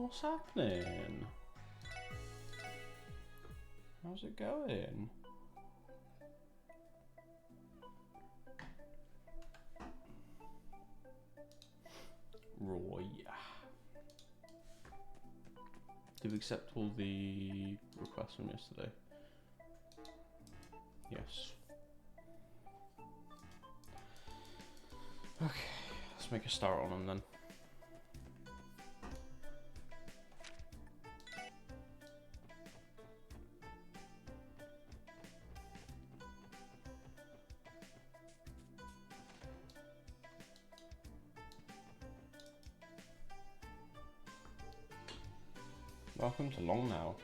What's happening? How's it going? Roy. Did we accept all the requests from yesterday? Yes. Okay, let's make a start on them then. Welcome to Long Now.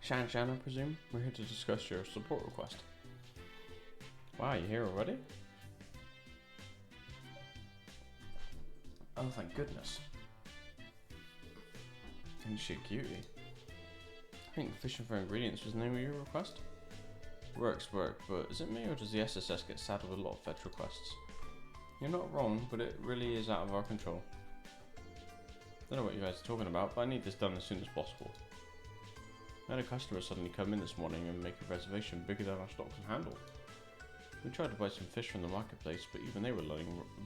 Shan, I presume? We're here to discuss your support request. Wow, you here already? Oh, thank goodness. And shit cutie. I think fishing for ingredients was the name of your request? Work, but is it me or does the SSS get saddled with a lot of fetch requests? You're not wrong, but it really is out of our control. Don't know what you guys are talking about, but I need this done as soon as possible. I had a customer suddenly come in this morning and make a reservation bigger than our stock can handle. We tried to buy some fish from the marketplace, but even they were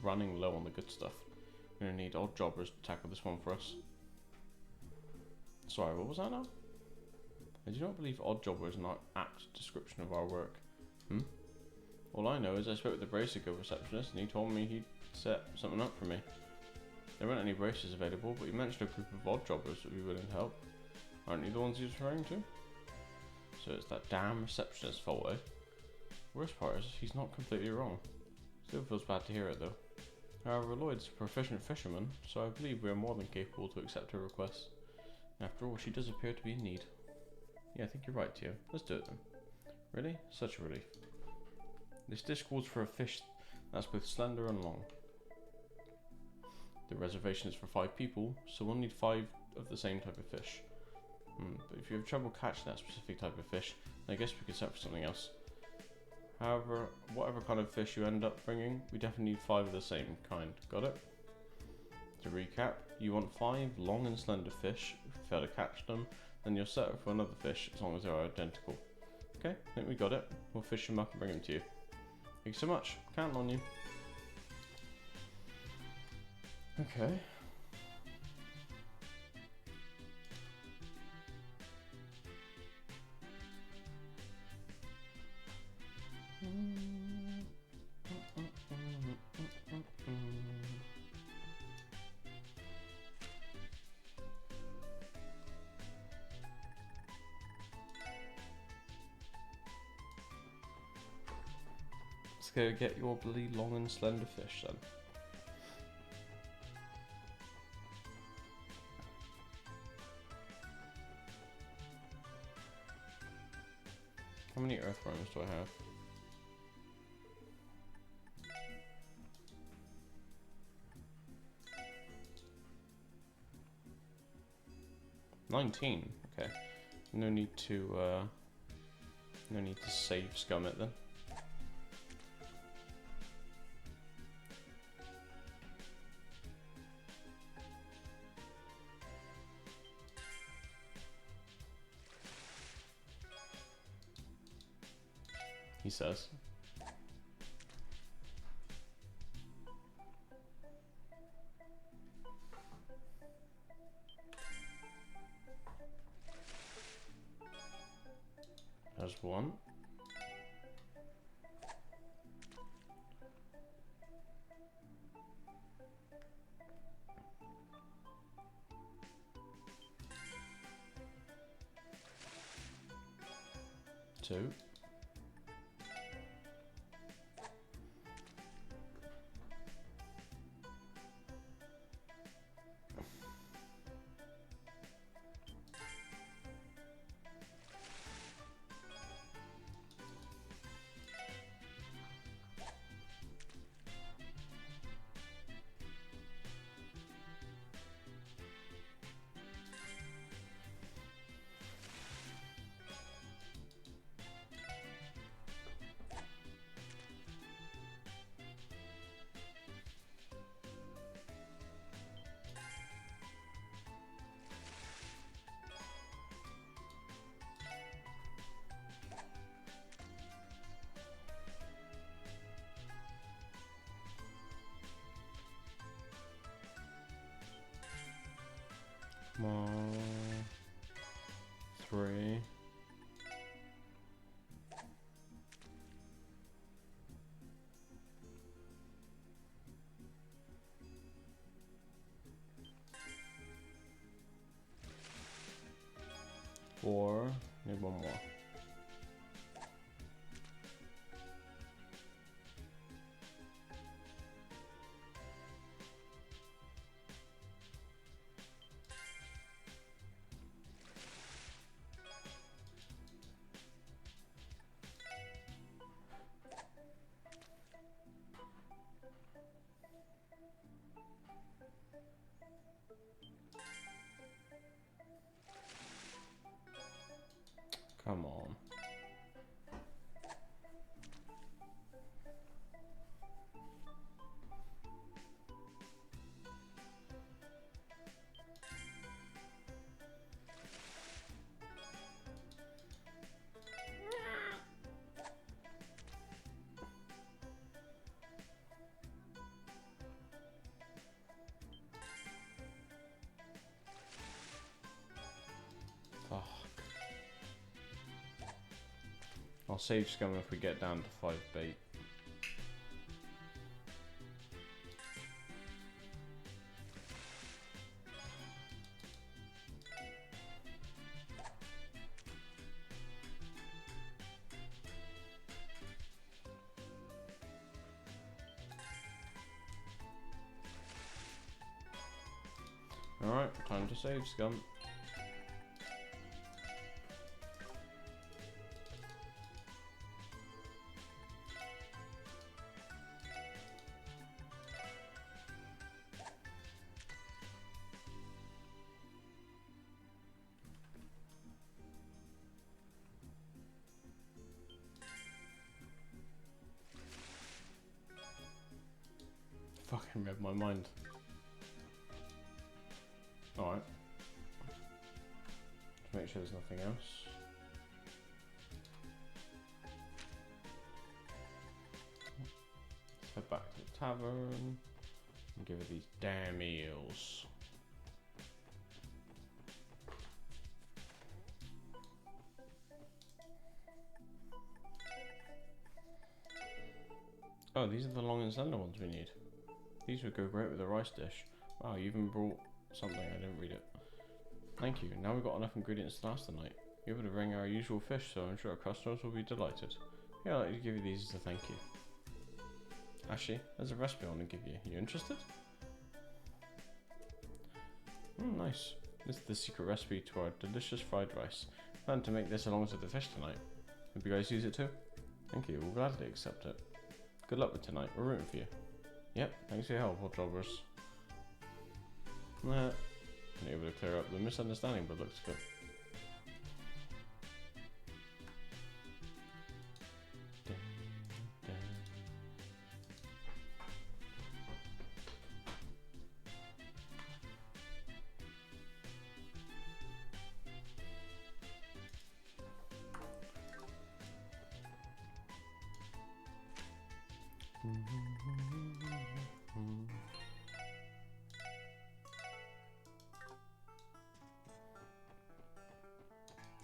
running low on the good stuff. We're gonna need odd jobbers to tackle this one for us. Sorry, what was that now? I do not believe odd jobber is an apt description of our work. All I know is I spoke with the Bracer receptionist and he told me he'd set something up for me. There weren't any braces available, but he mentioned a group of odd jobbers that would be willing to help. Aren't you the ones he was referring to? So it's that damn receptionist's fault, eh? Worst part is, he's not completely wrong. Still feels bad to hear it though. However, Lloyd's a proficient fisherman, so I believe we are more than capable to accept her requests. After all, she does appear to be in need. Yeah, I think you're right, Tio. Let's do it then. Really? Such a relief. This dish calls for a fish that's both slender and long. The reservation is for 5 people, so we'll need 5 of the same type of fish. But if you have trouble catching that specific type of fish, then I guess we could set for something else. However, whatever kind of fish you end up bringing, we definitely need 5 of the same kind. Got it? To recap, you want 5 long and slender fish. If you fail to catch them, then you'll settle for another fish as long as they are identical. Okay, I think we got it. We'll fish them up and bring them to you. Thank you so much. Counting on you. Okay. Let's go get your bloody long and slender fish then. How many earthworms do I have? $19. Okay. No need to save scum it then. He says. There's 1. Two. Come on. 3. Four. Need one more. Come on. Fuck. I'll save scum if we get down to 5 bait. Alright, time to save scum. Fucking read my mind. Alright. Just make sure there's nothing else. Let's head back to the tavern and give her these damn eels. Oh, these are the long and slender ones we need. These would go great with a rice dish. Wow, you even brought something, I didn't read it. Thank you, now we've got enough ingredients to last the night. You're able to bring our usual fish, so I'm sure our customers will be delighted. Yeah, I'd like to give you these as a thank you. Actually, there's a recipe I want to give you. You interested? Nice. This is the secret recipe to our delicious fried rice. I plan to make this along with the fish tonight. Hope you guys use it too. Thank you, we'll gladly accept it. Good luck with tonight, we're rooting for you. Yep, thanks for your help, Oddjobbers. Nah, I'm able to clear up the misunderstanding, but looks good.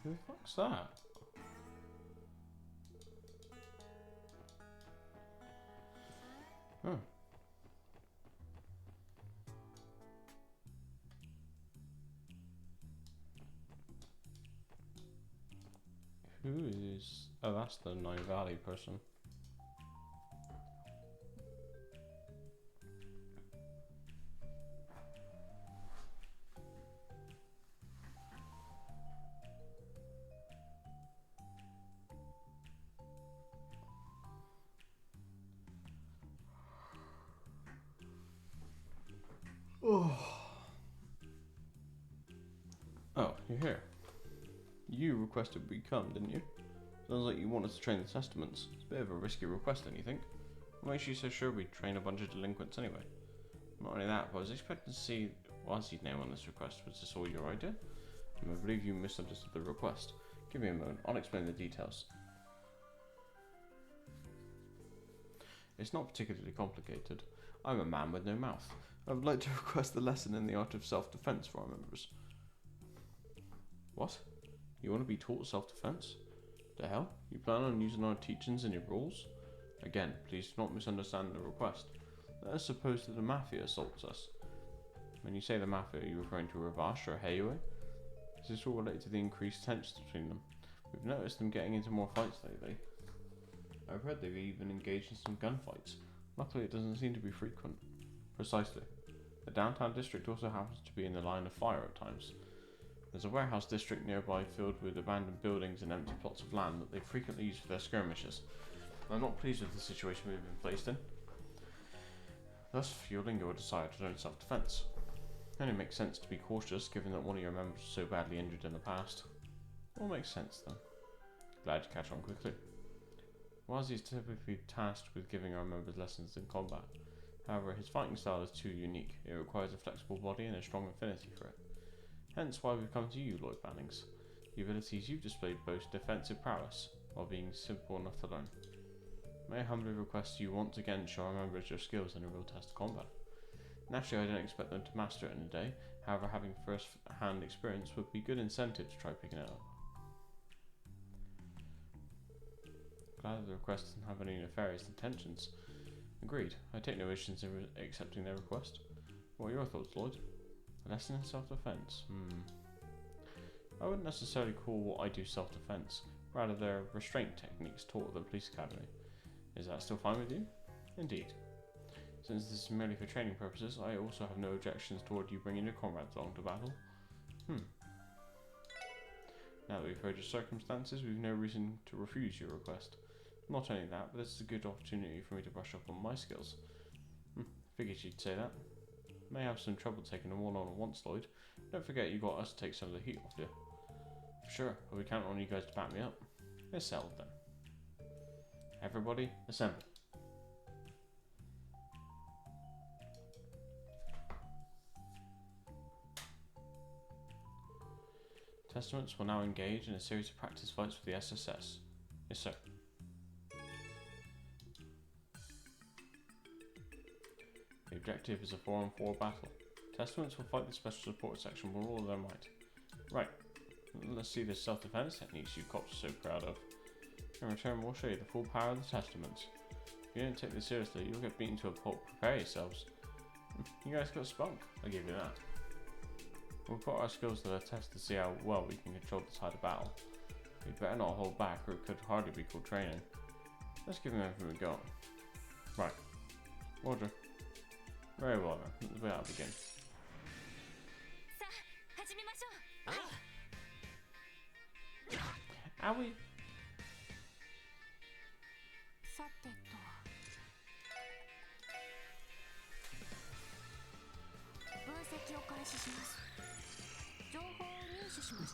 Who the fuck's that? Oh. Who is... Oh, that's the Nine Valley person. Oh, you're here. You requested we come, didn't you? Sounds like you want us to train the Testaments. It's a bit of a risky request, don't you think? What makes you so sure we'd train a bunch of delinquents anyway? Not only that, but I was expecting to see Wazzy's name on this request. Was this all your idea? I believe you misunderstood the request. Give me a moment, I'll explain the details. It's not particularly complicated. I'm a man with no mouth. I would like to request a lesson in the art of self-defense for our members. What? You want to be taught self-defense? The hell? You plan on using our teachings in your rules? Again, please do not misunderstand the request. Let us suppose that the Mafia assaults us. When you say the Mafia, are you referring to Ravash or Heiwe? Is this all related to the increased tension between them? We've noticed them getting into more fights lately. I've heard they've even engaged in some gunfights. Luckily, it doesn't seem to be frequent. Precisely. The downtown district also happens to be in the line of fire at times. There's a warehouse district nearby filled with abandoned buildings and empty plots of land that they frequently use for their skirmishes. I'm not pleased with the situation we've been placed in, thus fueling your desire to learn self-defense. It only makes sense to be cautious given that one of your members was so badly injured in the past. All makes sense then. Glad to catch on quickly. Wazi is typically tasked with giving our members lessons in combat. However, his fighting style is too unique. It requires a flexible body and a strong affinity for it. Hence why we've come to you, Lloyd Bannings. The abilities you've displayed boast defensive prowess, while being simple enough to learn. May I humbly request you once again show our members your skills in a real test of combat. Naturally, I don't expect them to master it in a day. However, having first-hand experience would be good incentive to try picking it up. Glad that the request doesn't have any nefarious intentions. Agreed. I take no issues in accepting their request. What are your thoughts, Lloyd? A lesson in self-defense? I wouldn't necessarily call what I do self-defense. Rather, they're restraint techniques taught at the police academy. Is that still fine with you? Indeed. Since this is merely for training purposes, I also have no objections toward you bringing your comrades along to battle. Now that we've heard your circumstances, we've no reason to refuse your request. Not only that, but this is a good opportunity for me to brush up on my skills. Figured you'd say that. May have some trouble taking them all on at once, Lloyd. Don't forget you got us to take some of the heat off you. For sure, but we count on you guys to back me up. It's settled then. Everybody, assemble. Testaments will now engage in a series of practice fights with the SSS. Yes, sir. The objective is a 4-on-4 battle. Testaments will fight the special support section with all of their might. Right, let's see the self-defense techniques you cops are so proud of. In return, we'll show you the full power of the Testaments. If you don't take this seriously, you'll get beaten to a pulp. Prepare yourselves. You guys got spunk, I'll give you that. We'll put our skills to the test to see how well we can control the tide of battle. We'd better not hold back, or it could hardly be called training. Let's give them everything we got. Right. Roger. Very well then, let's about to begin. Are we?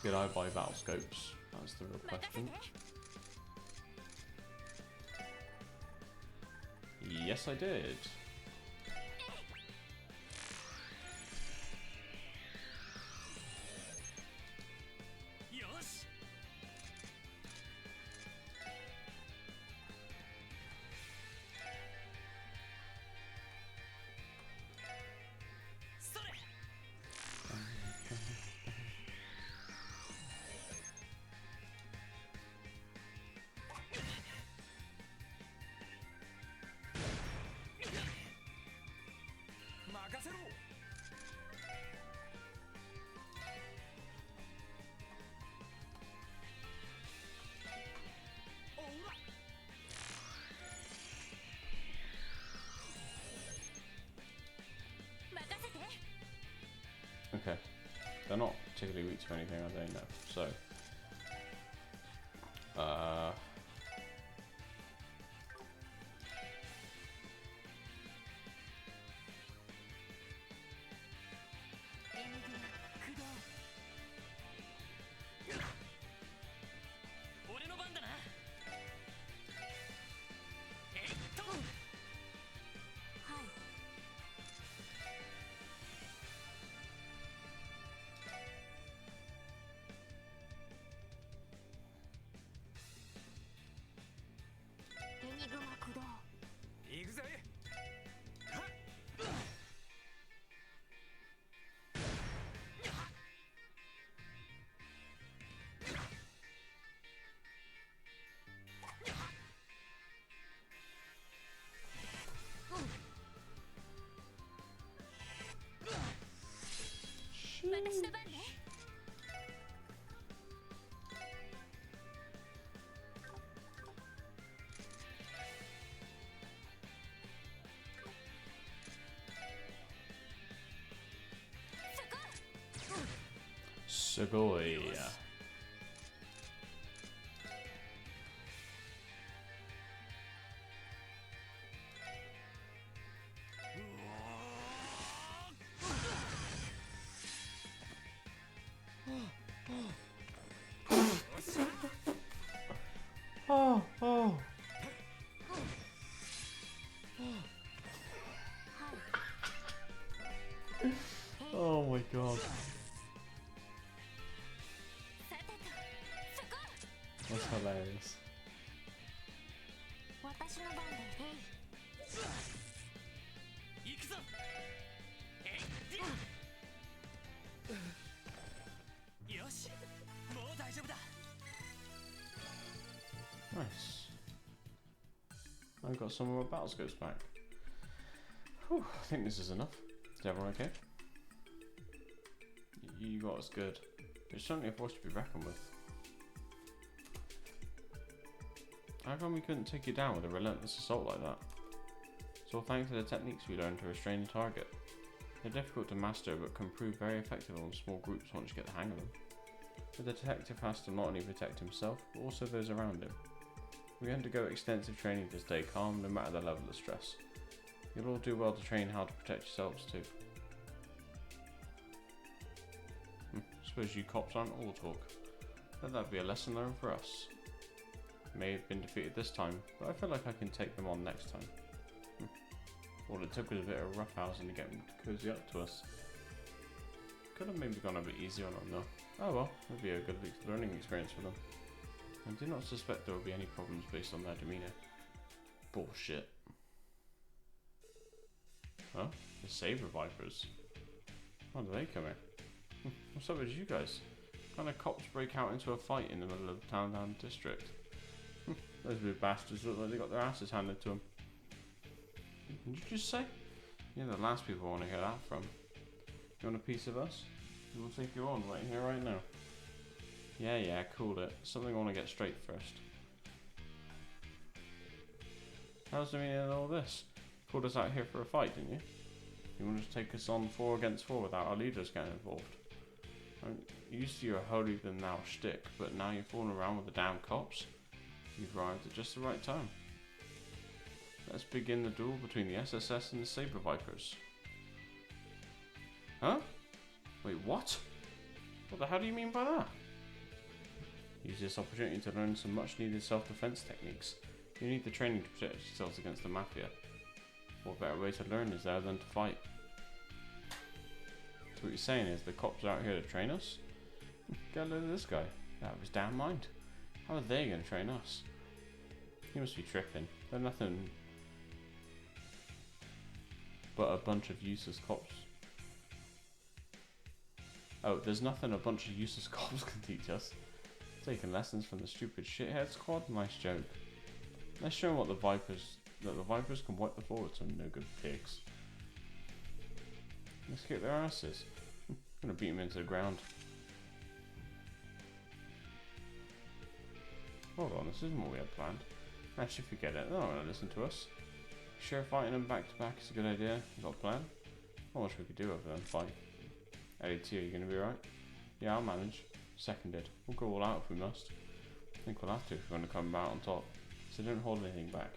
Did I buy battle scopes? That's the real question. Yes, I did. Okay, they're not particularly weak to anything, I don't know. So, Sugoi. Oh, oh. Oh my god. That's hilarious. 私の番で行くぞ。よし、もう大丈夫だ。 Nice. I've got some more battle scopes back. Whew, I think this is enough. Is everyone okay? You got us good. It's certainly a force to be reckoned with. How come we couldn't take you down with a relentless assault like that? It's all thanks to the techniques we learned to restrain the target. They're difficult to master but can prove very effective on small groups once you get the hang of them. But the detective has to not only protect himself, but also those around him. We undergo extensive training to stay calm no matter the level of stress. You'll all do well to train how to protect yourselves too. Suppose you cops aren't all talk. Let that be a lesson learned for us. May have been defeated this time, but I feel like I can take them on next time. All it took was a bit of roughhousing to get them to cozy up to us. Could have maybe gone a bit easier on them though. Oh well, it'll be a good learning experience for them. I do not suspect there will be any problems based on their demeanour. Bullshit. Huh? The Saber Vipers? How do they come here? What's up with you guys? Kind of cops break out into a fight in the middle of the Town district? Those big bastards look like they got their asses handed to them. Did you just say? You're the last people I want to hear that from. You want a piece of us? We'll take you on right here, right now. Yeah, cool it. Something I want to get straight first. How's the meaning of all this? You called us out here for a fight, didn't you? You wanted to take us on 4 against 4 without our leaders getting involved. I'm used to your holier-than-thou shtick, but now you're fooling around with the damn cops. You've arrived at just the right time. Let's begin the duel between the SSS and the Saber Vipers. Huh? Wait, what? What the hell do you mean by that? Use this opportunity to learn some much needed self-defense techniques. You need the training to protect yourselves against the Mafia. What better way to learn is there than to fight? So what you're saying is the cops are out here to train us? Get a load of this guy. Out of his damn mind. How are they going to train us? He must be tripping. They're nothing but a bunch of useless cops. Oh, there's nothing a bunch of useless cops can teach us. Taking lessons from the stupid shithead squad? Nice joke. Let's show them that the Vipers can wipe the floor with some no good pigs. Let's kick their asses. I'm gonna beat them into the ground. Hold on, this isn't what we had planned. Actually, forget it. They're not gonna listen to us. Sure, fighting them back to back is a good idea. You got a plan? I wish we could do other than fight. Eddie T, are you gonna be alright? Yeah, I'll manage. Seconded. We'll go all out if we must. I think we'll have to if we're going to come out on top. So don't hold anything back.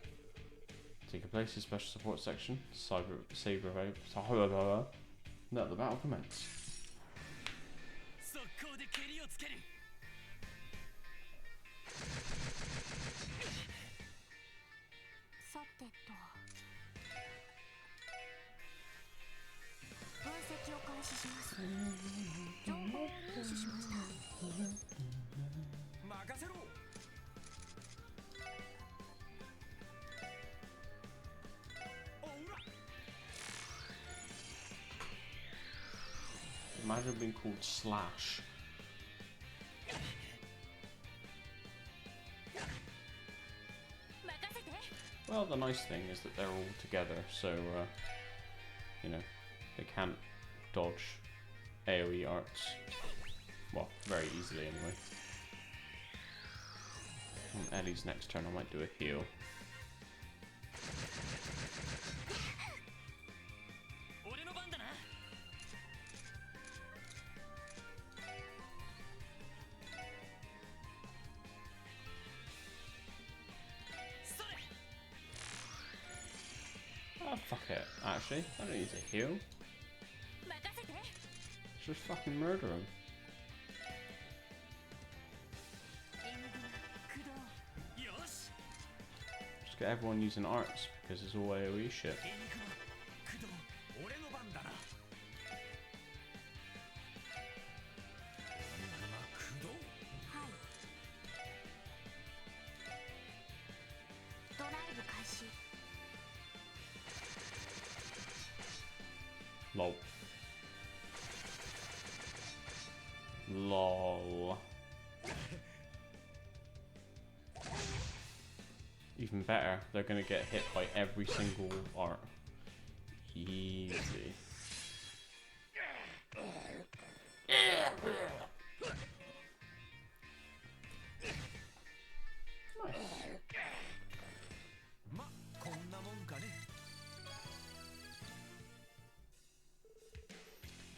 Take a place in special support section. Saber Vipers. Let the battle commence. さてと分析を開始します。情報を入手しました。任せろ。 Imagine being called Slash. Well, the nice thing is that they're all together, so you know, they can't dodge AoE arts. Well, very easily anyway. On Ellie's next turn, I might do a heal. Oh, fuck it. Actually, I don't need to heal. 任せて Let's just fucking murder him. 援軍駆動よし Just get everyone using arts because it's all AoE shit. エニグマ駆動俺の番だなエニグマ駆動はいドライブ開始 Lol. Lol. Even better, they're gonna get hit by every single art. Easy. Nice. まこんなもんかね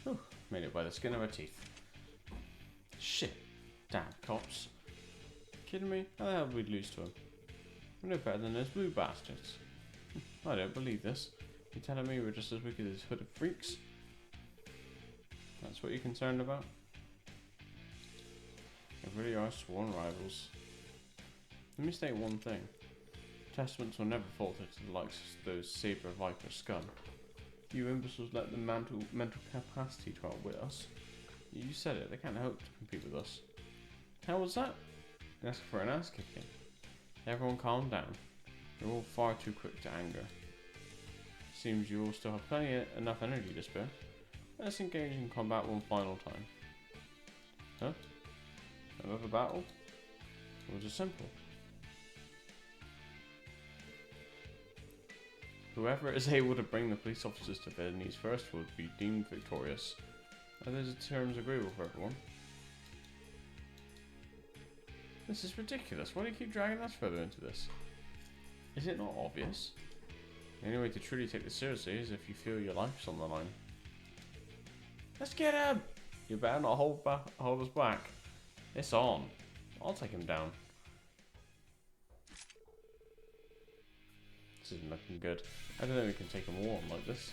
Whew, made it by the skin of our teeth. Shit. Damn cops. Kidding me? How the hell did we lose to him? We're no better than those blue bastards. I don't believe this. You telling me we're just as wicked as hooded freaks? That's what you're concerned about? They really are sworn rivals. Let me state one thing. Testaments will never falter to the likes of those Saber Viper scum. You imbeciles let the mental capacity trial with us. You said it, they can't hope to compete with us. How was that? Ask for an ass kicking. Everyone calm down. You're all far too quick to anger. Seems you all still have enough energy to spare. Let's engage in combat one final time. Huh? Another battle? Or was it simple? Whoever is able to bring the police officers to their knees first would be deemed victorious. Are those terms agreeable for everyone? This is ridiculous. Why do you keep dragging us further into this? Is it not obvious? The only way to truly take this seriously is if you feel your life's on the line. Let's get him! You better not hold us back. It's on. I'll take him down. This isn't looking good. I don't think we can take them all on like this.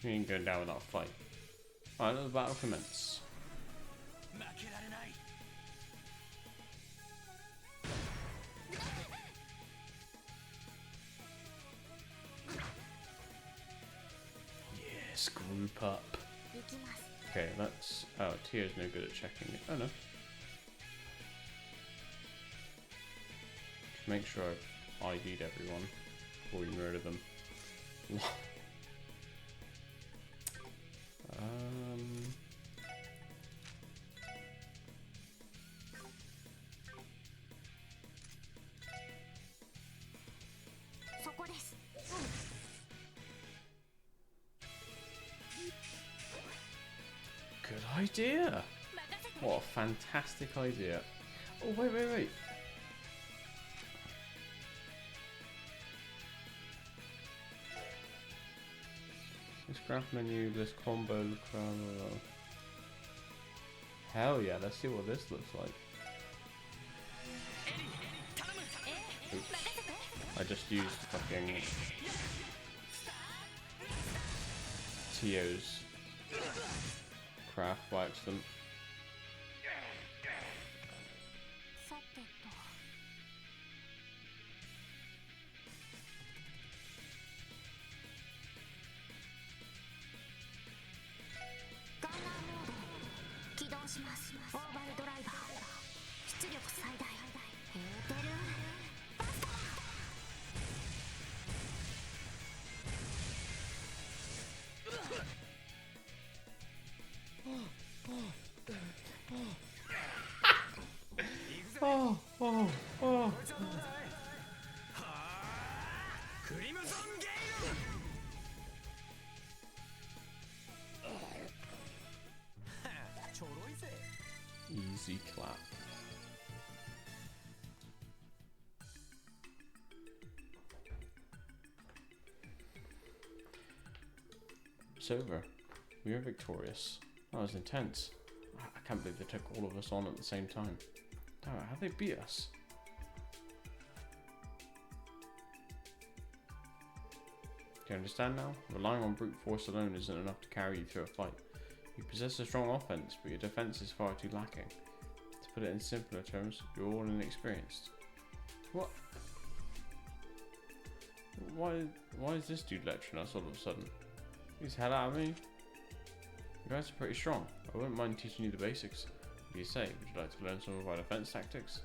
We ain't going down without a fight. Alright, let the battle commence. 負けられない Yes, group up. 行きます Okay, that's... Oh, Tia's no good at checking it. Oh no. Just make sure I've ID'd everyone before you murder them.そこです Good idea! 任せて What a fantastic idea. Oh, wait. This graph menu, this combo, hell yeah, let's see what this looks like. Oops. I just used fucking Tio's craft by accident. さてと ガンナーモード起動しますオーバルドライバー出力最大エーテルバスター Oh. クリムゾンゲイルちょろいぜ Easy clap. It's over. We are victorious. That was intense. I can't believe they took all of us on at the same time. Damn it, how'd they beat us? Do you understand now? Relying on brute force alone isn't enough to carry you through a fight. You possess a strong offense, but your defense is far too lacking. To put it in simpler terms, you're all inexperienced. What? Why is this dude lecturing us all of a sudden? He's hell out of me. You guys are pretty strong. I wouldn't mind teaching you the basics. What do you say? Would you like to learn some of our defense tactics?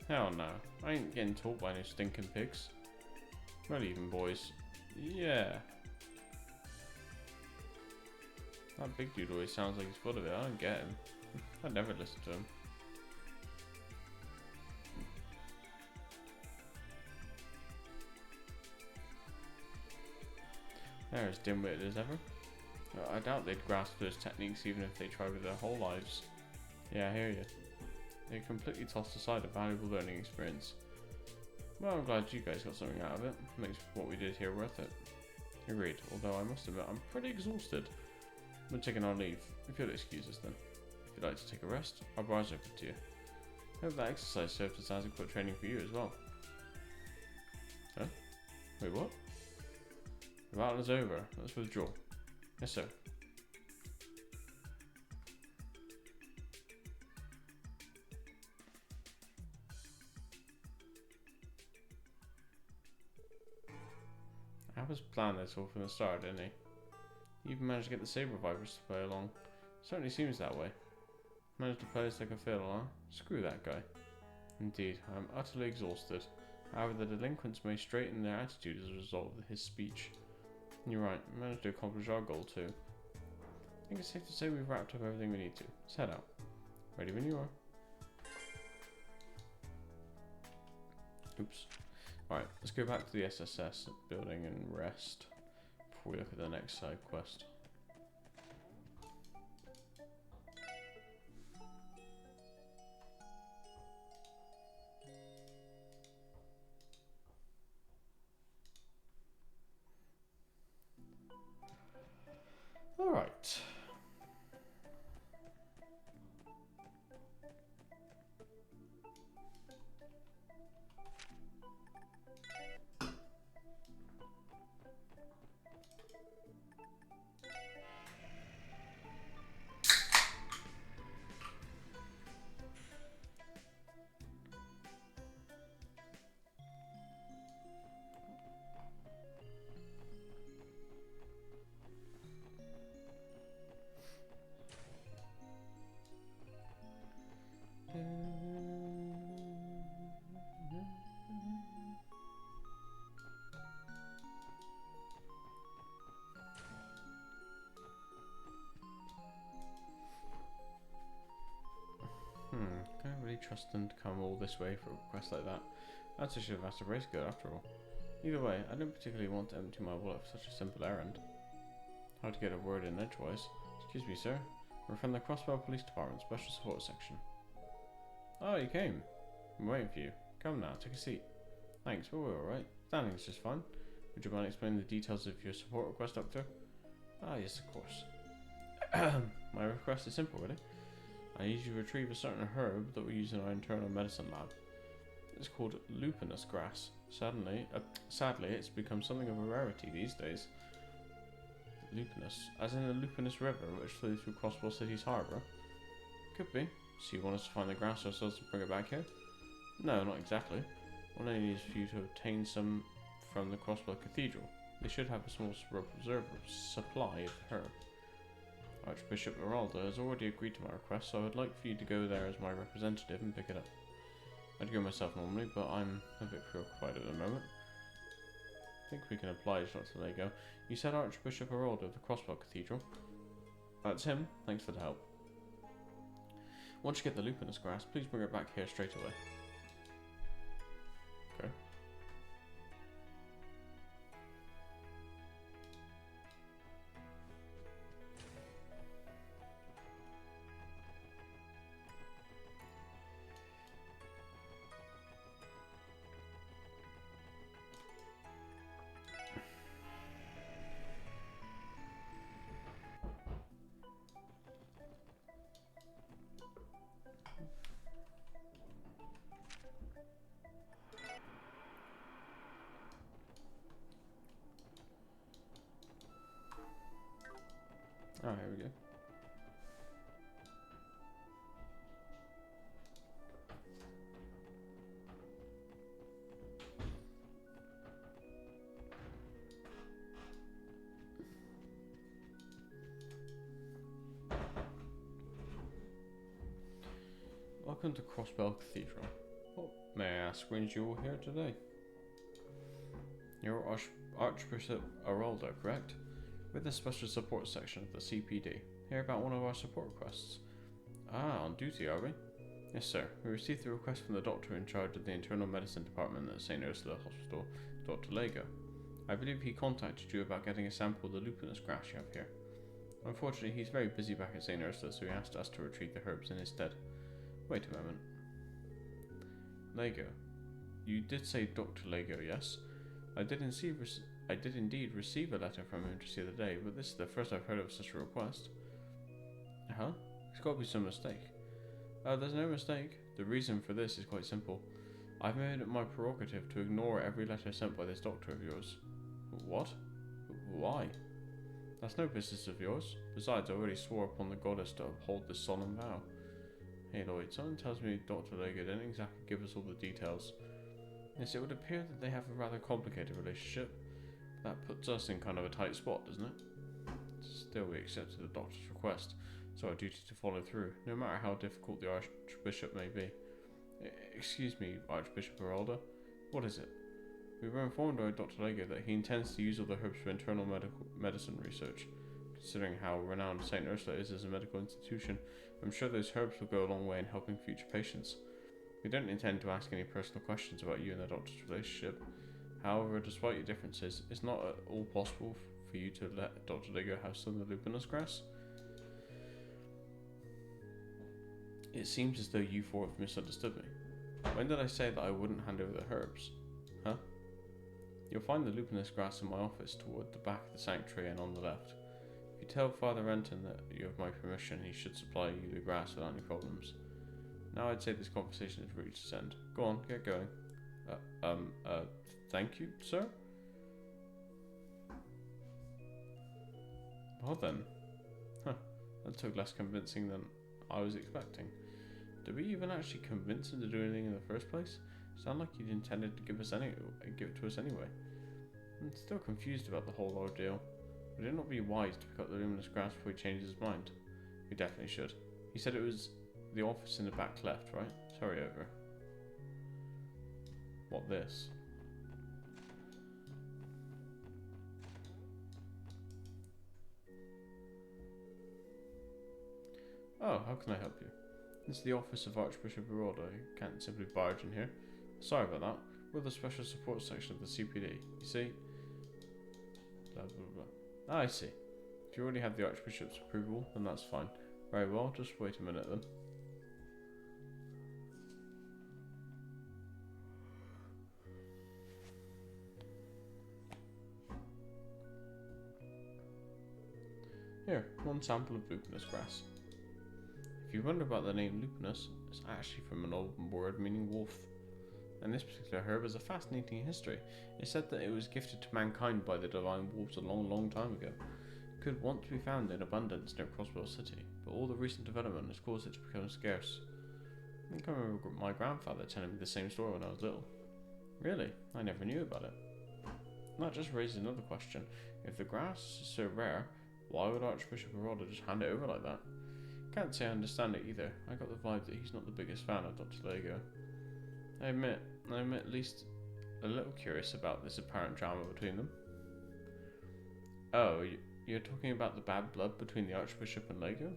Hell no. I ain't getting taught by no stinking pigs. Well even, boys. Yeah. That big dude always sounds like he's full of it. I don't get him. I'd never listen to him. They're as dim-witted as ever. I doubt they'd grasp those techniques even if they tried with their whole lives. Yeah, I hear you. They completely tossed aside a valuable learning experience. Well, I'm glad you guys got something out of it. Makes what we did here worth it. Agreed, although I must admit I'm pretty exhausted. I'm taking our leave, if you'll excuse us then. If you'd like to take a rest, our bar's open to you. Hope that exercise served as adequate training for you as well. Huh? Wait, what? The battle is over. Let's withdraw. Yes, sir. Apis planned this all from the start, didn't he? He even managed to get the Saber Vipers to play along. Certainly seems that way. Managed to play us like a fiddle, huh? Screw that guy. Indeed, I am utterly exhausted. However, the delinquents may straighten their attitude as a result of his speech. You're right, we managed to accomplish our goal too. I think it's safe to say we've wrapped up everything we need to. Let's head out. Ready when you are. Oops. Alright, let's go back to the SSS building and rest before we look at the next side quest. Alright. Can't really trust them to come all this way for a request like that. I'd say should have asked a race girl after all. Either way, I don't particularly want to empty my wallet for such a simple errand. Hard to get a word in edgewise. Excuse me, sir. We're from the Crossbell Police Department Special Support Section. Oh, you came. I'm waiting for you. Come now, take a seat. Thanks, but we're alright. Standing's just fine. Would you mind explaining the details of your support request, Doctor? Ah, yes, of course. My request is simple, really. I need you to retrieve a certain herb that we use in our internal medicine lab. It's called lupinous grass. Sadly, it's become something of a rarity these days. Lupinous, as in the Lupinous River, which flows through Crossbell City's harbour? Could be. So you want us to find the grass ourselves and bring it back here? No, not exactly. All I need is for you to obtain some from the Crossbell Cathedral. They should have a small supply of the herb. Archbishop Meralda has already agreed to my request, so I would like for you to go there as my representative and pick it up. I'd go myself normally, but I'm a bit preoccupied at the moment. I think we can oblige Dr. Lego. You said Archbishop Meralda of the Crossbell Cathedral? That's him. Thanks for the help. Once you get the lupinous grass, please bring it back here straight away. Okay. Oh, here we go. Welcome to Crossbell Cathedral. What, may I ask, brings you all here today? You're Archbishop Arolda, correct? With the Special Support Section of the CPD. Hear about one of our support requests. Ah, on duty, are we? Yes, sir. We received the request from the doctor in charge of the Internal Medicine Department at St. Ursula Hospital, Dr. Lego. I believe he contacted you about getting a sample of the lupinous grass you have here. Unfortunately, he's very busy back at St. Ursula, so he asked us to retrieve the herbs in his stead. Wait a moment. Lego. You did say Dr. Lego, yes? I did indeed receive a letter from him just the other day, but this is the first I've heard of such a request. Huh? There's got to be some mistake. There's no mistake. The reason for this is quite simple. I've made it my prerogative to ignore every letter sent by this doctor of yours. What? Why? That's no business of yours. Besides, I already swore upon the goddess to uphold this solemn vow. Hey Lloyd, someone tells me Dr. Lego didn't exactly give us all the details. Yes, it would appear that they have a rather complicated relationship. That puts us in kind of a tight spot, doesn't it? Still, we accepted the doctor's request, so our duty to follow through, no matter how difficult the Archbishop may be. Excuse me, Archbishop Arolda, what is it? We were informed by Dr. Lego that he intends to use all the herbs for internal medicine research. Considering how renowned St. Ursula is as a medical institution, I'm sure those herbs will go a long way in helping future patients. We don't intend to ask any personal questions about you and the doctor's relationship. However, despite your differences, it's not at all possible for you to let Dr. Lego have some of the lupinous grass. It seems as though you four have misunderstood me. When did I say that I wouldn't hand over the herbs? Huh? You'll find the lupinous grass in my office toward the back of the sanctuary and on the left. If you tell Father Renton that you have my permission, he should supply you the grass without any problems. Now I'd say this conversation has reached its end. Go on, get going. Thank you, sir? Well then. Huh, that took less convincing than I was expecting. Did we even actually convince him to do anything in the first place? Sound like he'd intended to give it to us anyway. I'm still confused about the whole ordeal. Would it not be wise to pick up the luminous grass before he changes his mind? We definitely should. He said it was the office in the back left, right? Hurry over. What this? Oh, how can I help you? It's the office of Archbishop Arolda. You can't simply barge in here. Sorry about that. We're the special support section of the CPD. You see? Blah blah blah. Ah, I see. If you already have the Archbishop's approval, then that's fine. Very well, just wait a minute then. Here, one sample of lupinous grass. If you wonder about the name lupinous, it's actually from an old word meaning wolf. And this particular herb has a fascinating history. It's said that it was gifted to mankind by the divine wolves a long, long time ago. It could once be found in abundance near Crossbell City, but all the recent development has caused it to become scarce. I think I remember my grandfather telling me the same story when I was little. Really? I never knew about it. And that just raises another question. If the grass is so rare, why would Archbishop Arolda just hand it over like that? Can't say I understand it either. I got the vibe that he's not the biggest fan of Dr. Lego. I admit at least a little curious about this apparent drama between them. Oh, you're talking about the bad blood between the Archbishop and Lego?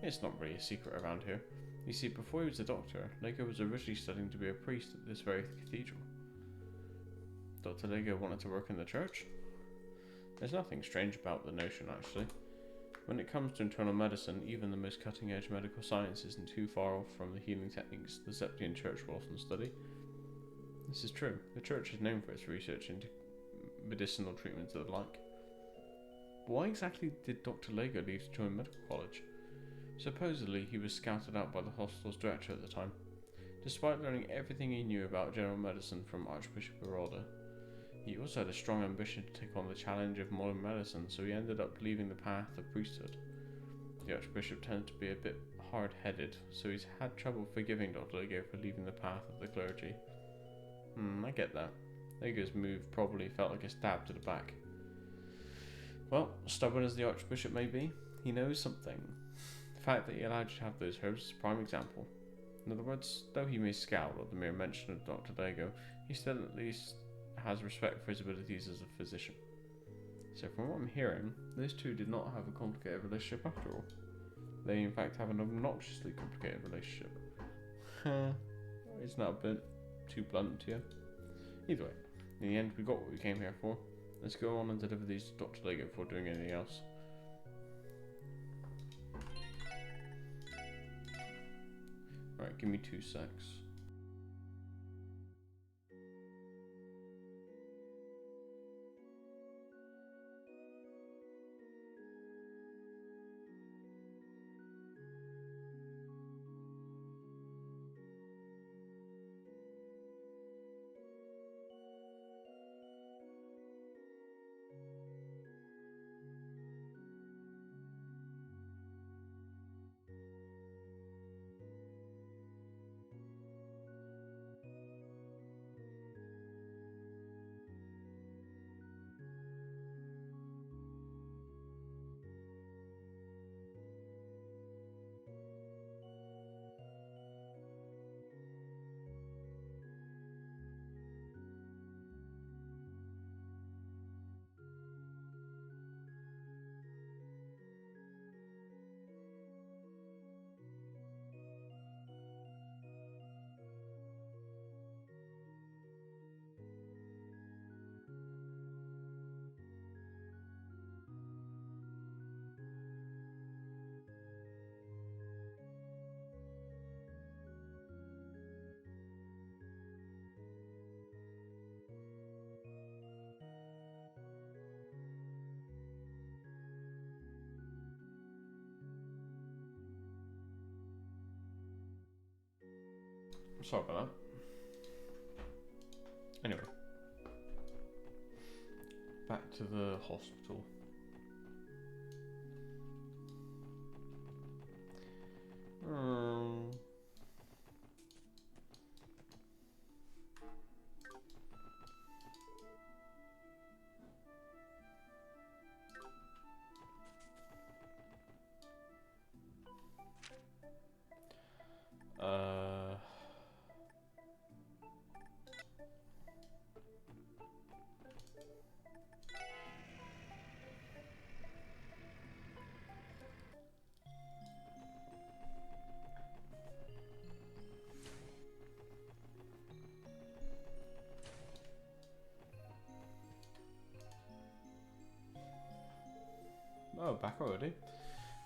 It's not really a secret around here. You see, before he was a doctor, Lego was originally studying to be a priest at this very cathedral. Dr. Lego wanted to work in the church? There's nothing strange about the notion, actually. When it comes to internal medicine, even the most cutting-edge medical science isn't too far off from the healing techniques the Septian Church will often study. This is true. The Church is known for its research into medicinal treatments and the like. But why exactly did Dr. Lego leave to join medical college? Supposedly, he was scouted out by the hospital's director at the time. Despite learning everything he knew about general medicine from Archbishop Arolda, he also had a strong ambition to take on the challenge of modern medicine, so he ended up leaving the path of priesthood. the Archbishop tends to be a bit hard-headed, so he's had trouble forgiving Dr. Lego for leaving the path of the clergy. I get that. Lego's move probably felt like a stab to the back. Well, stubborn as the Archbishop may be, he knows something. The fact that he allowed you to have those herbs is a prime example. In other words, though he may scowl at the mere mention of Dr. Lego, he still at least has respect for his abilities as a physician. So from what I'm hearing, those two did not have a complicated relationship after all. They in fact have an obnoxiously complicated relationship. It's not a bit too blunt here. Either way, in the end we got what we came here for. Let's go on and deliver these to Dr. Lego before doing anything else. Right, give me 2 secs. Sorry about that. Anyway, back to the hospital. Oh, back already?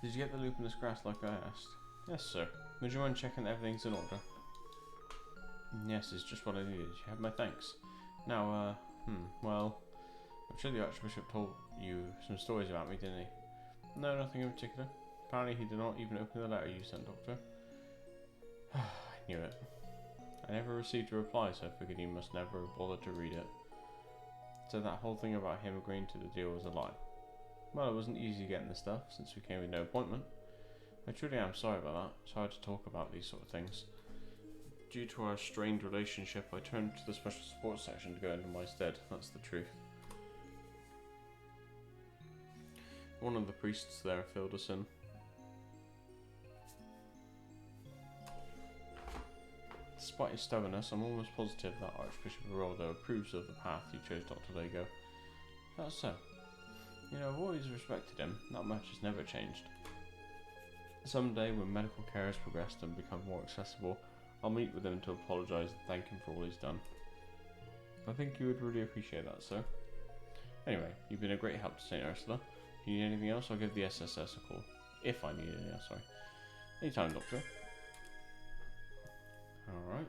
Did you get the lupinous grass like I asked? Yes, sir. Would you mind checking that everything's in order? Yes, it's just what I needed. You have my thanks. Now, well, I'm sure the Archbishop told you some stories about me, didn't he? No, nothing in particular. Apparently he did not even open the letter you sent, Doctor. I knew it. I never received a reply, so I figured he must never have bothered to read it. So that whole thing about him agreeing to the deal was a lie. Well, it wasn't easy getting the stuff, since we came with no appointment. I truly am sorry about that. It's hard to talk about these sort of things. Due to our strained relationship, I turned to the special support section to go into my stead. That's the truth. One of the priests there filled us in. Despite his stubbornness, I'm almost positive that Archbishop Geraldo approves of the path he chose Dr. Lego. That's so. You know, I've always respected him. That much has never changed. Someday, when medical care has progressed and become more accessible, I'll meet with him to apologise and thank him for all he's done. I think you would really appreciate that, sir. Anyway, you've been a great help to St. Ursula. If you need anything else, I'll give the SSS a call. If I need anything else, sorry. Anytime, Doctor. Alright.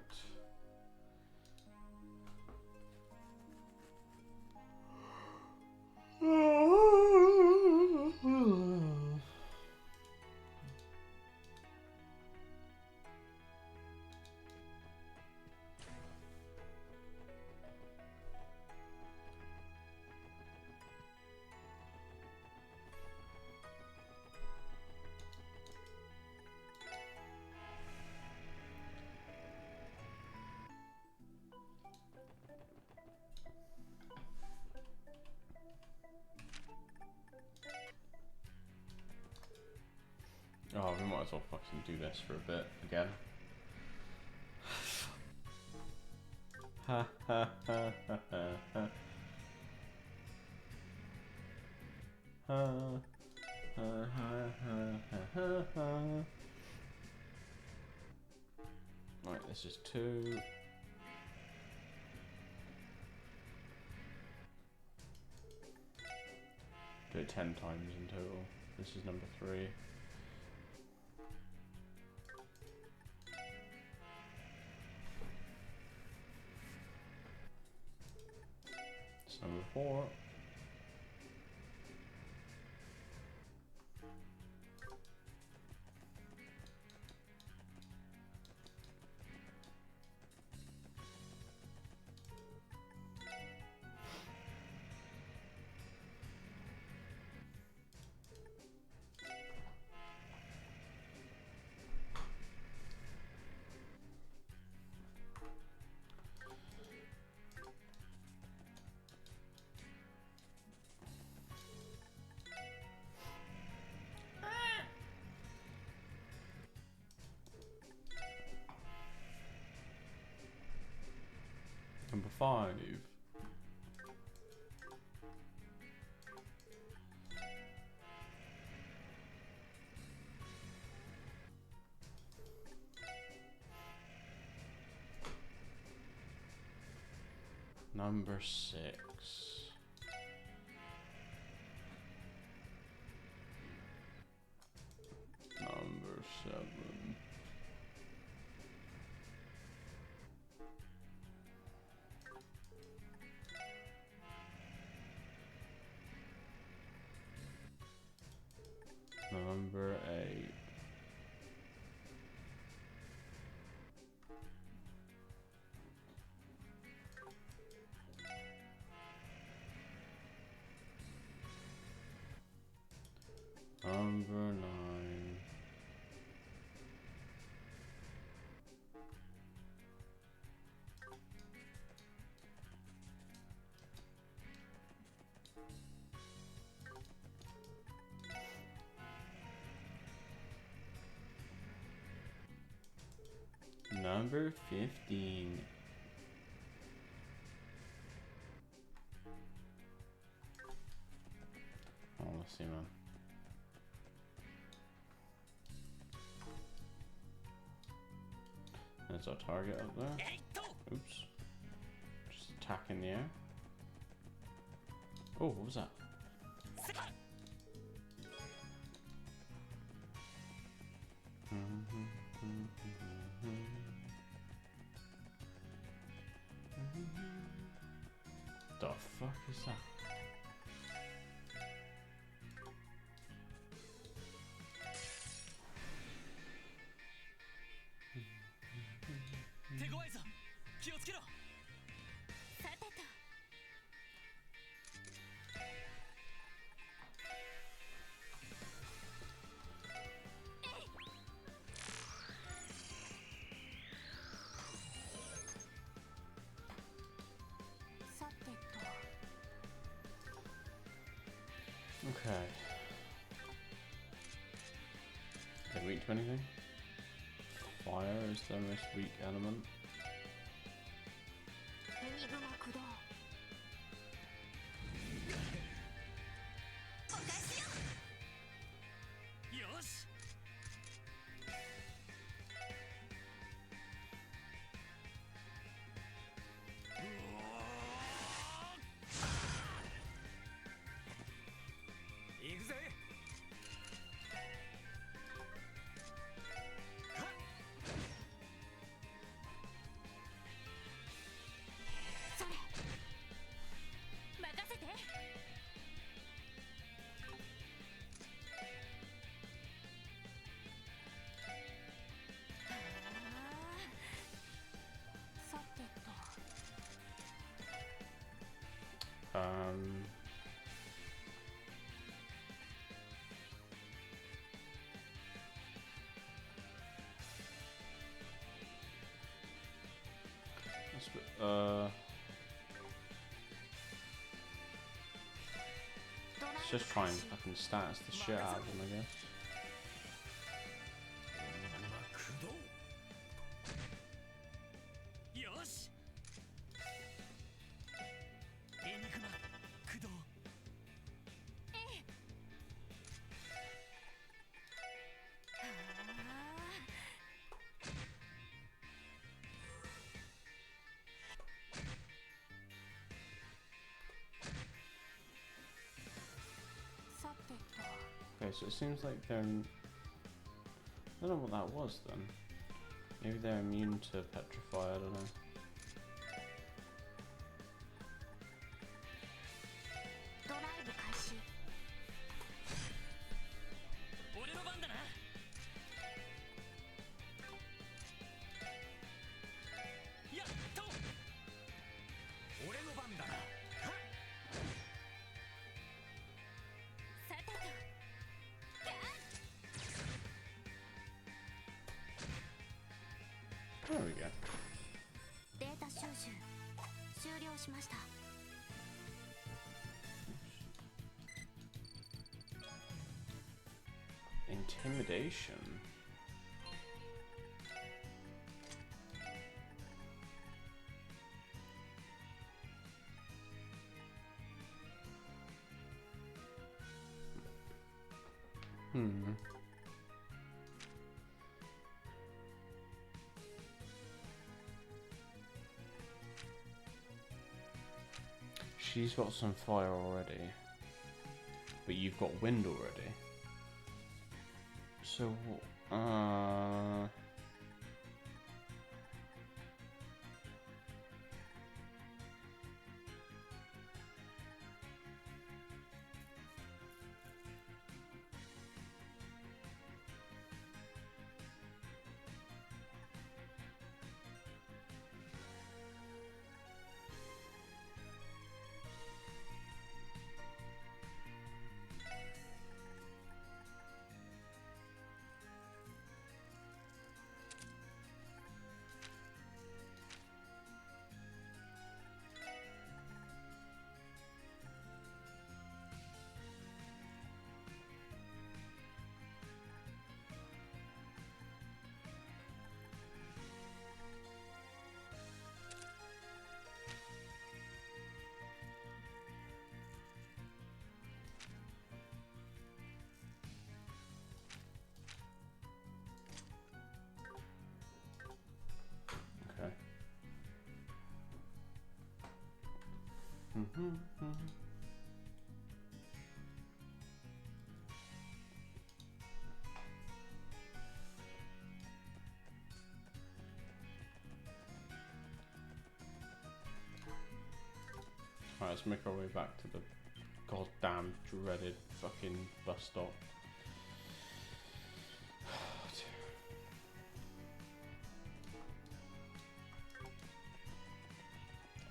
Oh, we might as well fucking do this for a bit again. Ha ha ha ha ha ha. Ha ha ha ha ha ha. Right, this is 2. Do it 10 times in total. This is number 3. It's number 4. Number 5. Number 6. Number 7. Number 8. Number 9. Number 15. Oh, let's see, man. There's our target up there. Oops. Just attack in the air. Oh, what was that? The fuck is that? Okay. They weak to anything? Fire is the most weak element. Let's just try and fucking status the shit out of them, I guess. so it seems like they're... I don't know what that was then. Maybe they're immune to petrify, I don't know. ドライブ開始。俺の番だな。やっと俺の番だな。さてと。 There we go. データ収集終了しました。 Intimidation. Hmm. She's got some fire already, but you've got wind already. So, okay. Alright, let's make our way back to the goddamn dreaded fucking bus stop.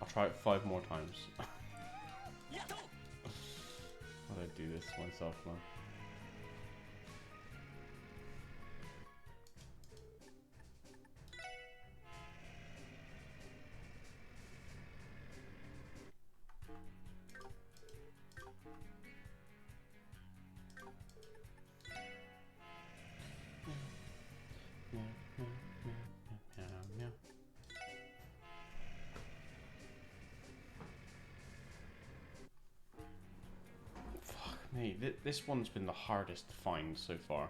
I'll try it 5 more times.やっと Why did I do this to myself, man? Fuck me, this one's been the hardest to find so far.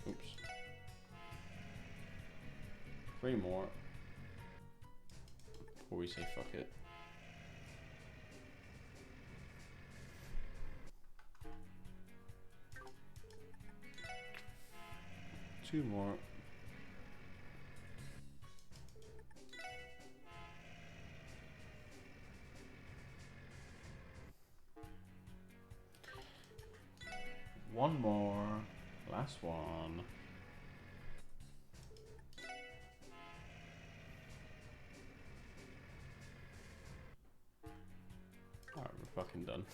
Oops. 3 more before we say fuck it. Two more. One more. Last one. Alright, we're fucking done.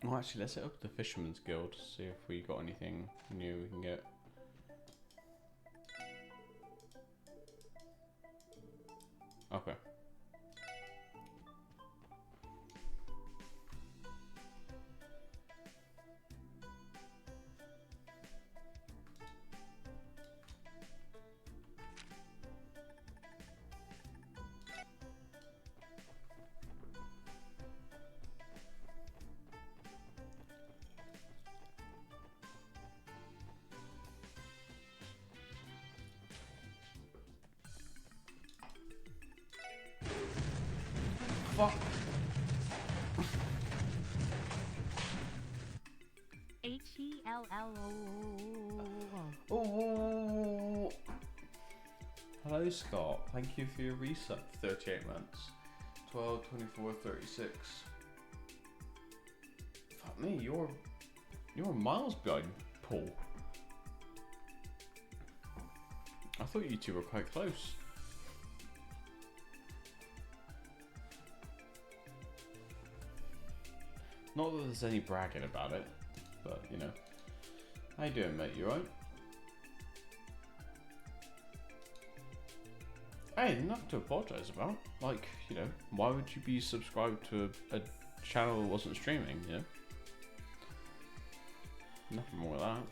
Well, actually, let's set up the Fisherman's Guild, see if we got anything new we can get. Okay. fuck? HELLO. Oh. Hello, Scott. Thank you for your resub. 38 months. 12, 24, 36. Fuck me, you're miles behind Paul. I thought you two were quite close. Not that there's any bragging about it, but you know. How you doing, mate? You alright? Hey, nothing to apologise about. Like, you know, why would you be subscribed to a channel that wasn't streaming, you know? Nothing wrong with that.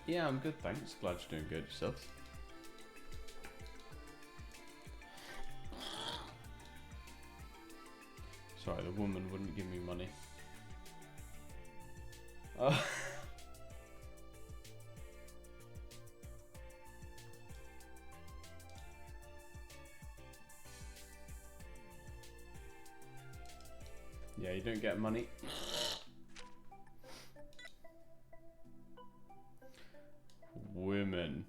Yeah, I'm good, thanks. Glad you're doing good yourself. Sorry, the woman wouldn't give me money. Yeah, you don't get money. Women.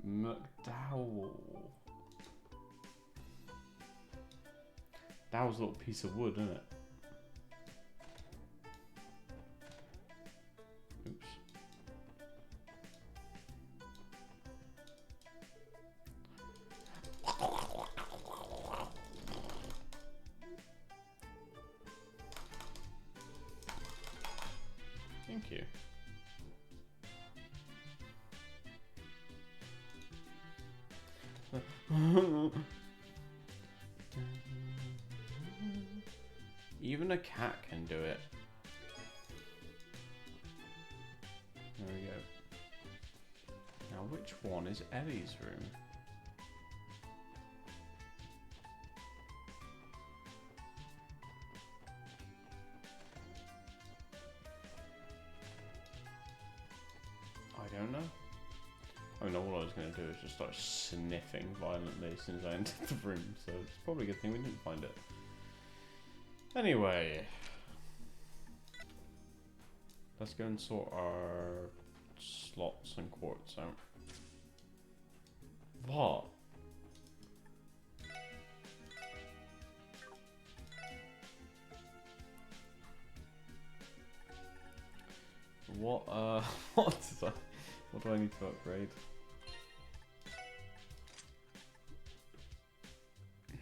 McDowell. That was a little piece of wood, isn't it? Oops. Thank you. Even a cat can do it. There we go. Now, which one is Ellie's room? I don't know. I mean, all I was going to do is just start sniffing violently as soon as I entered the room, so it's probably a good thing we didn't find it. Anyway, let's go and sort our slots and quartz out. What? What, what do I need to upgrade?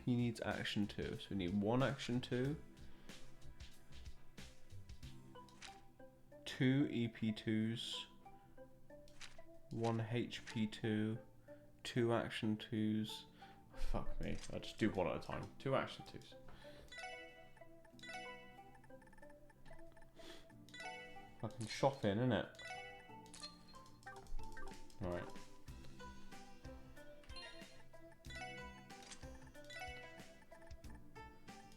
He needs action 2, so we need 1 action 2, 2 EP2s, 1 HP2, 2 action 2s. Fuck me, I'll just do one at a time. 2 action 2s. Fucking shopping, innit? Right.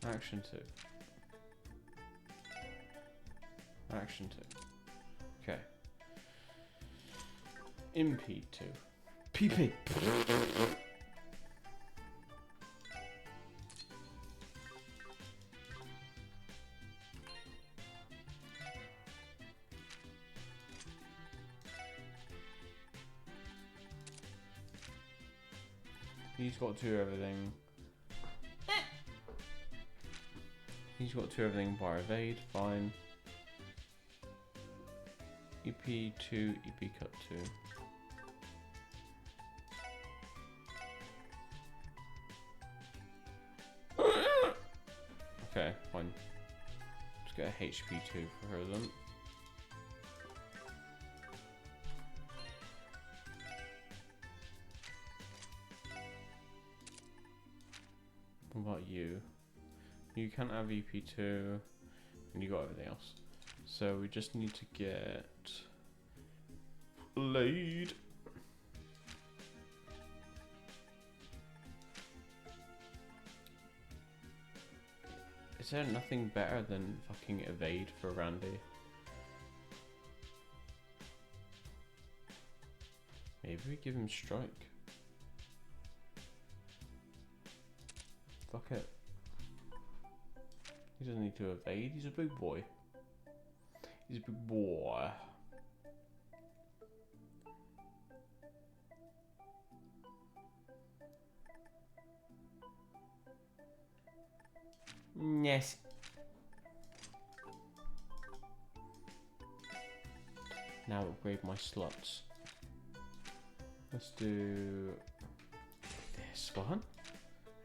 Action 2. Action 2. Okay. Impede 2. PP. He's got 2 everything. He's got 2 everything bar evade, fine. EP2, EP cut 2. Okay, fine. Let's get a HP2 for her then. What about you? You can't have EP2, and you got everything else. So we just need to get Blade. Is there nothing better than fucking evade for Randy? Maybe we give him strike. Fuck it. He doesn't need to evade, he's a big boy. He's a big boy. Yes. Now upgrade my slots. Let's do this one,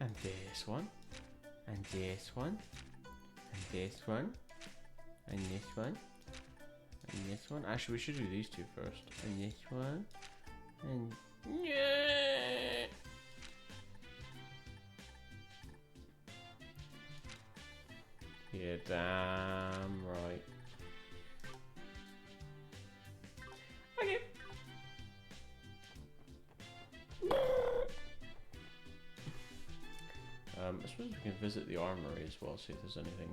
and this one, and this one, and this one, and this one, and this one. Actually, we should do these two first. And this one, and yeah. Yeah, damn right. Okay. I suppose we can visit the armory as well, see if there's anything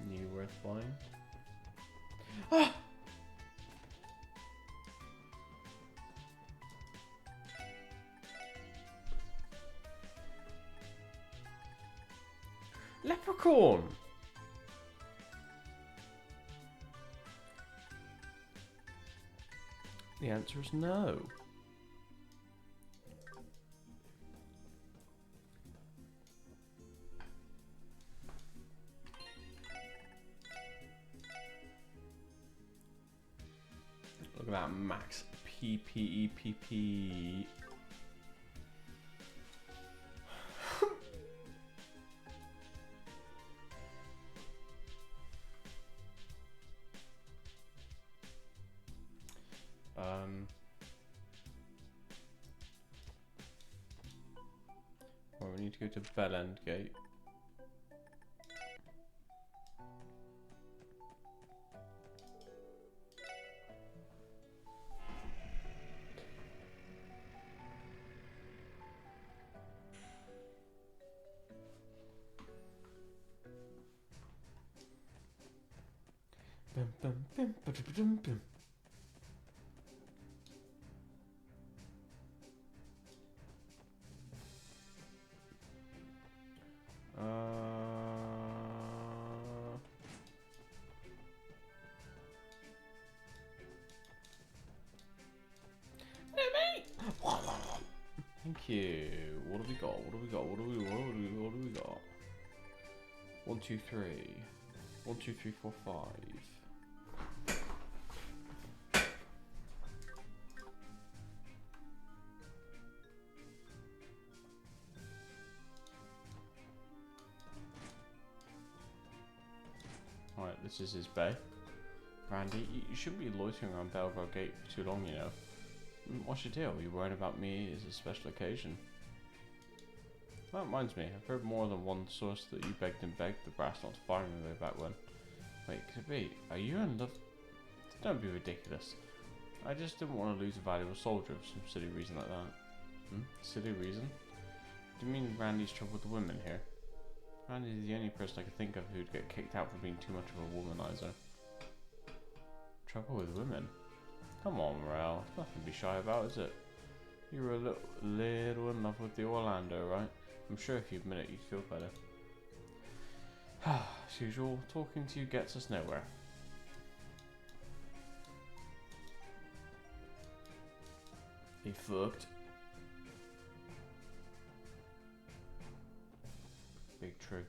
new worth buying. Ah! Leprechaun! The answer is no. Look at that max PPEPP. Well, we need to go to Bellend Gate. Bum, bum, bum, ba-da-ba-dum, bum. Thank you. What do we got? What do we got? What do we got? 1, 2, 3. 1, 2, 3, 4, 5. Alright, this is his bay. Randy, you shouldn't be loitering around Belgrade Gate for too long, you know. What's your deal? You worrying about me as a special occasion? That reminds me, I've heard more than one source that you begged and begged the brass not to fire me way back when. Wait, could it be? Are you in love? Don't be ridiculous. I just didn't want to lose a valuable soldier for some silly reason like that. Silly reason? Do you mean Randy's trouble with the women here? Randy's the only person I could think of who'd get kicked out for being too much of a womanizer. Trouble with women? Come on, Morel. It's nothing to be shy about, is it? You were a little in love with the Orlando, right? I'm sure if you admit it, you'd feel better. As usual, talking to you gets us nowhere. He fucked. Big true.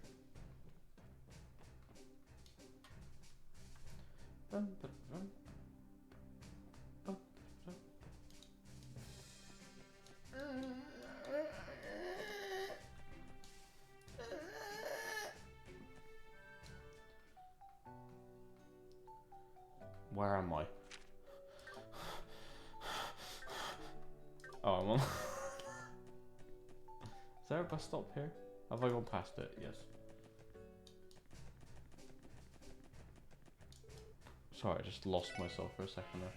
Where am I? Oh, I'm on. Is there a bus stop here? Have I gone past it? Yes. Sorry, I just lost myself for a second there.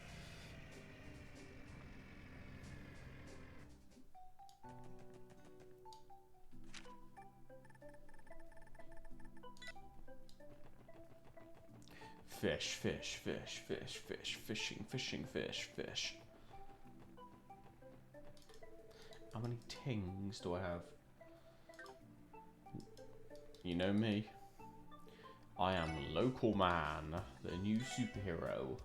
Fish, fish, fish, fish, fish, fishing, fishing, fish, fish. How many tings do I have? You know me. I am Local Man, the new superhero.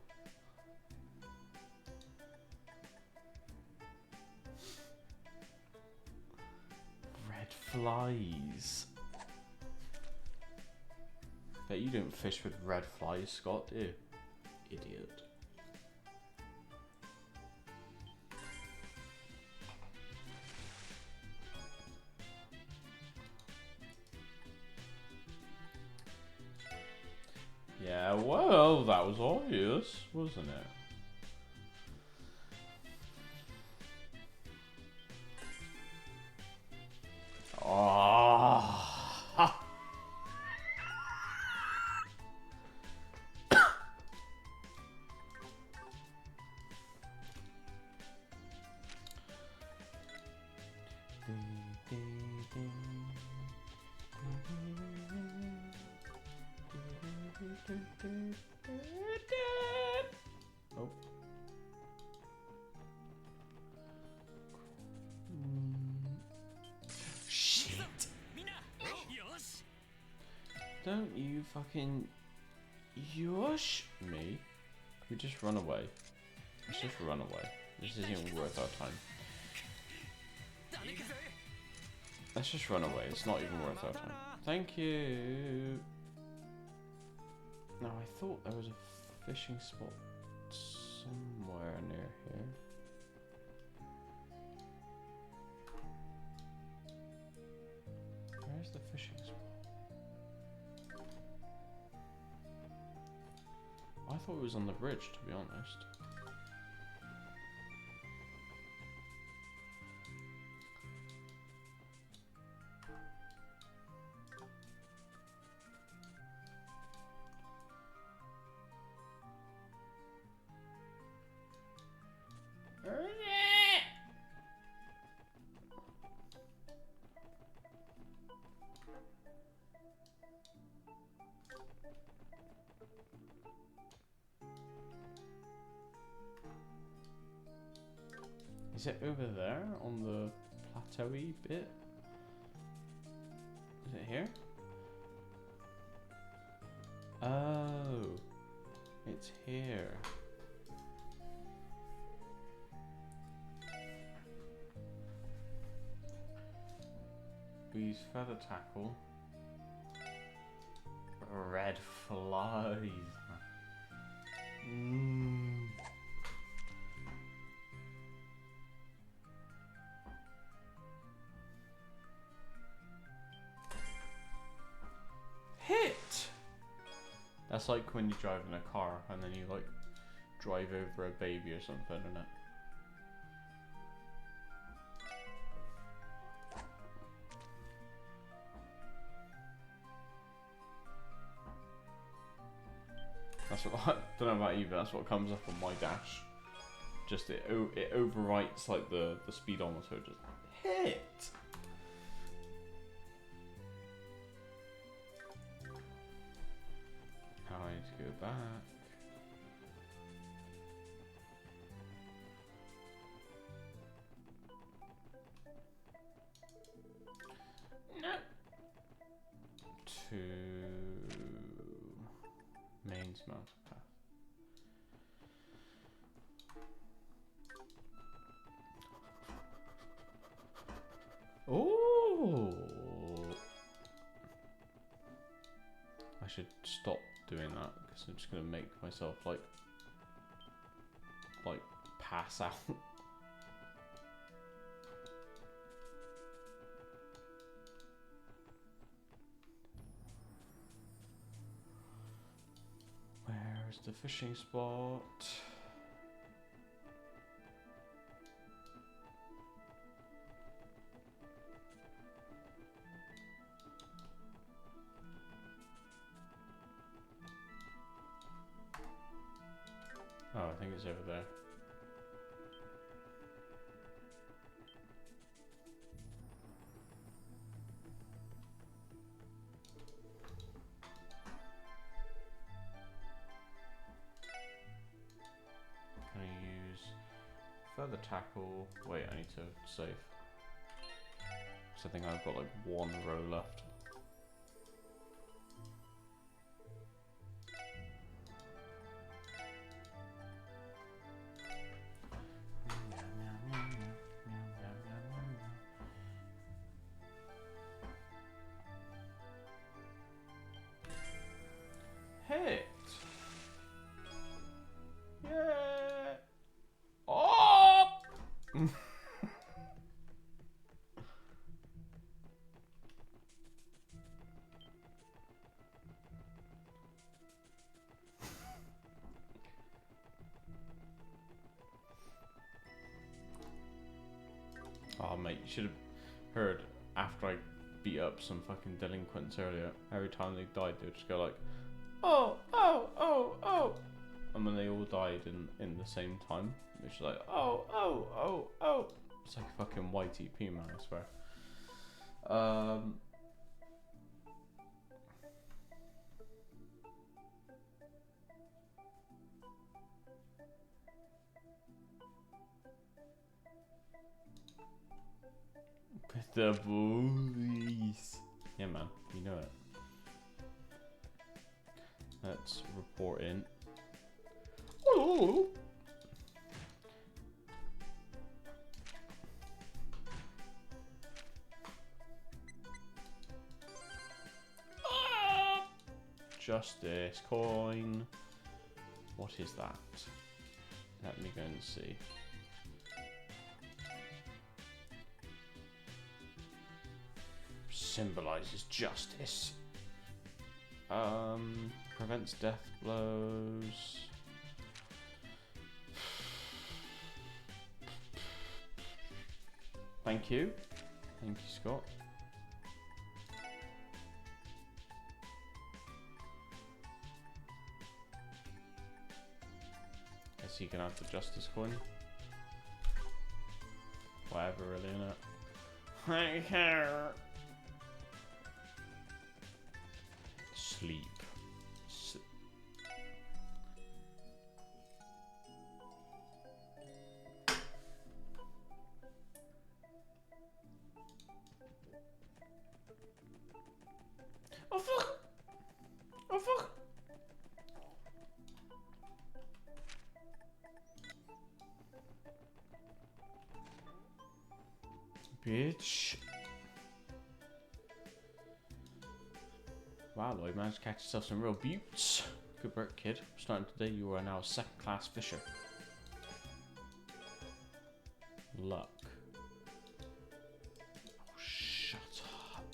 Red flies. Bet you don't fish with red flies, Scott, do you? Idiot. Yeah, well, that was obvious, wasn't it? Ah. Oh. Shit. Don't you fucking yosh me. We just run away. Let's just run away. This isn't even worth our time. Let's just run away. It's not even worth our time. Thank you. Now, I thought there was a fishing spot somewhere near here. Where's the fishing spot? I thought it was on the bridge, to be honest. Is it over there on the plateau-y bit? Is it here? Oh, it's here. We use feather tackle. Red flies. Hit! That's like when you drive in a car and then you like drive over a baby or something, isn't it? That's what I don't know about you, but that's what comes up on my dash. Just it overwrites like the speedometer. Just hit. Now I need to go back. No. To Mains Mountain Path. Oh! I should stop doing that because I'm just gonna make myself like pass out. Where's the fishing spot? Oh, I think it's over there. Further tackle. Wait, I need to save. So I think I've got like one row left. Hit! Yeah! Oh! Oh mate, you should have heard after I beat up some fucking delinquents earlier. Every time they died, they'd just go like, oh, oh, oh, oh. And when they all died in the same time, it's just like, oh, oh, oh, oh. It's like fucking YTP, man, I swear. With the boys. Yeah, man, you know it. Let's report in. Oh! Justice coin. What is that? Let me go and see. Symbolizes justice. Prevents death blows. Thank you. Thank you, Scott. Guess you can have the justice coin. Whatever, really, innit? I care. Sleep. Oh fuck! Oh fuck! Bitch. Wow, Lloyd, managed to catch yourself some real buttes. Good work, kid. Starting today, you are now a second-class fisher. Luck. Oh, shut up.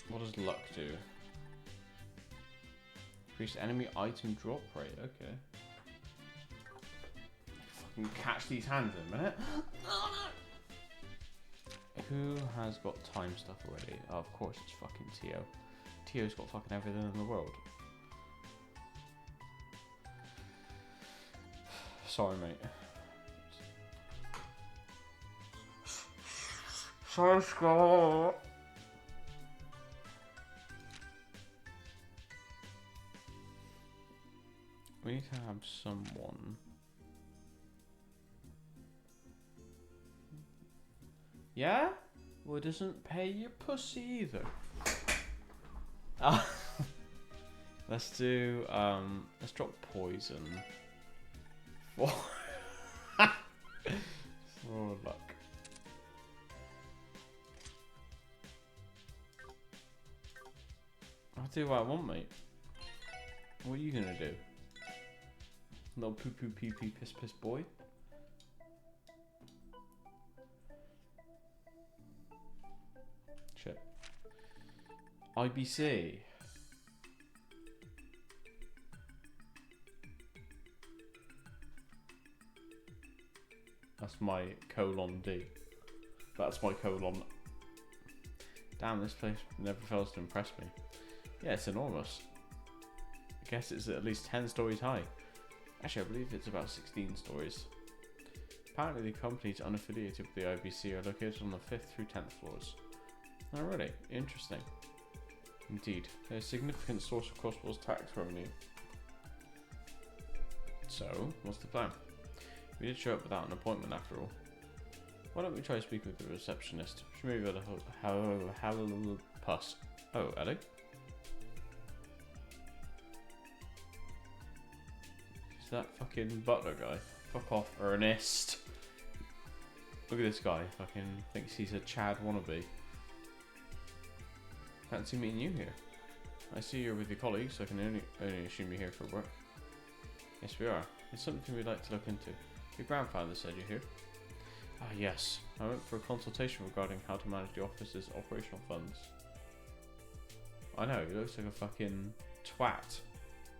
What does luck do? Increase enemy item drop rate, okay. Fucking catch these hands in a minute. Oh, no. Who has got time stuff already? Oh, of course it's fucking Tio. Tio's got fucking everything in the world. Sorry, mate. Sorry, Scott. We need to have someone. Yeah? Well, it doesn't pay your pussy either. Let's do, let's drop poison. For luck. I'll do what I want, mate. What are you gonna do? Little poo poo pee pee piss piss boy. Shit. IBC. That's my colon D. That's my colon. Damn, this place never fails to impress me. Yeah, it's enormous. I guess it's at least 10 stories high. Actually, I believe it's about 16 stories. Apparently the companies unaffiliated with the IBC are located on the 5th through 10th floors. Alrighty, interesting. Indeed, a significant source of Crossbow's tax revenue. So, what's the plan? We did show up without an appointment after all. Why don't we try speaking with the receptionist? She may be able to have a little puss. Oh, Ellie? Is that fucking butler guy? Fuck off, Ernest. Look at this guy, fucking thinks he's a Chad wannabe. Fancy meeting you here. I see you're with your colleagues, so I can only assume you're here for work. Yes, we are. It's something we'd like to look into. Your grandfather said you're here. Ah, yes. I went for a consultation regarding how to manage the office's operational funds. I know, he looks like a fucking twat.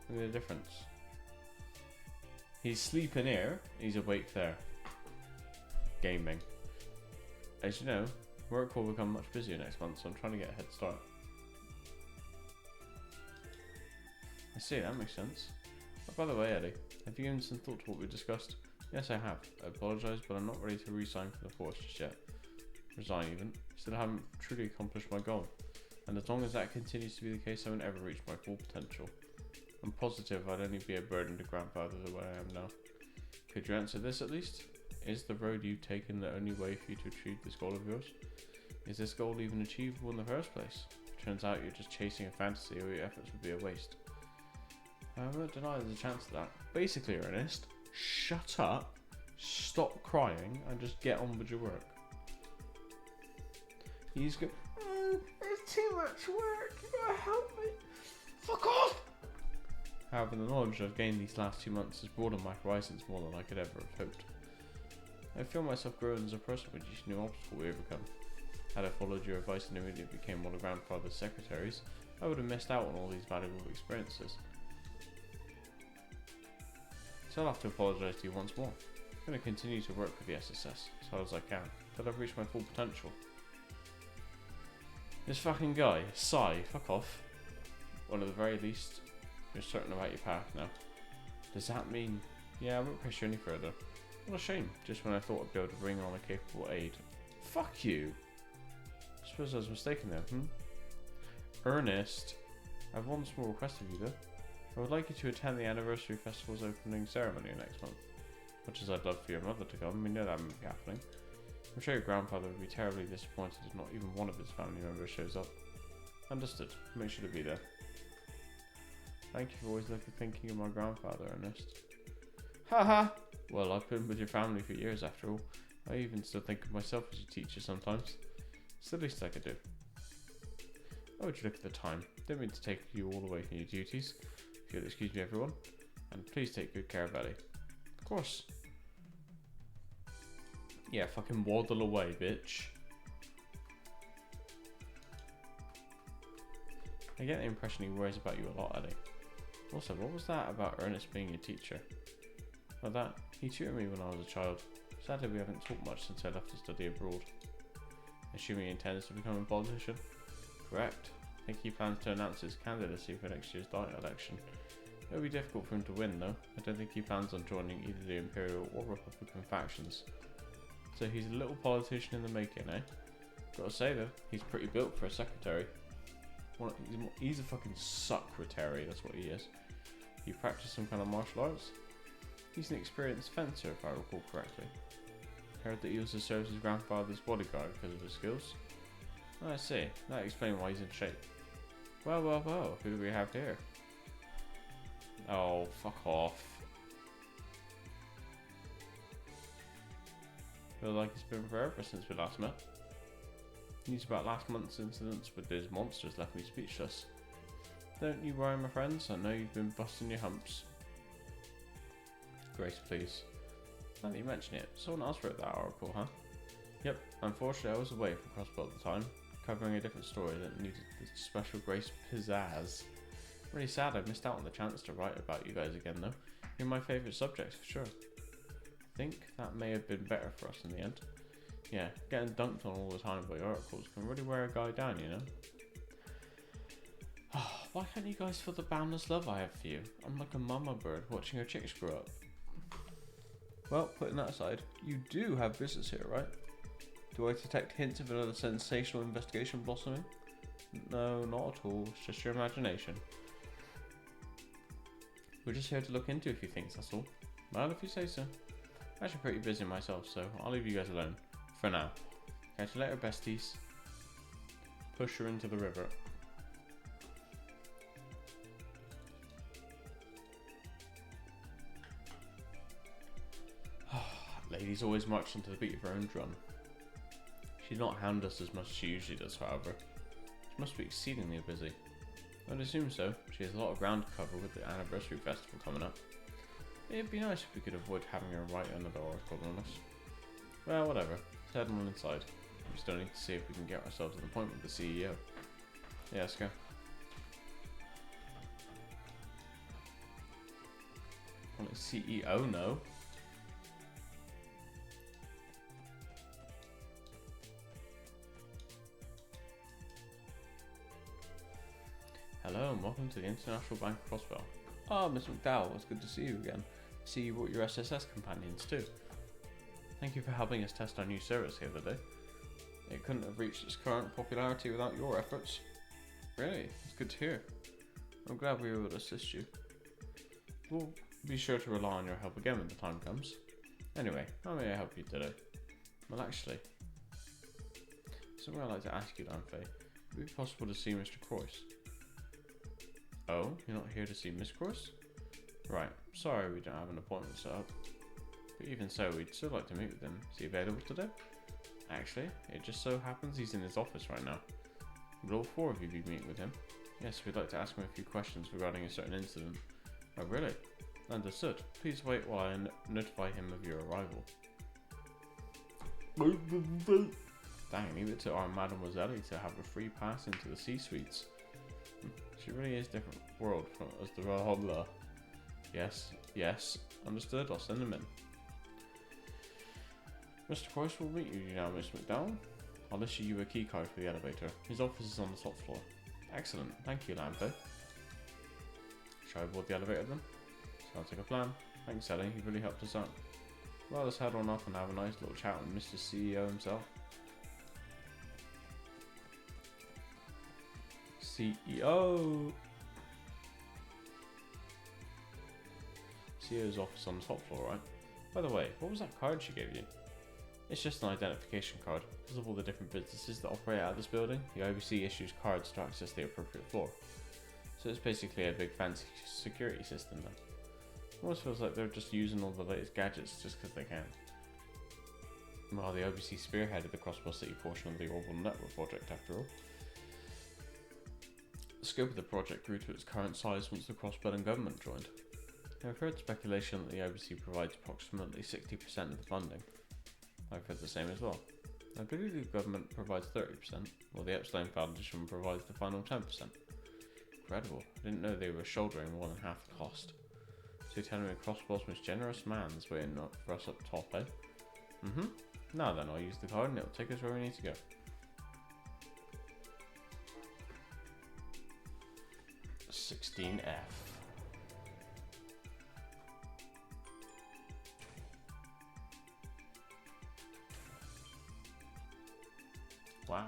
Look at the difference. He's sleeping here, he's awake there. Gaming. As you know, work will become much busier next month, so I'm trying to get a head start. I see, that makes sense. Oh, by the way, Eddie, have you given some thought to what we discussed? Yes, I have. I apologise, but I'm not ready to resign for the force just yet. Resign even. Still haven't truly accomplished my goal. And as long as that continues to be the case, I won't ever reach my full potential. I'm positive I'd only be a burden to grandfather the way I am now. Could you answer this at least? Is the road you've taken the only way for you to achieve this goal of yours? Is this goal even achievable in the first place? Turns out you're just chasing a fantasy, or your efforts would be a waste. I won't deny there's a chance of that. Basically, Ernest, shut up, stop crying, and just get on with your work. He's going, there's too much work, you gotta help me. Fuck off! However, the knowledge I've gained these last 2 months has broadened my horizons more than I could ever have hoped. I feel myself growing as a person with each new obstacle we overcome. Had I followed your advice and immediately became one of grandfather's secretaries, I would have missed out on all these valuable experiences. So I'll have to apologise to you once more. I'm going to continue to work with the SSS as hard as I can, till I've reached my full potential. This fucking guy, Sai, fuck off. Well, at the very least, you're certain about your path now. Does that mean... Yeah, I won't press you any further. What a shame, just when I thought I'd be able to bring on a capable aide. Fuck you! I suppose I was mistaken then, Ernest, I have one small request of you though. I would like you to attend the Anniversary Festival's opening ceremony next month. Much as I'd love for your mother to come, we know that won't be happening. I'm sure your grandfather would be terribly disappointed if not even one of his family members shows up. Understood. Make sure to be there. Thank you for always thinking of my grandfather, Ernest. Haha! Well, I've been with your family for years after all. I even still think of myself as your teacher sometimes. It's the least I could do. Oh, would you look at the time? Don't mean to take you all away from your duties. If you'll excuse me, everyone. And please take good care of Ellie. Of course. Yeah, fucking waddle away, bitch. I get the impression he worries about you a lot, Ellie. Also, what was that about Ernest being your teacher? Well, that, he tutored me when I was a child. Sadly, we haven't talked much since I left to study abroad. Assuming he intends to become a politician? Correct. I think he plans to announce his candidacy for next year's Diet election. It'll be difficult for him to win though. I don't think he plans on joining either the Imperial or Republican factions. So he's a little politician in the making, eh? Gotta say though, he's pretty built for a secretary. Well, he's a fucking secretary, that's what he is. He practiced some kind of martial arts? He's an experienced fencer if I recall correctly. Heard that he also serves his grandfather's bodyguard because of his skills. I see, that explains why he's in shape. Well, well, well, who do we have here? Oh, fuck off. Feel like it's been forever since we last met. News about last month's incidents with those monsters left me speechless. Don't you worry, my friends, I know you've been busting your humps. Grace, please. Now that you mention it, someone else wrote that article, huh? Yep, unfortunately I was away from Crossbow at the time, covering a different story that needed the special Grace pizzazz. Really sad I missed out on the chance to write about you guys again though. You're my favourite subjects for sure. I think that may have been better for us in the end. Yeah, getting dunked on all the time by articles can really wear a guy down, you know? Why can't you guys feel the boundless love I have for you? I'm like a mama bird watching her chicks grow up. Well, putting that aside, you do have business here, right? Do I detect hints of another sensational investigation blossoming? No, not at all. It's just your imagination. We're just here to look into a few things, that's all. Well, if you say so. I'm actually pretty busy myself, so I'll leave you guys alone. For now. Catch you later, besties. Push her into the river. Lady's always marching to the beat of her own drum. She's not hound us as much as she usually does, however. She must be exceedingly busy. I'd assume so. She has a lot of ground to cover with the anniversary festival coming up. It'd be nice if we could avoid having her write another article on us. Well, whatever. Let's head on inside. We still need to see if we can get ourselves an appointment with the CEO. Yeah, let's go. Well, it's CEO, no. Hello and welcome to the International Bank of Crossbell. Ah, Miss McDowell, it's good to see you again. I see you brought your SSS companions too. Thank you for helping us test our new service the other day. It couldn't have reached its current popularity without your efforts. Really? It's good to hear. I'm glad we were able to assist you. We'll be sure to rely on your help again when the time comes. Anyway, how may I help you today? Well, actually, something I'd like to ask you, Lanfei. Would it be possible to see Mr. Croyce? Oh, you're not here to see Miss Croyce? Right, sorry we don't have an appointment set up. But even so, we'd still like to meet with him. Is he available today? Actually, it just so happens he's in his office right now. Would all four of you be meeting with him? Yes, we'd like to ask him a few questions regarding a certain incident. Oh really? Understood. Please wait while I notify him of your arrival. Dang, leave it to our Mademoiselle to have a free pass into the C-suites. She really is a different world from us, the Rahodla. Yes, understood, I'll send him in. Mr. Croyce will meet you now, Miss McDowell. I'll issue you a key card for the elevator. His office is on the top floor. Excellent, thank you, Lampo. Shall I board the elevator then? Sounds like a plan. Thanks, Ellie, you really helped us out. Well, let's head on up and have a nice little chat with Mr. CEO himself. CEO! CEO's office on the top floor, right? By the way, what was that card she gave you? It's just an identification card. Because of all the different businesses that operate out of this building, the IBC issues cards to access the appropriate floor. So it's basically a big fancy security system then. Almost feels like they're just using all the latest gadgets just because they can. Well, the IBC spearheaded the Crossbell City portion of the Orbital Network project after all. The scope of the project grew to its current size once the Crossbell government joined. I've heard speculation that the IBC provides approximately 60% of the funding. I've heard the same as well. I believe the government provides 30%, while the Epstein Foundation provides the final 10%. Incredible, I didn't know they were shouldering more than half the cost. So you're telling me Crossbell's most generous man is waiting for us up top, eh? Now then, I'll use the card and it'll take us where we need to go. (16F). Wow.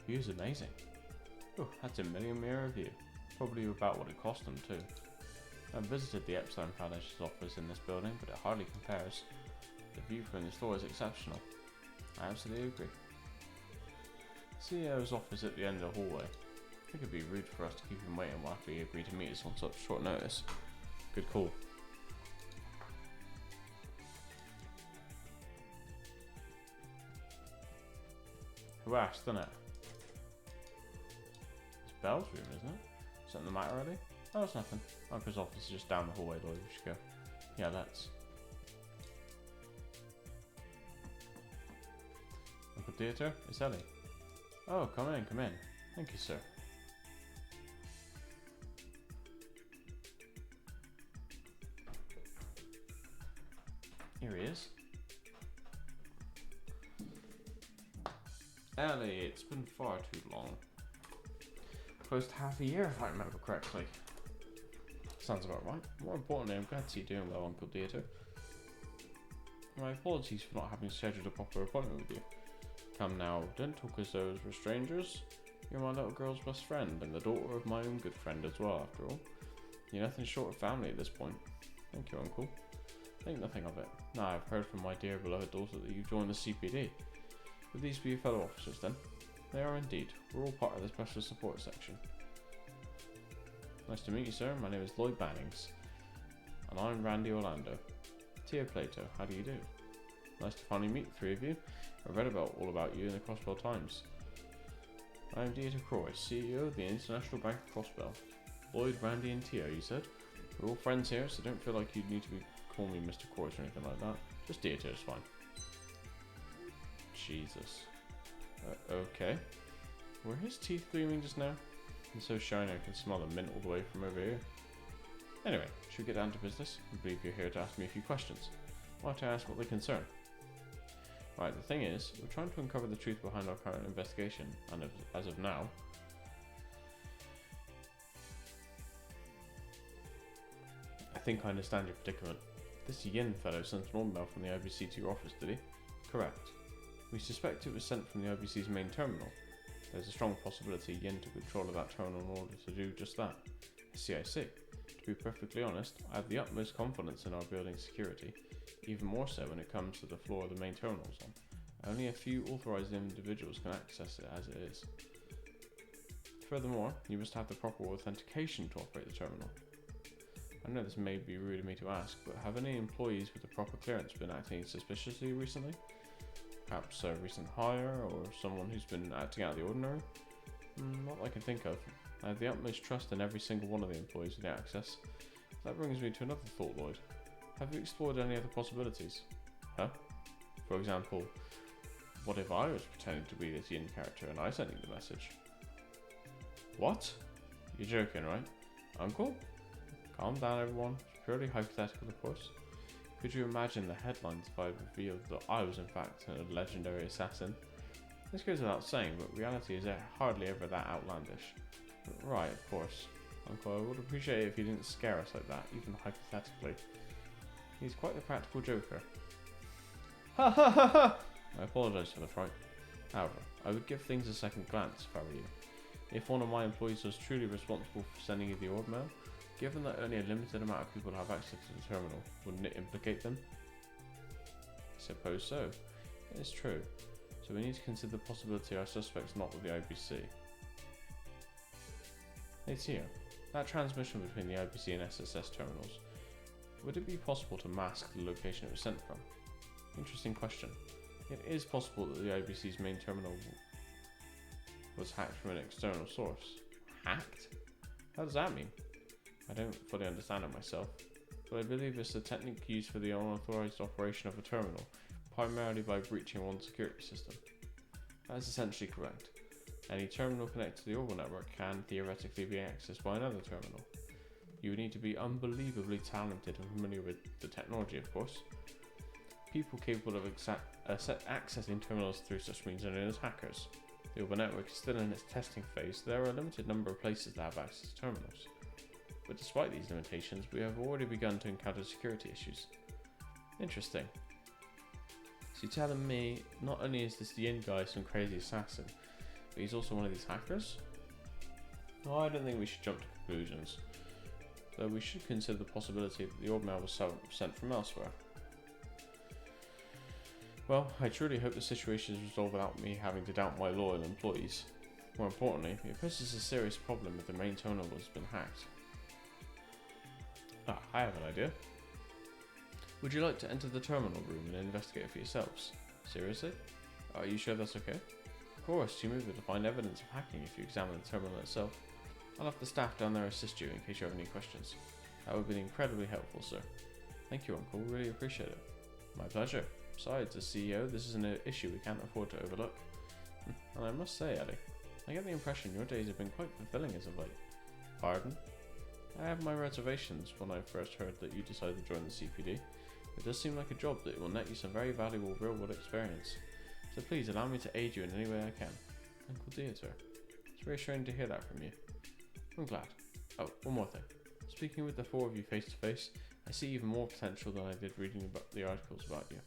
View's amazing. Oh, that's a million mirror view. Probably about what it cost them too. I visited the Epstein Foundation's office in this building, but it hardly compares. The view from this floor is exceptional. I absolutely agree. CEO's office at the end of the hallway. I think it'd be rude for us to keep him waiting while we agree to meet us on such short notice. Good call. Hurrah, isn't it? It's Belle's room, isn't it? Something the matter already? Oh, it's nothing. Uncle's office is just down the hallway, Lloyd. We should go. Yeah, let's. Uncle Theatre? It's Ellie. Oh, come in, come in. Thank you, sir. Here he is. Ellie, it's been far too long. close to half a year if I remember correctly. Sounds about right. More importantly, I'm glad to see you doing well, Uncle Dieter. My apologies for not having scheduled a proper appointment with you. Come now, don't talk as though we're strangers. You're my little girl's best friend, and the daughter of my own good friend as well, after all. You're nothing short of family at this point. Thank you, Uncle. Think nothing of it. Now I've heard from my dear beloved daughter that you've joined the CPD. Would these be your fellow officers then? They are indeed. We're all part of the special support section. Nice to meet you, sir. My name is Lloyd Bannings. And I'm Randy Orlando. Tia Plato, how do you do? Nice to finally meet the three of you. I read all about you in the Crossbell Times. I am Dieter Croy, CEO of the International Bank of Crossbell. Lloyd, Randy and Tia, you said? We're all friends here, so don't feel like you need to call me Mr. Croy or anything like that. Just Dieter is fine. Jesus. Okay. Were his teeth gleaming just now? And so shiny I can smell the mint all the way from over here. Anyway, should we get down to business? I believe you're here to ask me a few questions. Why don't I ask what they concern? Right, the thing is, we're trying to uncover the truth behind our current investigation, and as of now, I think I understand your predicament. This Yin fellow sent an email from the IBC to your office, did he? Correct. We suspect it was sent from the IBC's main terminal. There's a strong possibility Yin took control of that terminal in order to do just that. I see. To be perfectly honest, I have the utmost confidence in our building's security, even more so when it comes to the floor the main terminal is on. Only a few authorized individuals can access it as it is. Furthermore, you must have the proper authentication to operate the terminal. I know this may be rude of me to ask, but have any employees with the proper clearance been acting suspiciously recently? Perhaps a recent hire, or someone who's been acting out of the ordinary? Not that I can think of. I have the utmost trust in every single one of the employees with the access. That brings me to another thought, Lloyd. Have you explored any other possibilities? Huh? For example, what if I was pretending to be this Yin character and I sent you the message? What? You're joking, right? Uncle? Calm down, everyone. It's purely hypothetical, of course. Could you imagine the headlines if I revealed that I was in fact a legendary assassin? This goes without saying, but reality is hardly ever that outlandish. Right, of course. Uncle, I would appreciate it if you didn't scare us like that, even hypothetically. He's quite the practical joker. Ha ha ha ha! I apologise for the fright. However, I would give things a second glance if I were you. If one of my employees was truly responsible for sending you the orb mail, given that only a limited amount of people have access to the terminal, wouldn't it implicate them? I suppose so. It is true. So we need to consider the possibility our suspect's not with the IBC. It's here. That transmission between the IBC and SSS terminals. Would it be possible to mask the location it was sent from? Interesting question. It is possible that the IBC's main terminal was hacked from an external source. Hacked? How does that mean? I don't fully understand it myself, but I believe it's a technique used for the unauthorized operation of a terminal, primarily by breaching one security system. That is essentially correct. Any terminal connected to the Orbital network can theoretically be accessed by another terminal. You would need to be unbelievably talented and familiar with the technology, of course. People capable of accessing terminals through such means are known as hackers. The Orbital network is still in its testing phase, so there are a limited number of places that have access to terminals. But despite these limitations, we have already begun to encounter security issues. Interesting. So you're telling me not only is this Yin guy some crazy assassin, but he's also one of these hackers? Well, I don't think we should jump to conclusions, though we should consider the possibility that the orb mail was sent from elsewhere. Well, I truly hope the situation is resolved without me having to doubt my loyal employees. More importantly, it poses a serious problem if the main terminal has been hacked. I have an idea. Would you like to enter the terminal room and investigate for yourselves? Seriously? Are you sure that's okay? Of course, you may be able to find evidence of hacking if you examine the terminal itself. I'll have the staff down there assist you in case you have any questions. That would be incredibly helpful, sir. Thank you, Uncle. Really appreciate it. My pleasure. Besides, as CEO, this is an issue we can't afford to overlook. And I must say, Ellie, I get the impression your days have been quite fulfilling as of late. Pardon? I have my reservations when I first heard that you decided to join the CPD. It does seem like a job that will net you some very valuable real-world experience. So please allow me to aid you in any way I can. Uncle Dieter. It's It's reassuring to hear that from you. I'm glad. Oh, one more thing. Speaking with the four of you face to face, I see even more potential than I did reading about the articles about you.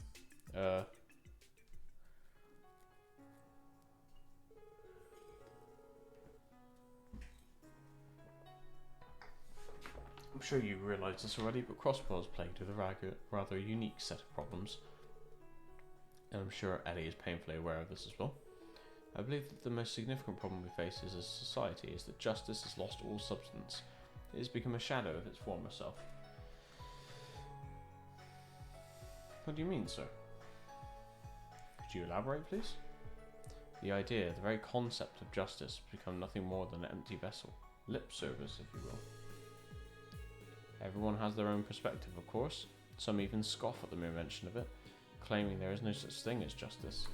I'm sure you realise this already, but Crossbow is plagued with a rather unique set of problems. And I'm sure Ellie is painfully aware of this as well. I believe that the most significant problem we face as a society is that justice has lost all substance. It has become a shadow of its former self. What do you mean, sir? Could you elaborate, please? The idea, the very concept of justice has become nothing more than an empty vessel. Lip service, if you will. Everyone has their own perspective, of course. Some even scoff at the mere mention of it, claiming there is no such thing as justice.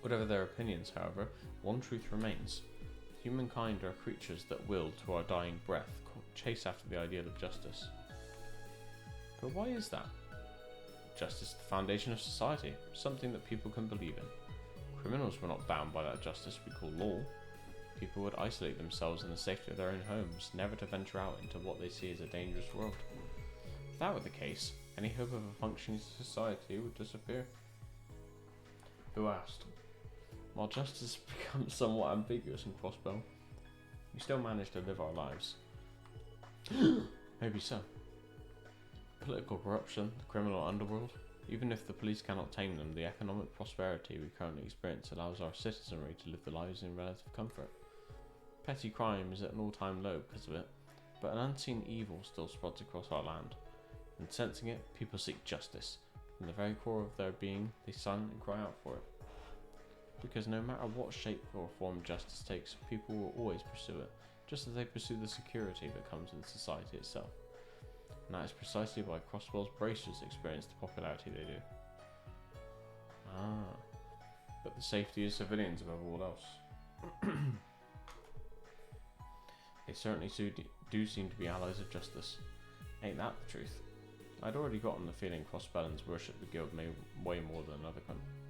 Whatever their opinions, however, one truth remains. Humankind are creatures that will, to our dying breath, chase after the ideal of justice. But why is that? Justice is the foundation of society, something that people can believe in. Criminals were not bound by that justice we call law. People would isolate themselves in the safety of their own homes, never to venture out into what they see as a dangerous world. If that were the case, any hope of a functioning society would disappear. Who asked? While justice becomes somewhat ambiguous in Crossbow, we still manage to live our lives. Maybe so. Political corruption, the criminal underworld. Even if the police cannot tame them, the economic prosperity we currently experience allows our citizenry to live their lives in relative comfort. Petty crime is at an all-time low because of it, but an unseen evil still spreads across our land. And sensing it, people seek justice. From the very core of their being, they silently cry out for it. Because no matter what shape or form justice takes, people will always pursue it, just as they pursue the security that comes with society itself. And that is precisely why Crossbell's bracers experience the popularity they do. But the safety of civilians above all else. They certainly do seem to be allies of justice. Ain't that the truth? I'd already gotten the feeling Crossbellans worship the guild way more than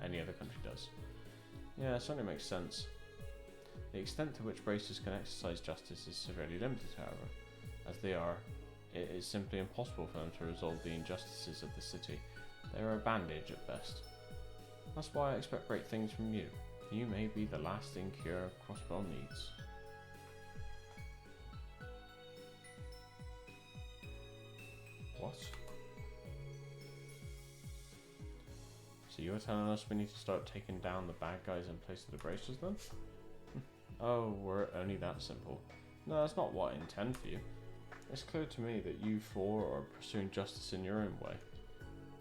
any other country does. Yeah, it certainly makes sense. The extent to which bracers can exercise justice is severely limited, however. As they are, it is simply impossible for them to resolve the injustices of the city. They are a bandage at best. That's why I expect great things from you. You may be the lasting cure Crossbell needs. What? So you're telling us we need to start taking down the bad guys in place of the bracers then? Oh, we're only that simple. No, that's not what I intend for you. It's clear to me that you four are pursuing justice in your own way.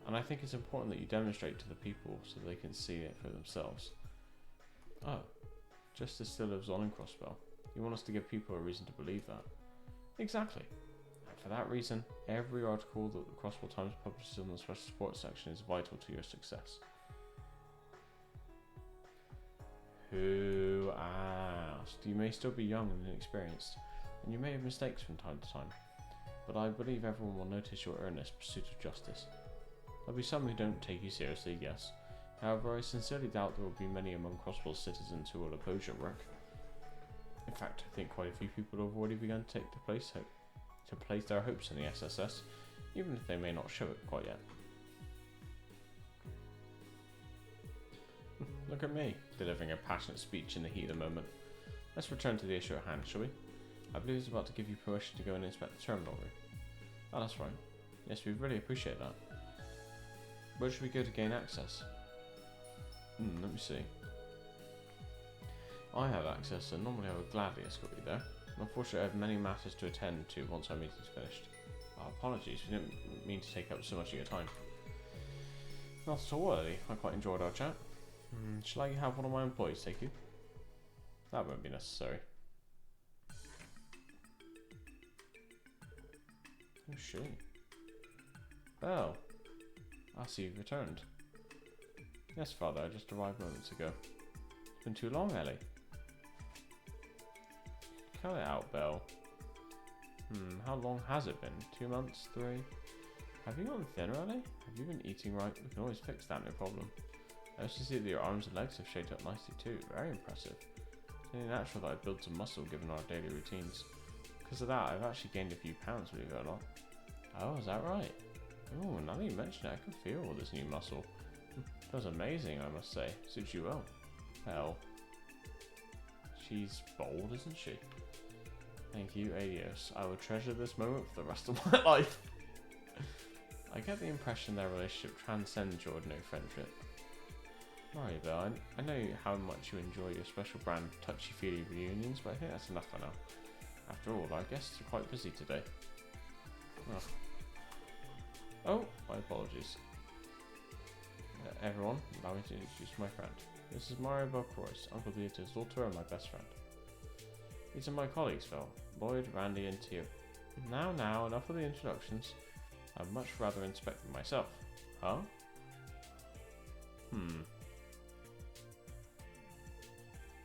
And I think it's important that you demonstrate to the people so they can see it for themselves. Oh, justice still lives on in Crossbell. You want us to give people a reason to believe that? Exactly. And for that reason, every article that the Crossbell Times publishes in the special sports section is vital to your success. Who asked? You may still be young and inexperienced, and you may have mistakes from time to time, but I believe everyone will notice your earnest pursuit of justice. There'll be some who don't take you seriously, yes. However, I sincerely doubt there will be many among Crossbell's citizens who will oppose your work. In fact, I think quite a few people have already begun to place their hopes in the SSS, even if they may not show it quite yet. Look at me, delivering a passionate speech in the heat of the moment. Let's return to the issue at hand, shall we? I believe he's about to give you permission to go and inspect the terminal room. Oh, that's right. Yes, we really appreciate that. Where should we go to gain access? Let me see. I have access, and normally I would gladly escort you there. Unfortunately, I have many matters to attend to once our meeting's finished. Oh, apologies, we didn't mean to take up so much of your time. Not at all, Ellie. I quite enjoyed our chat. Shall I have one of my employees take you? That won't be necessary. Who's she? Belle. I see you've returned. Yes, Father, I just arrived moments ago. It's been too long, Ellie. Cut it out, Belle. How long has it been? 2 months? 3? Have you gotten thinner, Ellie? Have you been eating right? We can always fix that, no problem. I also see that your arms and legs have shaped up nicely too. Very impressive. only natural that I build some muscle given our daily routines. Because of that, I've actually gained a few pounds, believe it or not. Oh, is that right? Oh, now that you mention it, I can feel all this new muscle. Feels amazing, I must say. Suits you well. Hell. She's bold, isn't she? Thank you, adios. I will treasure this moment for the rest of my life. I get the impression their relationship transcends your ordinary friendship. Maribel, I know how much you enjoy your special brand touchy-feely reunions, but I think that's enough for now. After all, our guests are quite busy today. Oh, my apologies. Everyone, allow me to introduce my friend. This is Maribel Croyce, Uncle Dieter's daughter and my best friend. These are my colleagues, Phil, Lloyd, Randy, and Tio. Now, enough of the introductions. I'd much rather inspect them myself. Huh?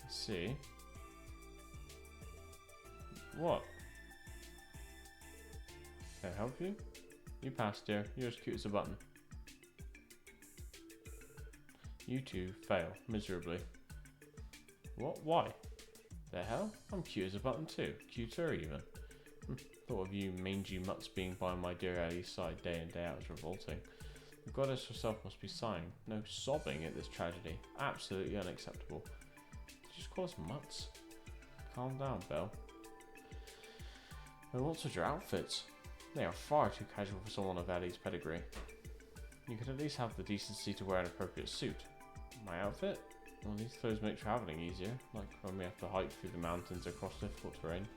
Let's see. What? Can I help you? You passed, dear. You're as cute as a button. You two fail miserably. What? Why? The hell? I'm cute as a button too. Cuter even. Thought of you mangy mutts being by my dear Ellie's side day in day out is revolting. The goddess herself must be sighing. No sobbing at this tragedy. Absolutely unacceptable. Did you just call us mutts? Calm down, Belle. And what's with your outfits? They are far too casual for someone of Ellie's pedigree. You could at least have the decency to wear an appropriate suit. My outfit? Well, these clothes make travelling easier, like when we have to hike through the mountains across difficult terrain.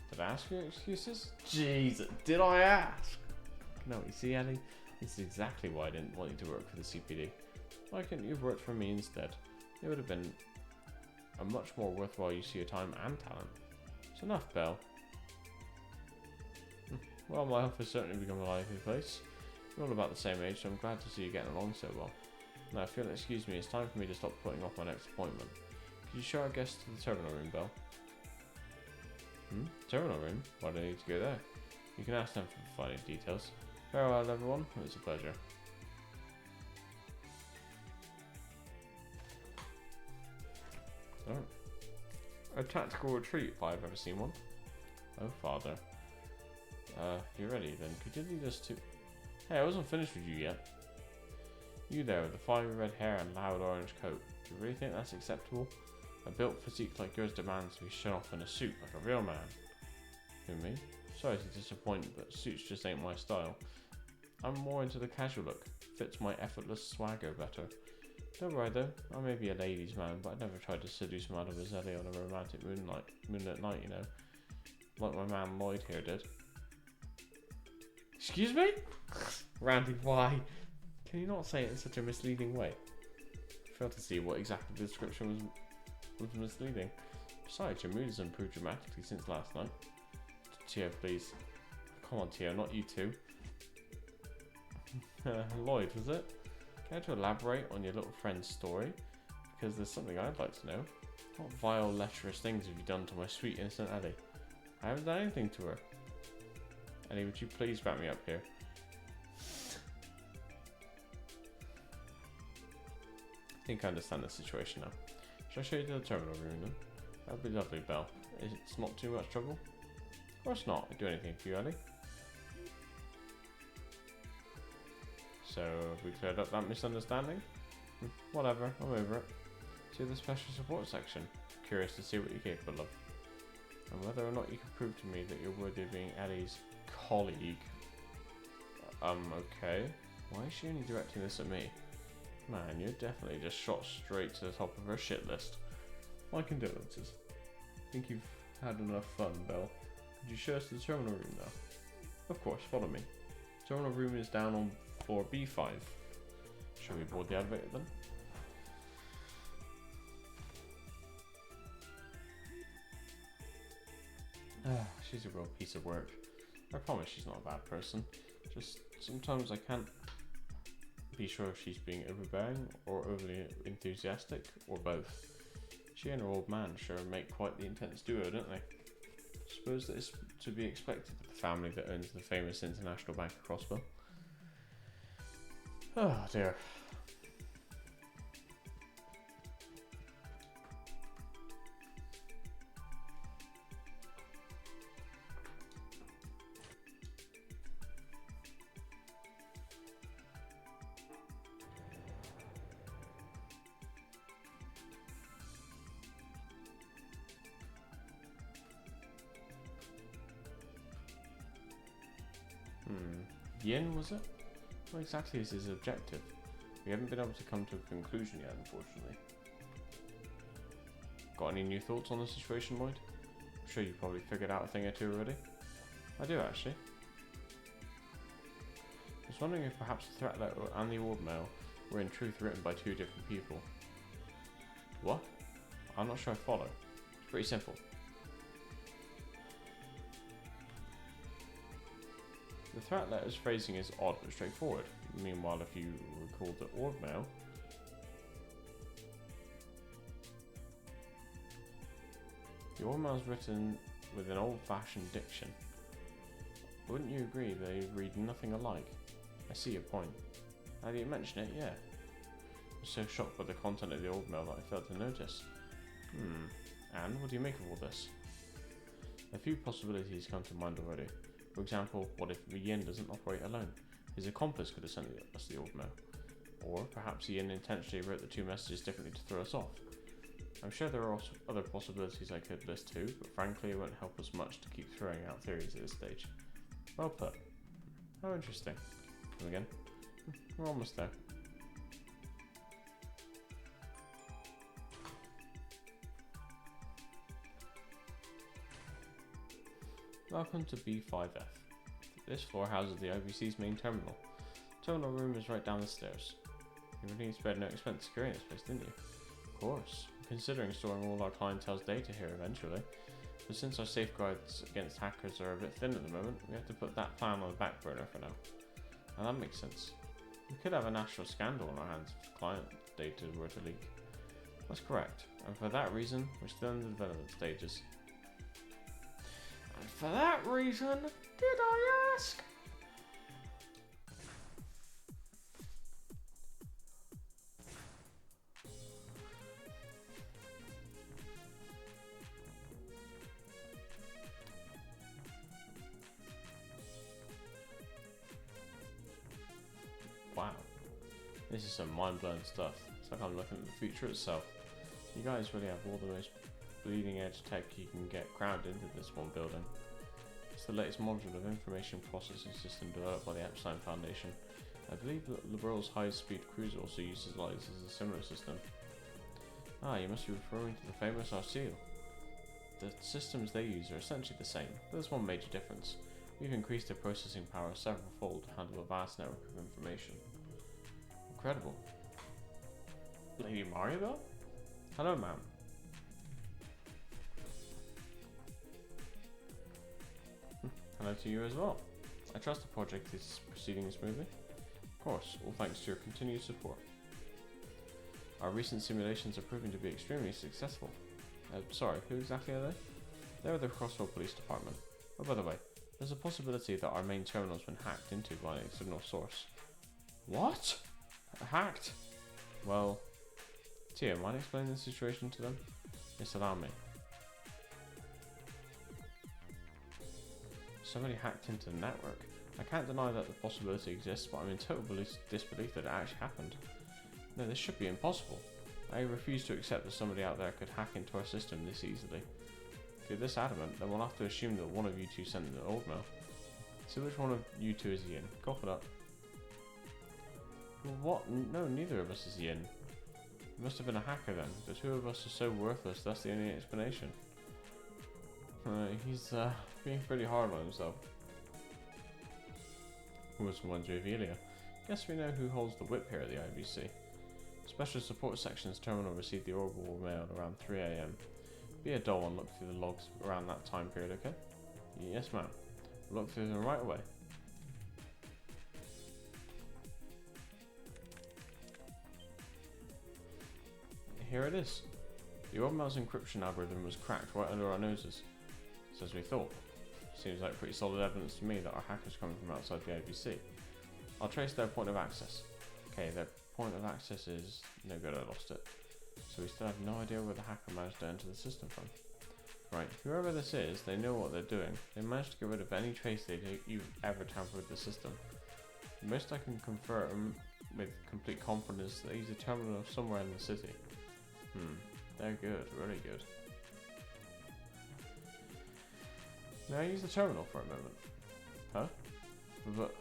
Did I ask for your excuses? Jeez, did I ask? No, you see, Ellie, this is exactly why I didn't want you to work for the CPD. Why couldn't you have worked for me instead? It would have been a much more worthwhile use of your time and talent. It's enough, Belle. Well, my office certainly become a lively place. We're all about the same age, so I'm glad to see you getting along so well. Now, if you'll excuse me, it's time for me to stop putting off my next appointment. Could you show our guests to the terminal room, Belle? Terminal room? Why do I need to go there? You can ask them for finer details. Farewell, everyone. It was a pleasure. So, a tactical retreat, if I've ever seen one. Oh, father. You ready then? Could you lead us to... Hey, I wasn't finished with you yet. You there with the fiery red hair and loud orange coat. Do you really think that's acceptable? A built physique like yours demands to be shown off in a suit like a real man. Who, me? Sorry to disappoint, but suits just ain't my style. I'm more into the casual look. Fits my effortless swagger better. Don't worry though, I may be a ladies' man, but I never tried to seduce Mademoiselle on a romantic moonlit night, you know. Like my man Lloyd here did. Excuse me? Randy, why? Can you not say it in such a misleading way? I failed to see what exactly the description was misleading. Besides, your mood has improved dramatically since last night. Tio, please. Come on, Tio, not you two. Lloyd, was it? Care to elaborate on your little friend's story? Because there's something I'd like to know. What vile, lecherous things have you done to my sweet, innocent Ellie? I haven't done anything to her. Ellie, would you please back me up here? I think I understand the situation now. Shall I show you to the terminal room then? That'd be lovely, Belle. It's not too much trouble? Of course not. I'd do anything for you, Ellie. So, have we cleared up that misunderstanding? Whatever, I'm over it. See the special support section. Curious to see what you're capable of. And whether or not you can prove to me that you're worthy of being Ellie's colleague. Okay. Why is she only directing this at me? Man, you're definitely just shot straight to the top of her shit list. My condolences. Think you've had enough fun, Belle. Could you show us to the terminal room now? Of course, follow me. Terminal room is down on floor B5. Shall we board the elevator then? She's a real piece of work. I promise she's not a bad person. Just sometimes I can't be sure if she's being overbearing or overly enthusiastic, or both. She and her old man sure make quite the intense duo, don't they? Suppose that is to be expected of the family that owns the famous International Bank of Crossbow. Oh dear. Yin, was it? What exactly is his objective? We haven't been able to come to a conclusion yet, unfortunately. Got any new thoughts on the situation, Lloyd? I'm sure you probably figured out a thing or two already. I do, actually. I was wondering if perhaps the threat letter and the orb mail were in truth written by two different people. What? I'm not sure I follow. It's pretty simple. The threat letter's phrasing is odd but straightforward. Meanwhile, if you recall the orb mail, the orb mail is written with an old-fashioned diction. Wouldn't you agree they read nothing alike? I see your point. Now that you mention it, yeah. I was so shocked by the content of the orb mail that I failed to notice. And what do you make of all this? A few possibilities come to mind already. For example, what if Yin doesn't operate alone? His accomplice could have sent us the orb mail. Or perhaps Yin intentionally wrote the two messages differently to throw us off. I'm sure there are also other possibilities I could list too, but frankly it won't help us much to keep throwing out theories at this stage. Well put. How interesting. Come again. We're almost there. Welcome to B5F. This floor houses the IBC's main terminal. Terminal room is right down the stairs. You really spared no expense securing this place, didn't you? Of course. I'm considering storing all our clientele's data here eventually. But since our safeguards against hackers are a bit thin at the moment, we have to put that plan on the back burner for now. And that makes sense. We could have a national scandal on our hands if client data were to leak. That's correct. And for that reason, we're still in the development stages. And for that reason, did I ask? Wow, this is some mind-blowing stuff. It's like I'm looking at the future itself. You guys really have all the most bleeding edge tech you can get crammed into this one building. It's the latest module of information processing system developed by the Epstein Foundation. I believe that Liberal's high-speed cruiser also utilizes a similar system. Ah, you must be referring to the famous Arceal. The systems they use are essentially the same, but there's one major difference. We've increased the processing power several fold to handle a vast network of information. Incredible. Lady Maribel? Hello, ma'am. Hello to you as well. I trust the project is proceeding smoothly. Of course, all thanks to your continued support. Our recent simulations are proving to be extremely successful. Sorry, who exactly are they? They're the Crossroad Police Department. Oh, by the way, there's a possibility that our main terminal has been hacked into by an external source. What? Hacked? Well, Tia, might I explain the situation to them? Yes, allow me. Somebody hacked into the network. I can't deny that the possibility exists, but I'm in total disbelief that it actually happened. No, this should be impossible. I refuse to accept that somebody out there could hack into our system this easily. If you're this adamant, then we'll have to assume that one of you two sent the old mail. So which one of you two is Ian? Cough it up. Well, what? No, neither of us is Ian. He must have been a hacker then. The two of us are so worthless, that's the only explanation. He's being pretty hard on himself. Who was one Jovelia? Guess we know who holds the whip here at the IBC. Special Support Section's terminal received the orbital mail around 3 AM. Be a doll and look through the logs around that time period, okay? Yes, ma'am. We'll look through them right away. Here it is. The Orbmail's encryption algorithm was cracked right under our noses. So as we thought. Seems like pretty solid evidence to me that our hackers coming from outside the IBC. I'll trace their point of access. Okay, their point of access is no good, I lost it. So we still have no idea where the hacker managed to enter the system from. Right, whoever this is, they know what they're doing. They managed to get rid of any trace you've ever tampered with the system. The most I can confirm with complete confidence that he's a terminal somewhere in the city. They're good, really good. May I use the terminal for a moment? Huh? But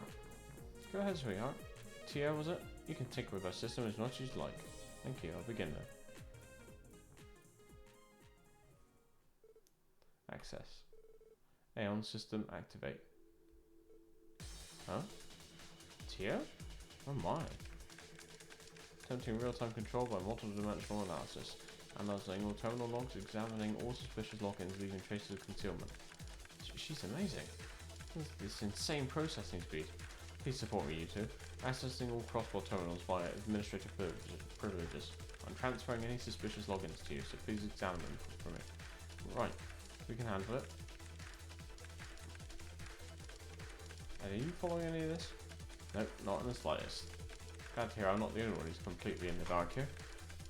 go ahead, sweetheart. Tia, was it? You can tinker with our system as much as you like. Thank you, I'll begin then. Access. Aeon system activate. Huh? Tia? Oh my. Attempting real-time control by multiple-dimensional analysis. Analyzing all terminal logs, examining all suspicious logins, leaving traces of concealment. She's amazing. This insane processing speed. Please support me, you two. Accessing all crossbar terminals via administrative privileges. I'm transferring any suspicious logins to you, so please examine them for me. Right, we can handle it. And are you following any of this? Nope, not in the slightest. Glad to hear I'm not the only one who's completely in the dark here.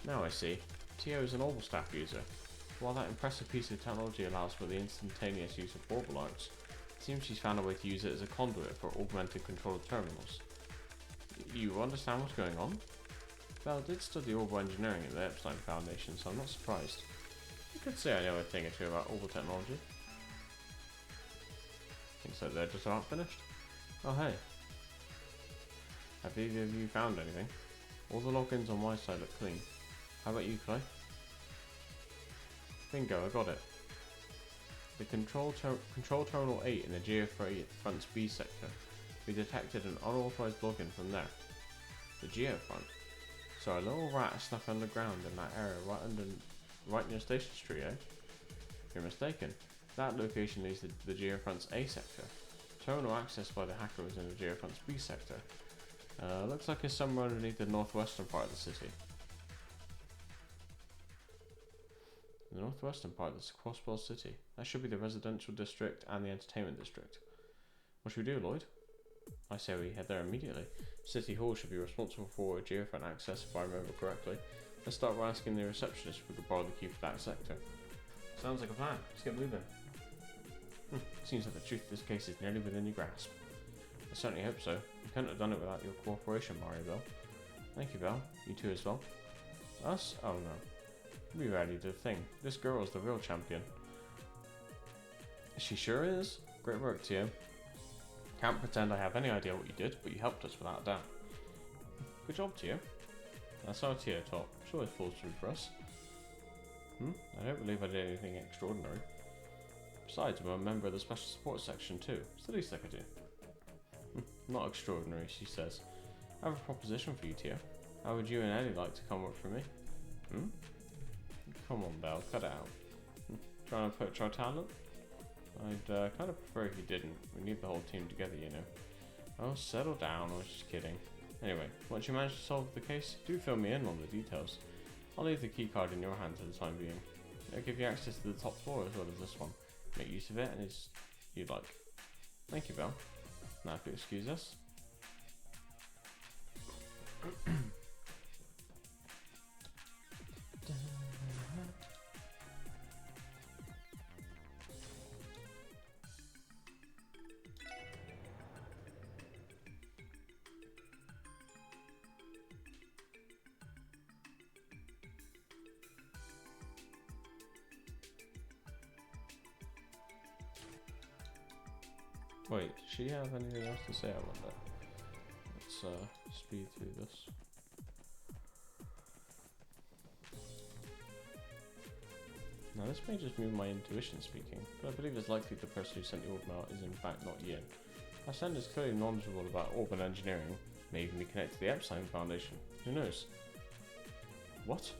Now I see. Tio is an Orbital Staff user. While that impressive piece of technology allows for the instantaneous use of Orbital Arcs, it seems she's found a way to use it as a conduit for augmented control of terminals. You understand what's going on? Bell did study orbital engineering at the Epstein Foundation, so I'm not surprised. You could say I know a thing or two about orbital technology. Seems like they're just about finished. Oh hey. Have either of you found anything? All the logins on my side look clean. How about you, Clay? Bingo, I got it. The control terminal 8 in the Geofront's B sector. We detected an unauthorized login from there. The Geofront? So a little rat snuck underground in that area right near Station Street, eh? You're mistaken. That location leads to the Geofront's A sector. Terminal access by the hacker was in the Geofront's B sector. Looks like it's somewhere underneath the northwestern part of the city. The northwestern part of this Crossbell City. That should be the residential district and the entertainment district. What should we do, Lloyd? I say we head there immediately. City Hall should be responsible for Geofront access if I remember correctly. Let's start by asking the receptionist if we could borrow the key for that sector. Sounds like a plan. Let's get moving. Seems like the truth of this case is nearly within your grasp. I certainly hope so. You couldn't have done it without your cooperation, Mario Bell. Thank you, Bell. You too as well. Us? Oh no. We already did a thing. This girl is the real champion. She sure is. Great work, Tio. Can't pretend I have any idea what you did, but you helped us without a doubt. Good job, Tio. That's our Tio talk. Sure it falls through for us. I don't believe I did anything extraordinary. Besides, I'm a member of the Special Support Section too. It's the least I could do. Not extraordinary, she says. I have a proposition for you, Tio. How would you and Eddie like to come work for me? Come on, Belle, cut it out. Trying to poach our talent? I'd kind of prefer if you didn't. We need the whole team together, you know. Oh, settle down, I was just kidding. Anyway, once you manage to solve the case, do fill me in on the details. I'll leave the keycard in your hands for the time being. It'll give you access to the top floor as well as this one. Make use of it and as you'd like. Thank you, Belle. Now if you excuse us. Wait, does she have anything else to say? I wonder. Let's speed through this. Now this may just be my intuition speaking, but I believe it's likely the person who sent the orb mail is in fact not Yin. Our sender is clearly knowledgeable about orbital engineering, may even be connected to the Epstein Foundation. Who knows? What?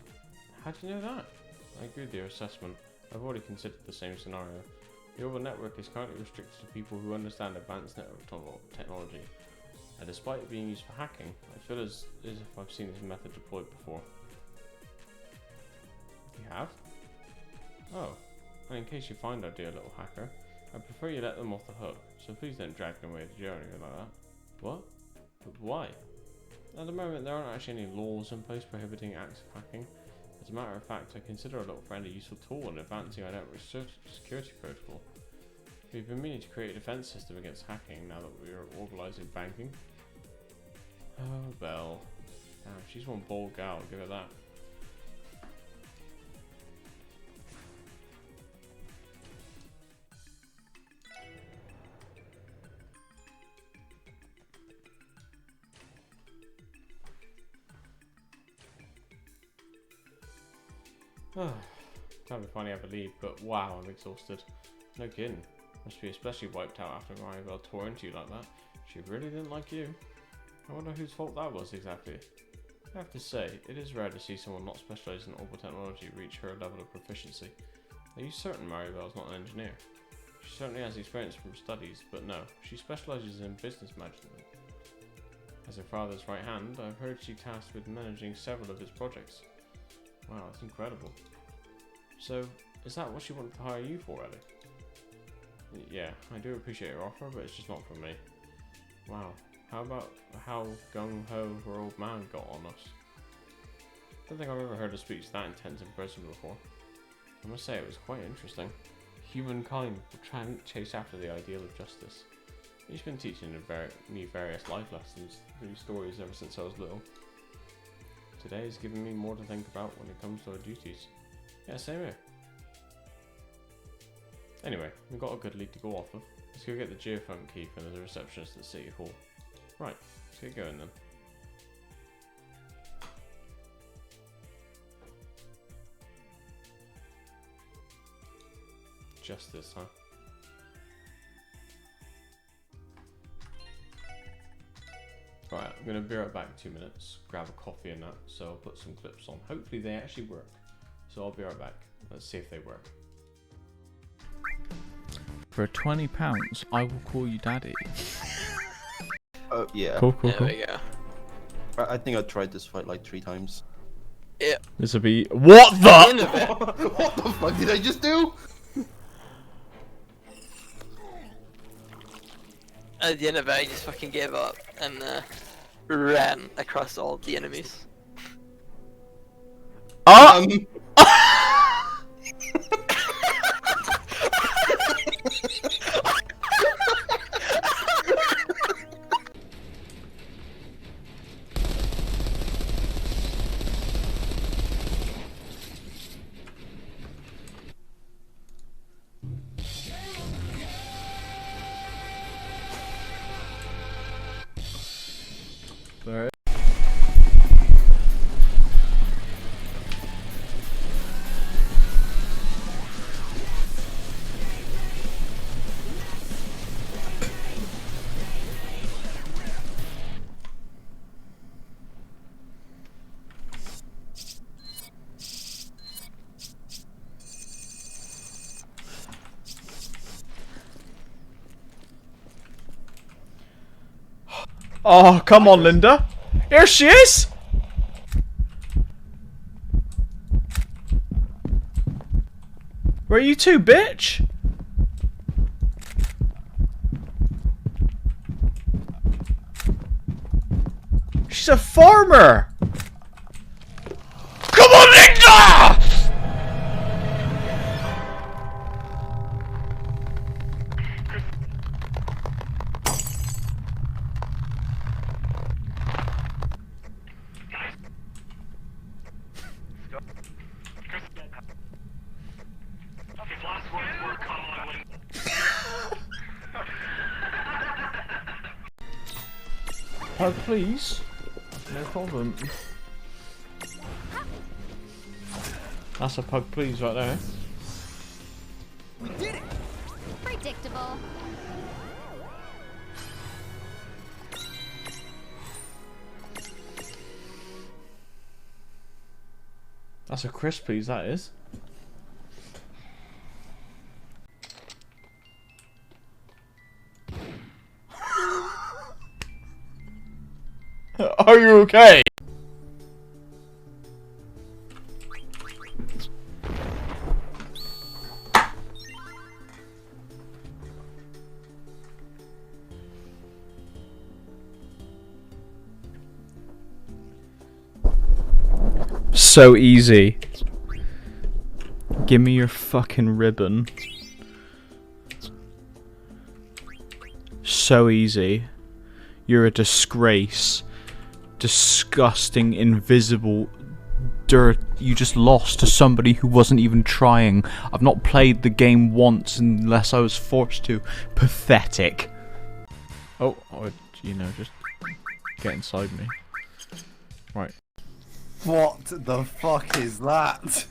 How do you know that? I agree with your assessment. I've already considered the same scenario. The orbital network is currently restricted to people who understand advanced network technology. And despite it being used for hacking, I feel as if I've seen this method deployed before. You have? Oh, and in case you find our dear little hacker, I prefer you let them off the hook, so please don't drag them away to jail or anything like that. What? But why? At the moment there aren't actually any laws in place prohibiting acts of hacking. As a matter of fact, I consider a little friend a useful tool in advancing our network security protocol. We've been meaning to create a defense system against hacking now that we are organising banking. Oh, Belle. Damn, she's one bold gal, give her that. Can't be funny, I believe, but wow, I'm exhausted. No kidding. Must be especially wiped out after Maribel tore into you like that. She really didn't like you. I wonder whose fault that was exactly. I have to say, it is rare to see someone not specialising in orbital technology reach her level of proficiency. Are you certain Maribel's not an engineer? She certainly has experience from studies, but no, she specialises in business management. As her father's right hand, I've heard she's tasked with managing several of his projects. Wow, that's incredible. So, is that what she wanted to hire you for, Ellie? Yeah, I do appreciate her offer, but it's just not for me. Wow, how about how gung-ho her old man got on us? I don't think I've ever heard a speech that intense in person before. I must say it was quite interesting. Humankind will try and chase after the ideal of justice. He's been teaching me various life lessons through stories ever since I was little. Today has given me more to think about when it comes to our duties. Yeah, same here. Anyway, we've got a good lead to go off of. Let's go get the geophone key from the receptionist at City Hall. Right, let's get going then. Justice, huh? Right, I'm going to be right back in 2 minutes, grab a coffee and that, so I'll put some clips on. Hopefully they actually work. So I'll be right back. Let's see if they work. For £20, I will call you daddy. Oh, yeah. Cool. There we go. I think I tried this fight like 3 times. Yeah. This will be. What At the the? end of it, What the fuck did I just do? at the end of it, I just fucking gave up and ran across all the enemies. Ah! There. Oh, come on, Linda. Here she is. Where are you two, bitch? She's a farmer. Come on, Linda! Oh, please. No problem. That's a pug please right there. Predictable. That's a crisp please, that is. Are you okay? So easy. Give me your fucking ribbon. So easy. You're a disgrace. Disgusting, invisible dirt. You just lost to somebody who wasn't even trying. I've not played the game once unless I was forced to. Pathetic. Oh, you know, just get inside me. Right. What the fuck is that?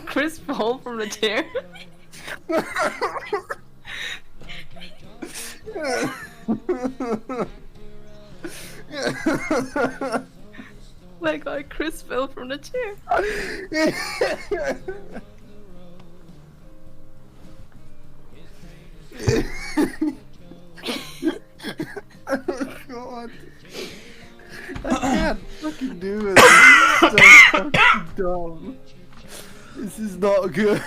Chris fall from the chair? My god, Chris fell from the chair. God. I can't fucking do it. This is so fucking dumb. This is not good.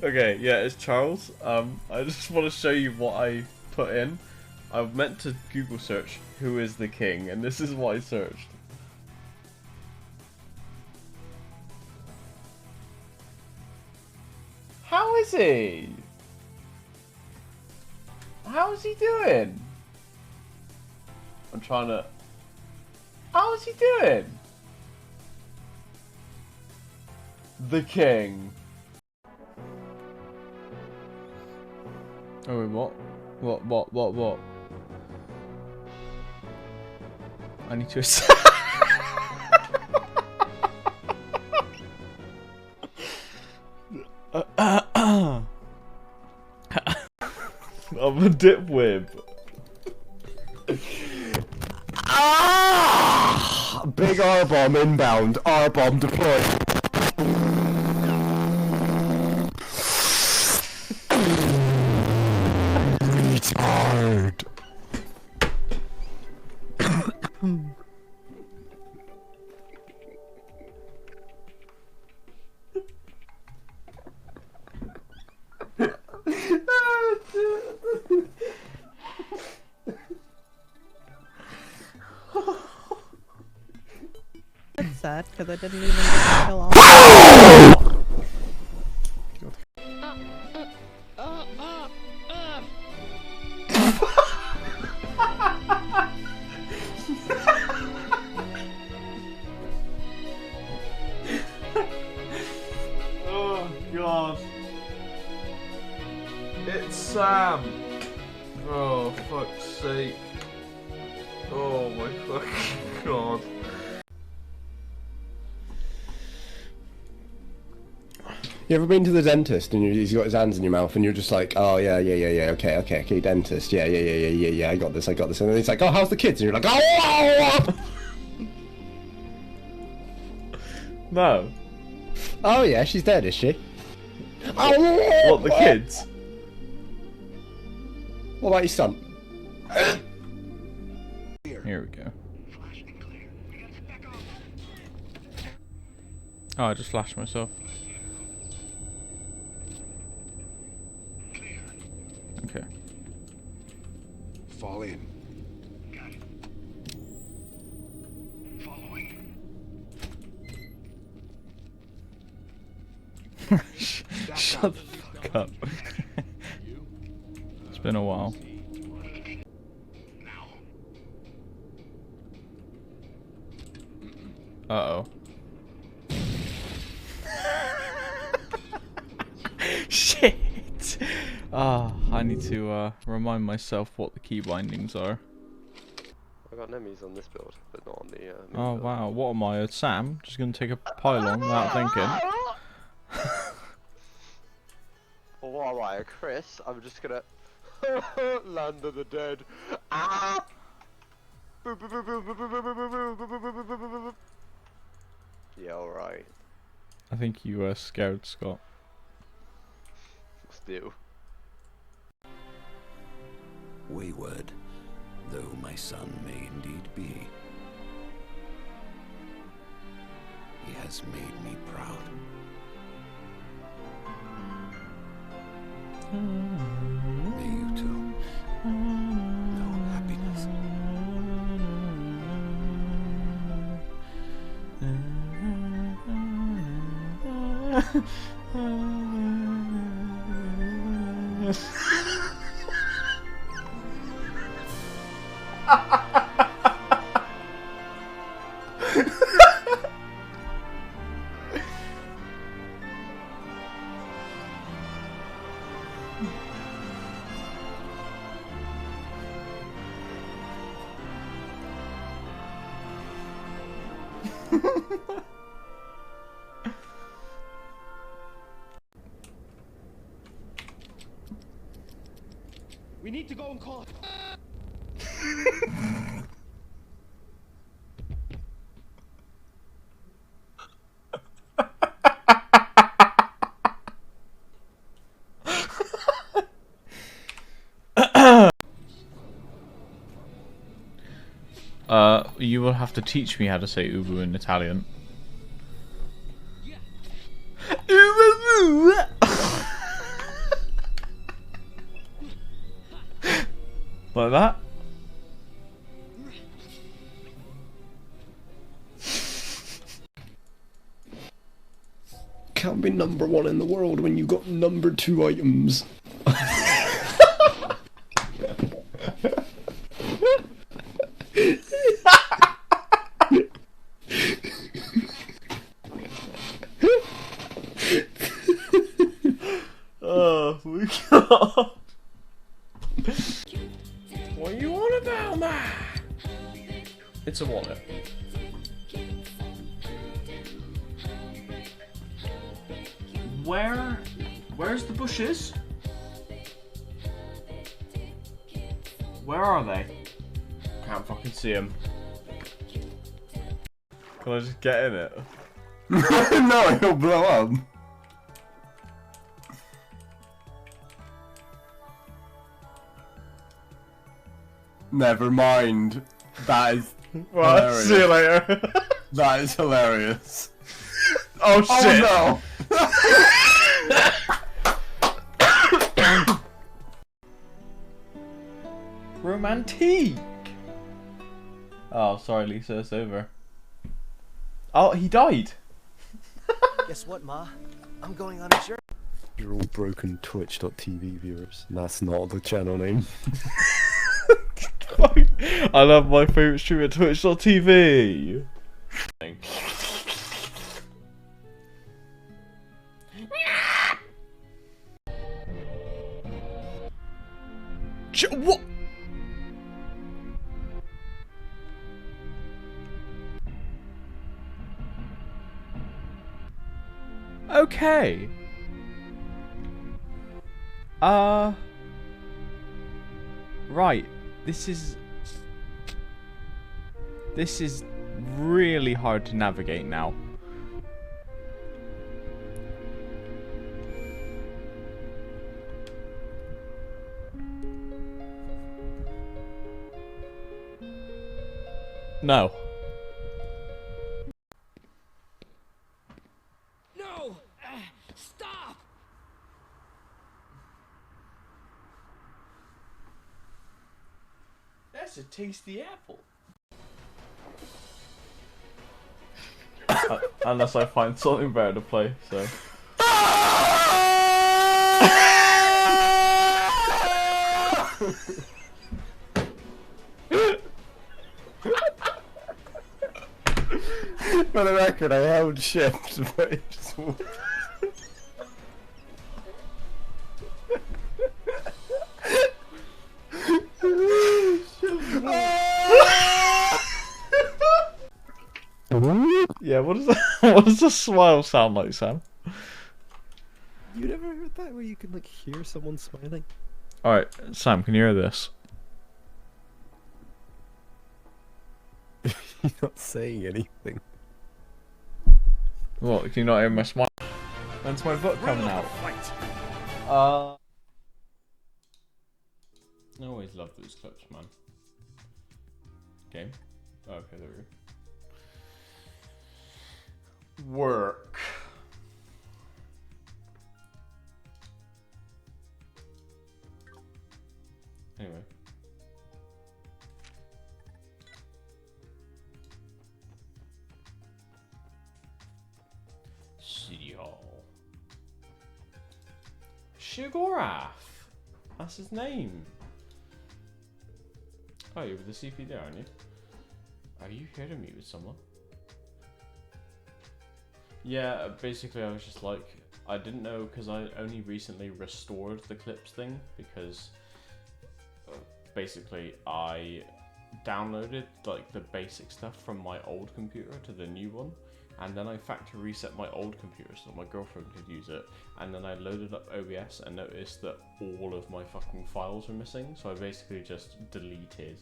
Okay, yeah, it's Charles. I just want to show you what I put in. I meant to Google search who is the king, and this is what I searched. How is he? How is he doing? I'm trying to... How is he doing? The king. Oh wait, what? What? I need to... I'm a dipwib. Big R-bomb inbound. R-bomb deployed. Retard. That's sad because I didn't even get the kill off. Oh god. It's Sam. Oh fuck's sake. Oh my fucking god. You ever been to the dentist and he's got his hands in your mouth and you're just like, oh yeah, okay, dentist, yeah, I got this, and then he's like, oh, how's the kids? And you're like, oh! No. Oh yeah, she's dead, is she? What, the kids? What about your son? Here we go. Oh, I just flashed myself. Okay. Fall in. Got it. Following. Shut the fuck up. It's been a while. Uh-oh. Shit! Ah, I need to remind myself what the key bindings are. I got enemies on this build, but not on the Oh build. wow, what am I, Sam? Just gonna take a pylon without thinking. Or what am I, Chris? I'm just gonna land of the dead. Ah! Yeah, alright. I think you scared Scott. Still. Wayward, though my son may indeed be, he has made me proud. May you too know happiness. We need to go and call. You will have to teach me how to say Ubu in Italian. Ubu! Like that? Can't be number 1 in the world when you got number 2 items. Oh my god. What you on about, man? It's a wallet. Where's the bushes? Where are they? Can't fucking see him. Can I just get in it? No, it'll blow up. Never mind. That is Well, hilarious. see you later. That is hilarious. Oh shit! Oh Romantique! Oh, sorry, Lisa, it's over. Oh, he died! Guess what, Ma? I'm going on a journey. You're all broken Twitch.tv viewers. That's not the channel name. I love my favourite streamer Twitch.tv. What? Okay. Right. This is really hard to navigate now. No. No! Stop! That's a tasty apple. Unless I find something better to play, so. For the record, I held shift, but it just walked. Yeah, what does that, what does the smile sound like, Sam? You never heard that where you can like hear someone smiling? Alright, Sam, can you hear this? You're not saying anything. What, can you not hear my smile? When's my book coming out? I always love those clips, man. Game? Oh, okay, there we go. Work. Anyway. City Hall. Sugaroff. That's his name. Oh, you're with the CPD, aren't you? Are you here to meet with someone? Yeah, basically I was just like, I didn't know because I only recently restored the clips thing because basically I downloaded like the basic stuff from my old computer to the new one, and then I factory reset my old computer so my girlfriend could use it, and then I loaded up OBS and noticed that all of my fucking files were missing, so I basically just deleted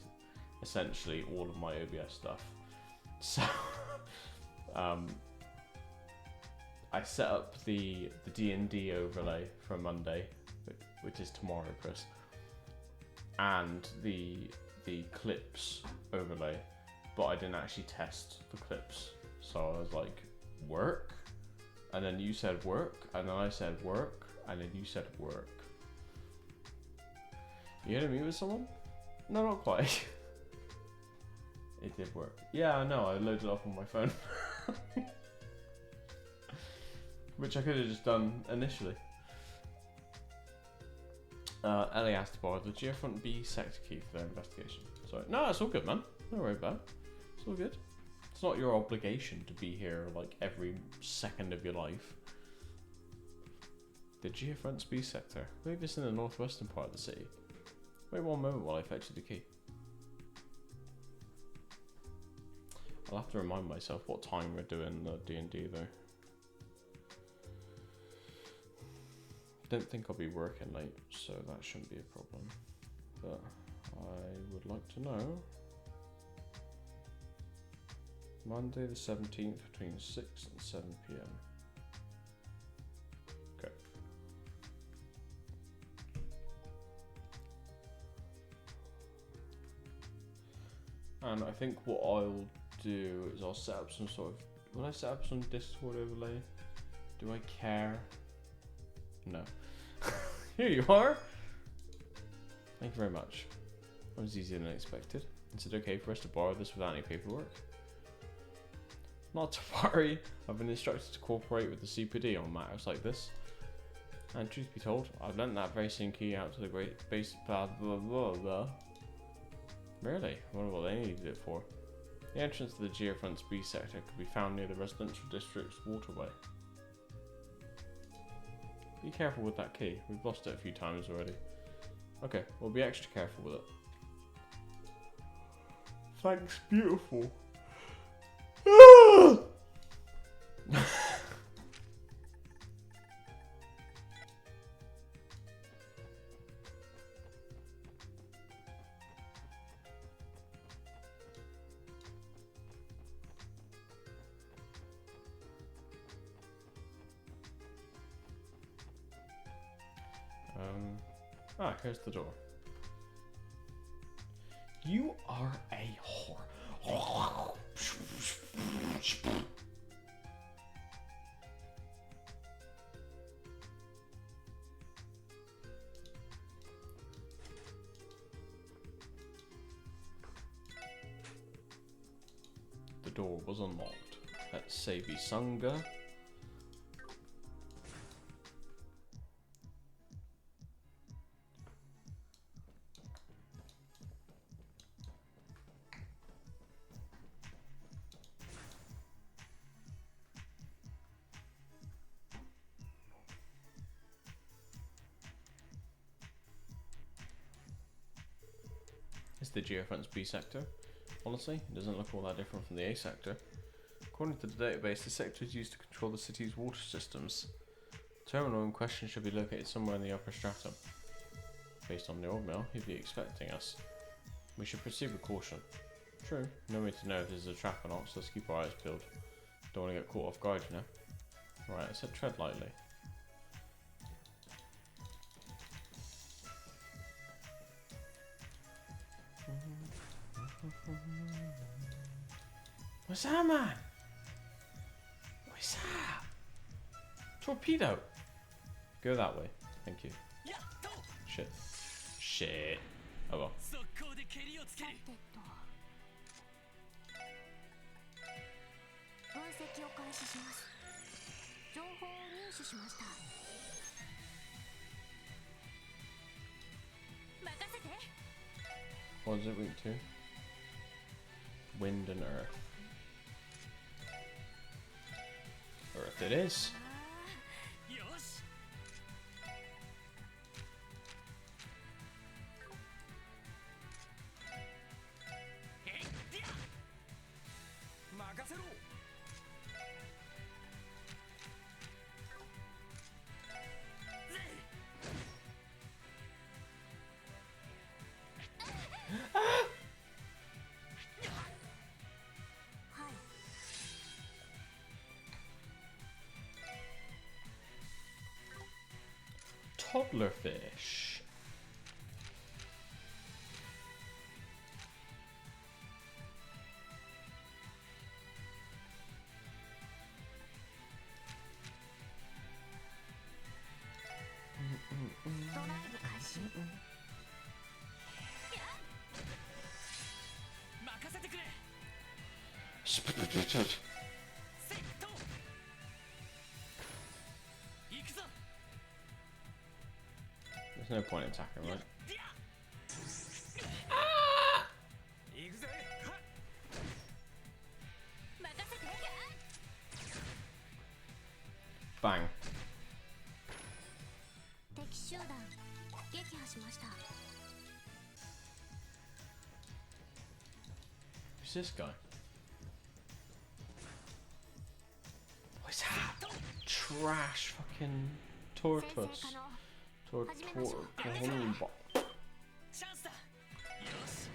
essentially all of my OBS stuff. So I set up the D&D overlay for Monday, which is tomorrow, Chris, and the clips overlay, but I didn't actually test the clips. So I was like, work, and then you said work, and then I said work, and then you said work. You gonna meet with someone? No, not quite. It did work. Yeah, I know, I loaded it up on my phone. Which I could have just done initially. Ellie asked to borrow the Geofront B sector key for their investigation. Sorry. No, it's all good, man. Don't worry about it. It's all good. It's not your obligation to be here like every second of your life. The Geofront's B sector. I believe it's in the northwestern part of the city. Wait one moment while I fetch you the key. I'll have to remind myself what time we're doing the D&D though. Don't think I'll be working late, so that shouldn't be a problem. But I would like to know. Monday the 17th between 6 and 7 PM. Okay. And I think what I'll do is I'll set up some sort of... Will I set up some Discord overlay? Do I care? No. Here you are! Thank you very much. That was easier than expected. Is it okay for us to borrow this without any paperwork? Not to worry, I've been instructed to cooperate with the CPD on matters like this. And truth be told, I've lent that very same key out to the great base blah blah blah blah. Really? I wonder what they needed it for. The entrance to the Geofront's B sector could be found near the residential district's waterway. Be careful with that key, we've lost it a few times already. Okay, we'll be extra careful with it. Thanks, beautiful. Here's the door. You are a whore. The door was unlocked. Let's say Visunga. It's the Geofront's B sector. Honestly, it doesn't look all that different from the A sector. According to the database, the sector is used to control the city's water systems. The terminal in question should be located somewhere in the upper stratum. Based on the old mail, he'd be expecting us. We should proceed with caution. True, no way to know if this is a trap or not, so let's keep our eyes peeled. Don't want to get caught off guard, you know. Right, I said tread lightly. What's that, man? What's that? Torpedo! Go that way. Thank you. Shit. Shit. Oh well. さてと分析を開始します。情報を入手しました。What is it weak to? Wind and earth. Earth it is. よしえいっや任せろぜい Toddler fish. There's no point in attacking, right? Bang. 敵集団撃破しました Who's this guy? What's that? Trash fucking tortoise. Tortoise. チャンスだよし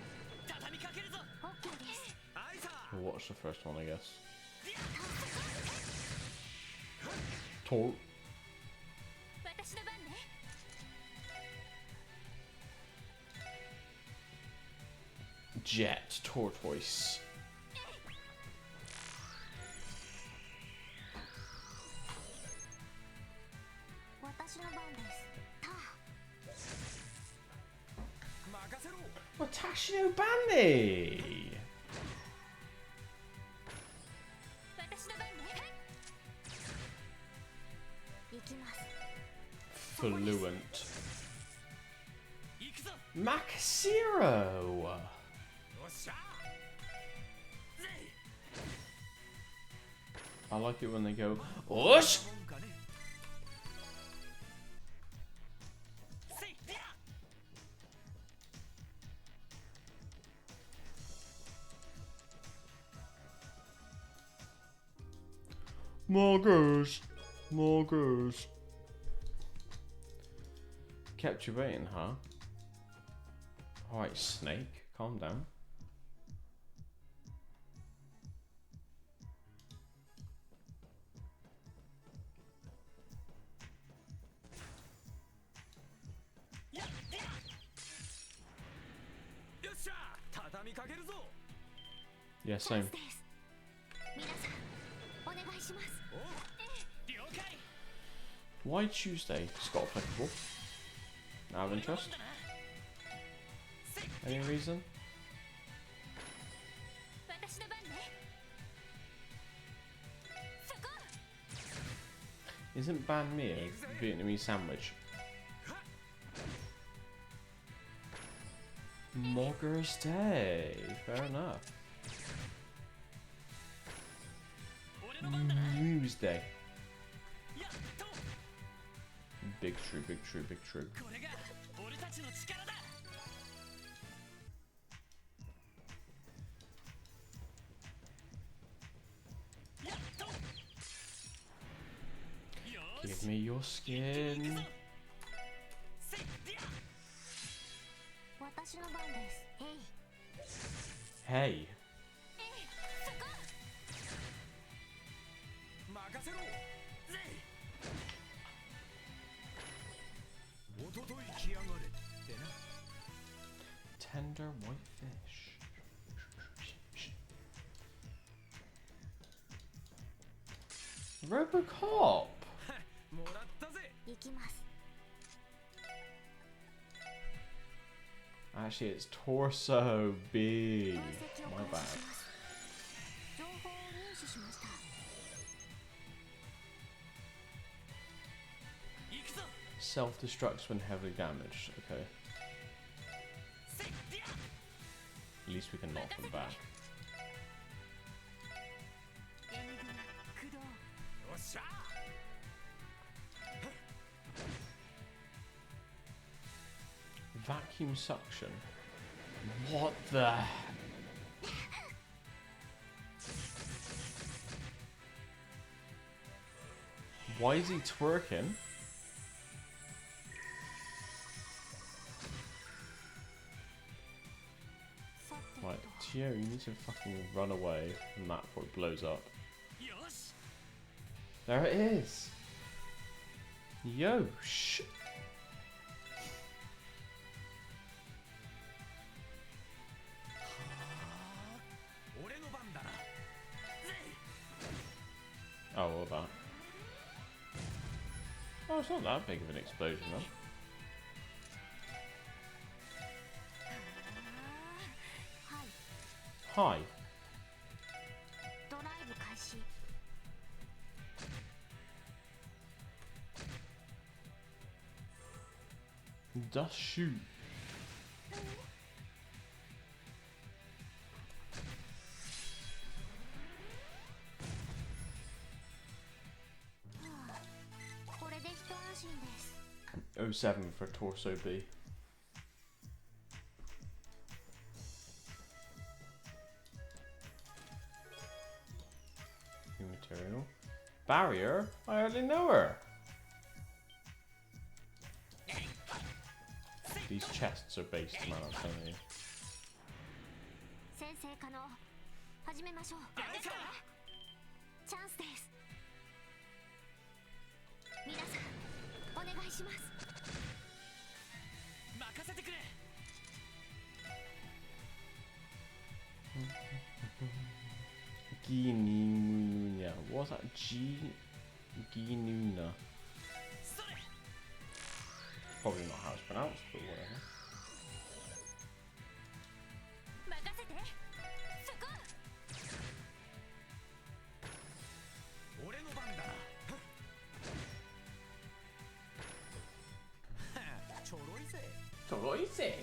畳みかけるぞ OK です アイサ We'll watch the first one, I guess. Tor. 私の番ね Jet tortoise. 私の番ですタ任せろ Watashi no Bande! 私の番ね行きます Fluent. 行くぞ Makasiro! よっしゃぜい I like it when they go, Osh! もんかねせいや Morgers! Morgers. Kept you waiting, huh? Alright, Snake, calm down.よっしゃ畳みかけるぞ Yeah, チャン same. スです皆さんお願いします お了解 Why Tuesday? Scott applicable. Out of interest? せい Any reason? 私の番ねそこ Isn't banh mi a Vietnamese sandwich? Morgers Day. Fair enough. 俺の番だな Tuesday. やっと Big true, big true, big true. これが俺たちの力だやっとよー Give し me your 行く skin. ぞせいや私の番ですえい Hey. そこ任せろぜいおととい来やがれってな Tender white fish. Robocop! もらったぜ行きます Actually, it's torso B. 分析を My 開 bad. 始します情報を入手しました行くぞ Self destructs when heavily damaged. Okay. せいや least we can knock them back. エニグマ駆動。よっしゃ Vacuum suction. What the? Why is he twerking? Right, Tio, you need to fucking run away from that before it blows up. よし There it is! Yosh! 俺の番だな Oh, all that. Oh, it's not that big of an explosion, though. はい。 Hi. ドライブ開始。 Just shoot. これで一安心です。 07 for Torso B. New material. Barrier? I hardly know her. These chests are based, man, I'm telling you. 先生可能。始めましょう。チャンスです。皆さん、お願いします。任せてくれ Ginuna. What's that? Ginuna. それ Probably not how it's pronounced, but whatever. 任せて。そこ。俺の番だなちょろいぜ Toroise.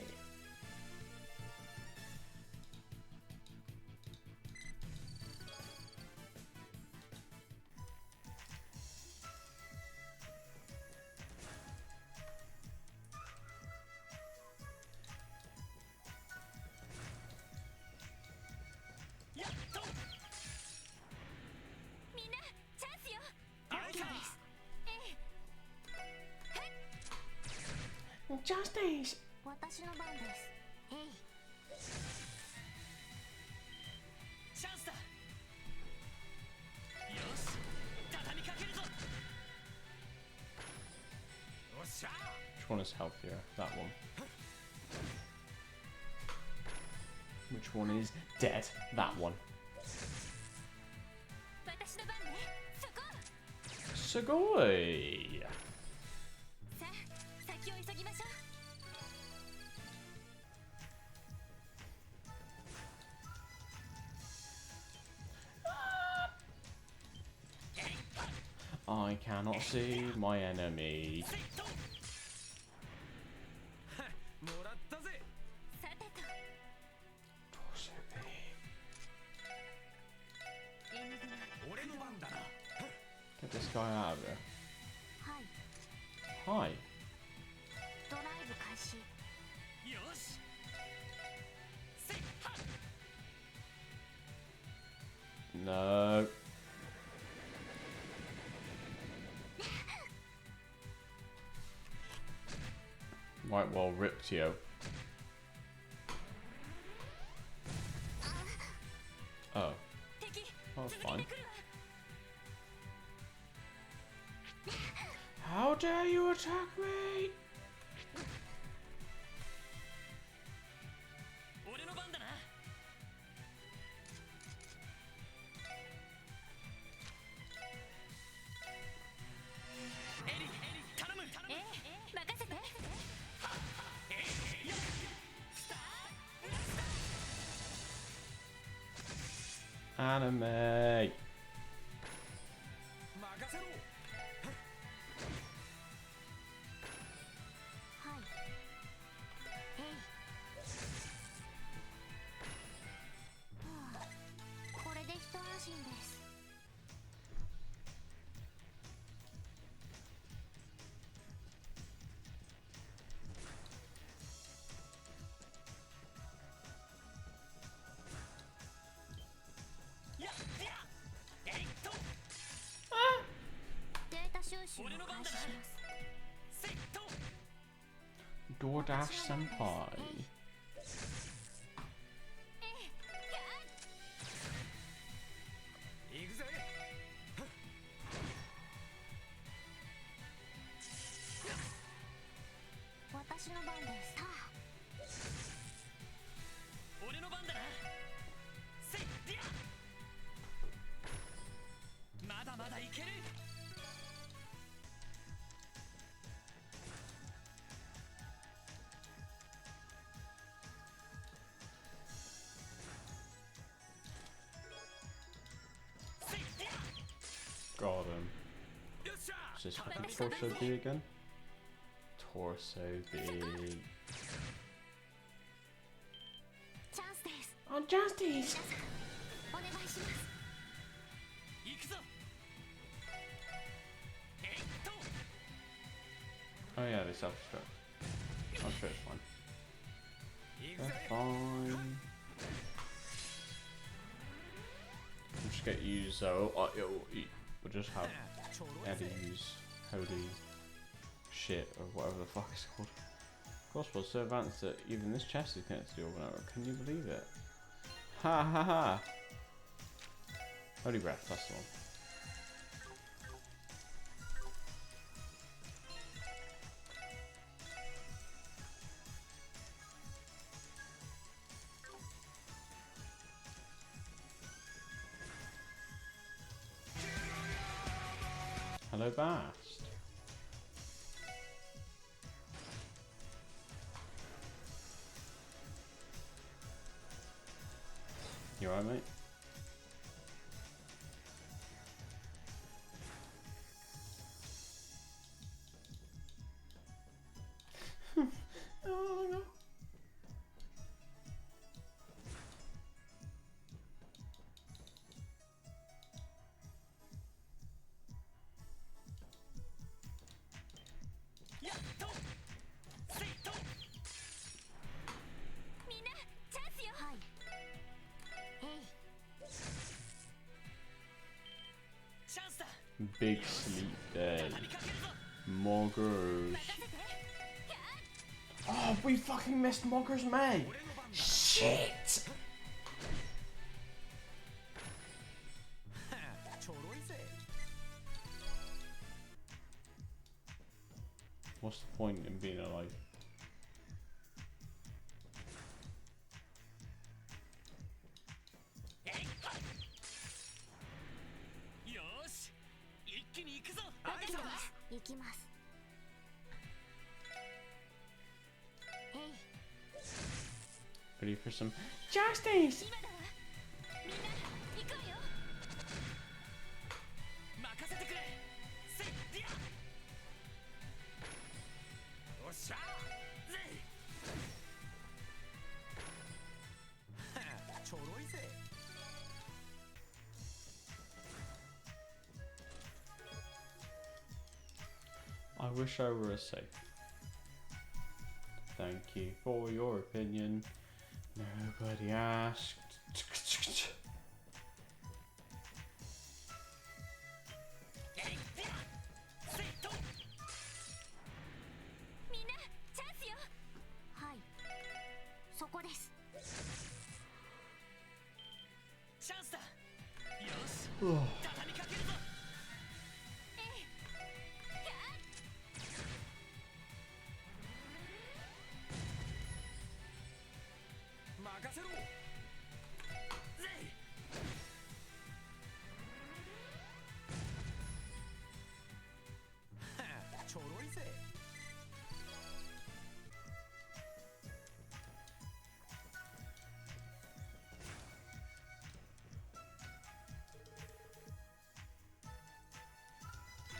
Justice. 私の番です。へい。チャンスだよし畳みかけるぞよっしゃ Which one is healthier? That one. Which one is dead? That one. 私の番ね。そこ。 Sugoi. さあ、先を急ぎましょう。 I cannot see my enemy. セイトもらったぜさてと。 Torso B. エニグマ。俺の番だな Get this guy out of there. はい。 Hi. ドライブ開始。よしセイハッ No. Right, well, rip Tio. Oh. 敵。 Oh, that's 続け fine. てくるわ。 How dare you attack me? 俺の番だなエリ頼む頼む任せて。 Anime. 任せろはい。へい。収集を開始します。 DoorDash Senpai. 行くぜ。私の番です。さあ、俺の番だな。せいりゃ。まだまだいける。せいりゃ。 Got him. よっしゃ。 Is this fucking torso big again? Torso big. チャンスです。 Oh, Justice! お願いします。行くぞ。えいっと。 Oh yeah, they self-destruct. I'm sure it's fine. 行く They're ぜ。 fine. We'll just get used though. We'll just have ちょろいぜ。 Eddie use holy shit or whatever the fuck it's called. Crossbow's so advanced that even this chest is connected to the organ network. Can you believe it? Ha ha ha! Holy breath, that's the one. Hello, Bast. You alright, mate? Oh no. Big sleep dead. Moggers. Oh, we fucking missed Moggers May. Shit. What's the point in being alive? Ready for some justice? I wish I were a safe. Thank you for your opinion. Nobody asked. Oh.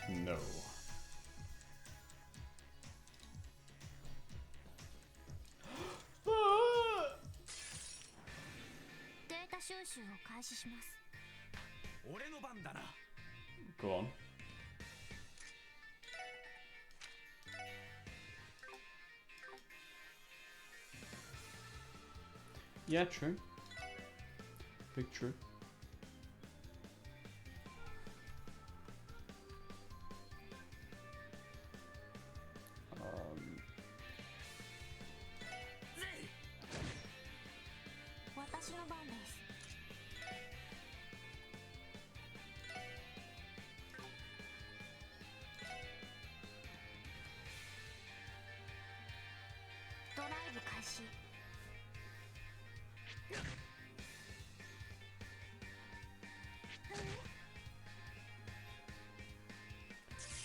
No. Go on. Yeah, true. Big true.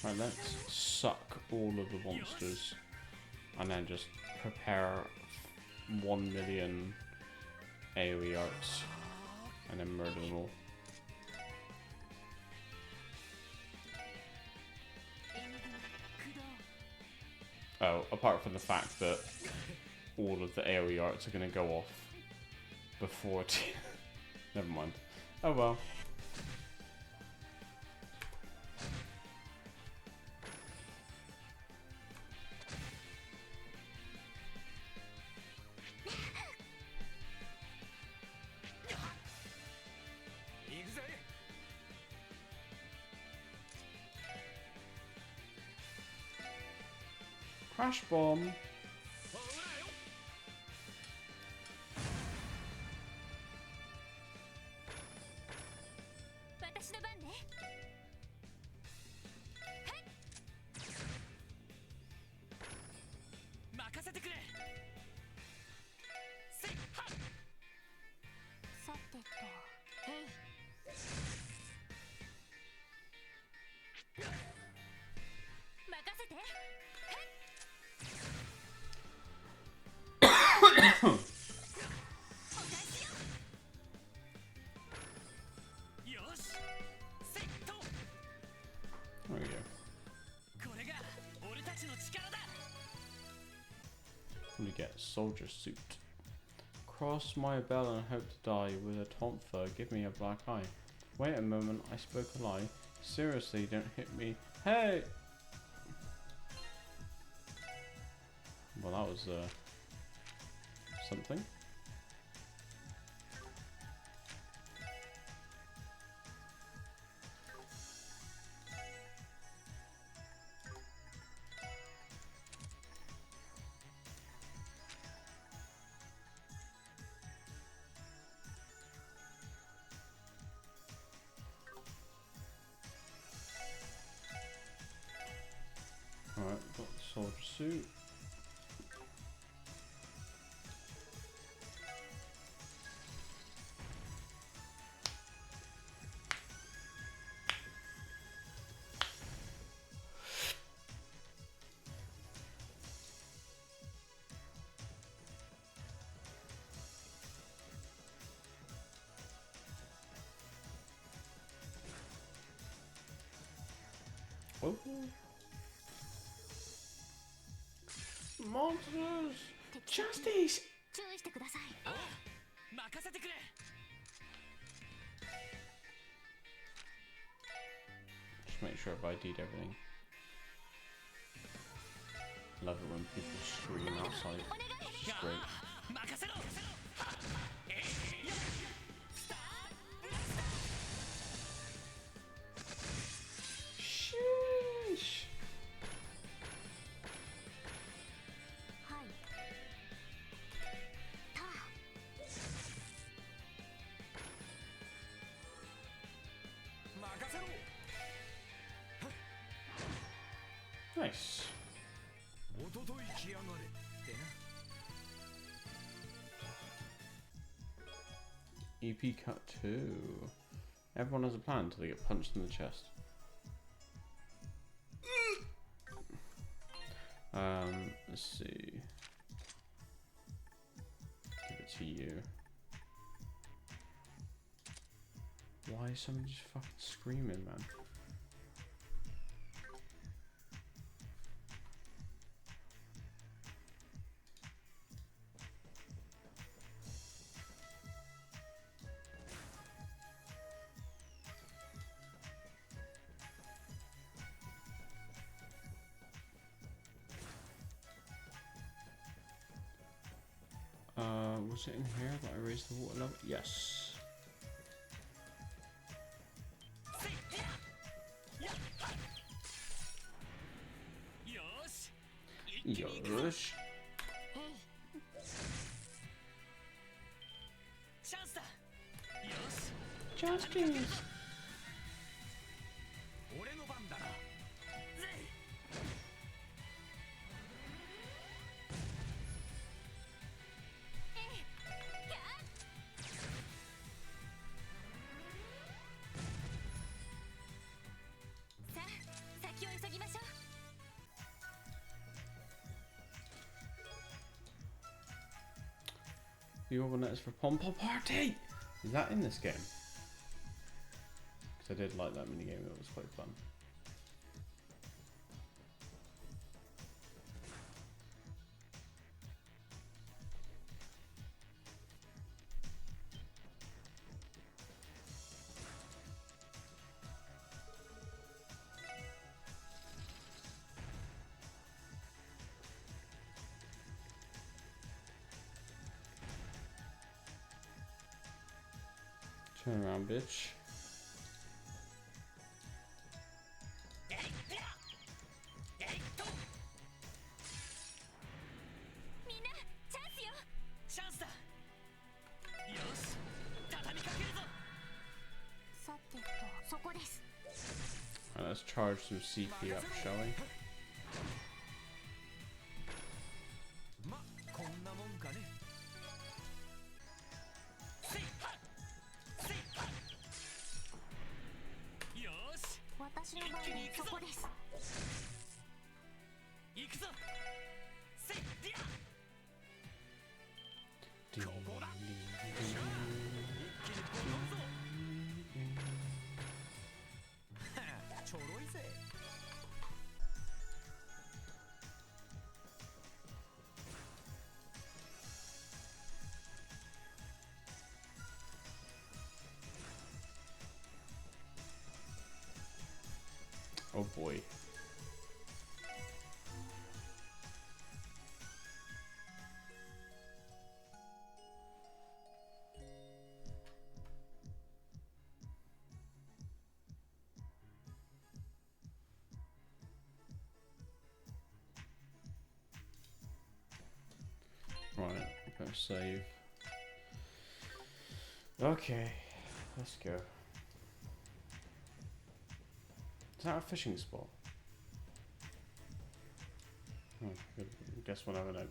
Right, let's suck all of the monsters and then just prepare 1 million AoE arts and then murder them all. Oh, apart from the fact that all of the AoE arts are going to go off before never mind. Oh well. Crash bomb. 私の番ね。任せてくれ。せっはっ。さてと、へい。任せて。よし。セット。 There we go. これが俺たちの力だ。 What do we get? Soldier suit. Cross my bell and hope to die with a tonfa. Give me a black eye. Wait a moment, I spoke a lie. Seriously, don't hit me. Hey! Well, that was something. Alright, got the soldier suit. Oh. Monsters! Justice! 注意してください。任せてくれ。 Just make sure I've ID'd everything. Love it when people scream outside. It's just great. 任せろ。 Sheesh! はい。た。 任せろ。 Nice. おととい来やがれってな。 EP cut 2. Everyone has a plan until they get punched in the chest. Let's see. Give it to you. Why is someone just fucking screaming, man? Was it in here that I raised the water level? Yes. よし。 Yosh. チャンスだ。よし。 Justice. 俺の番だな。 は The Orgonets for Pom Pom Party! Is that in this game? Because I did like that minigame, it was quite fun. Turn around, bitch. Alright, let's charge some CP up, shall we? ま、こんなもんかね。せいはっせいはっよーし、私の番でそこです。行くぞ。せいりゃ。ここだ。一気にボロぞ。はあ、ちょろいぜ。Oh boy. Right, better save. Okay, let's go. Is that a fishing spot? Oh, good. Guess we'll never know.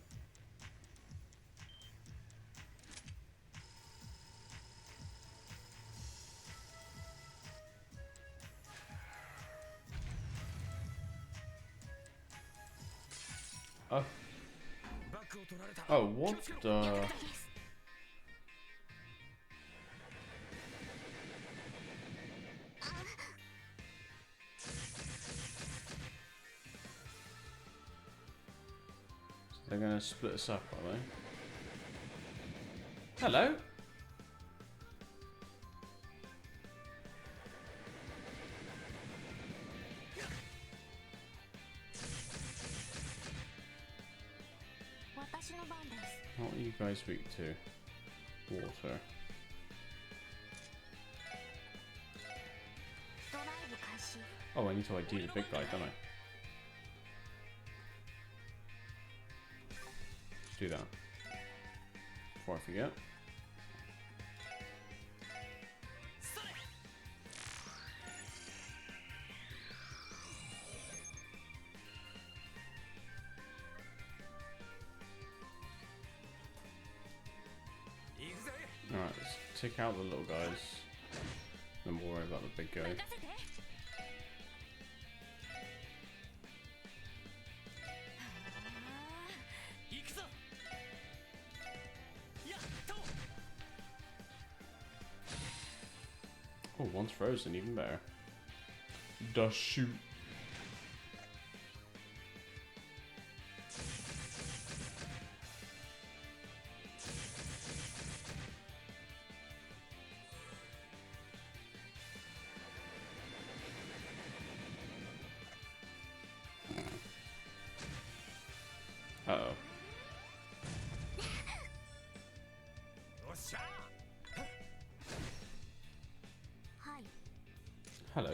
Oh. バッグを取られた。 Oh, what the... They're gonna split us up, are they? Hello? What are you guys weak to? Water. Oh, I need to ID the big guy, don't I? Let's do that. Before I forget. Alright, let's take out the little guys. Then we'll worry about the big guy. Oh, one's frozen, even better. Does shoot. Uh-oh. Hello.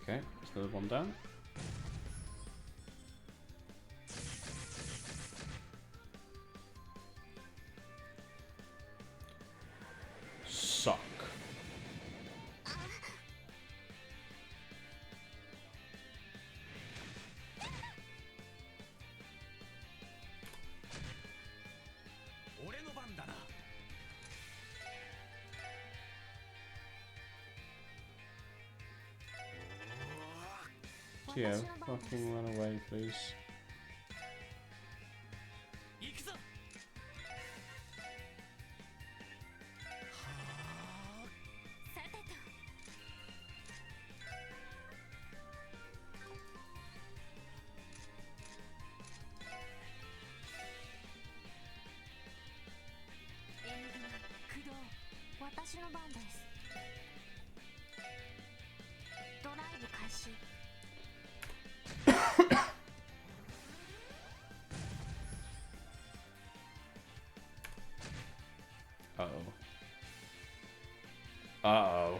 Okay, there's another one down. Suck. Tio, fucking run away, please. 行くぞ。はあ。さてとエンディング駆動私の番です。ドライブ開始。 Uh-oh. Uh-oh.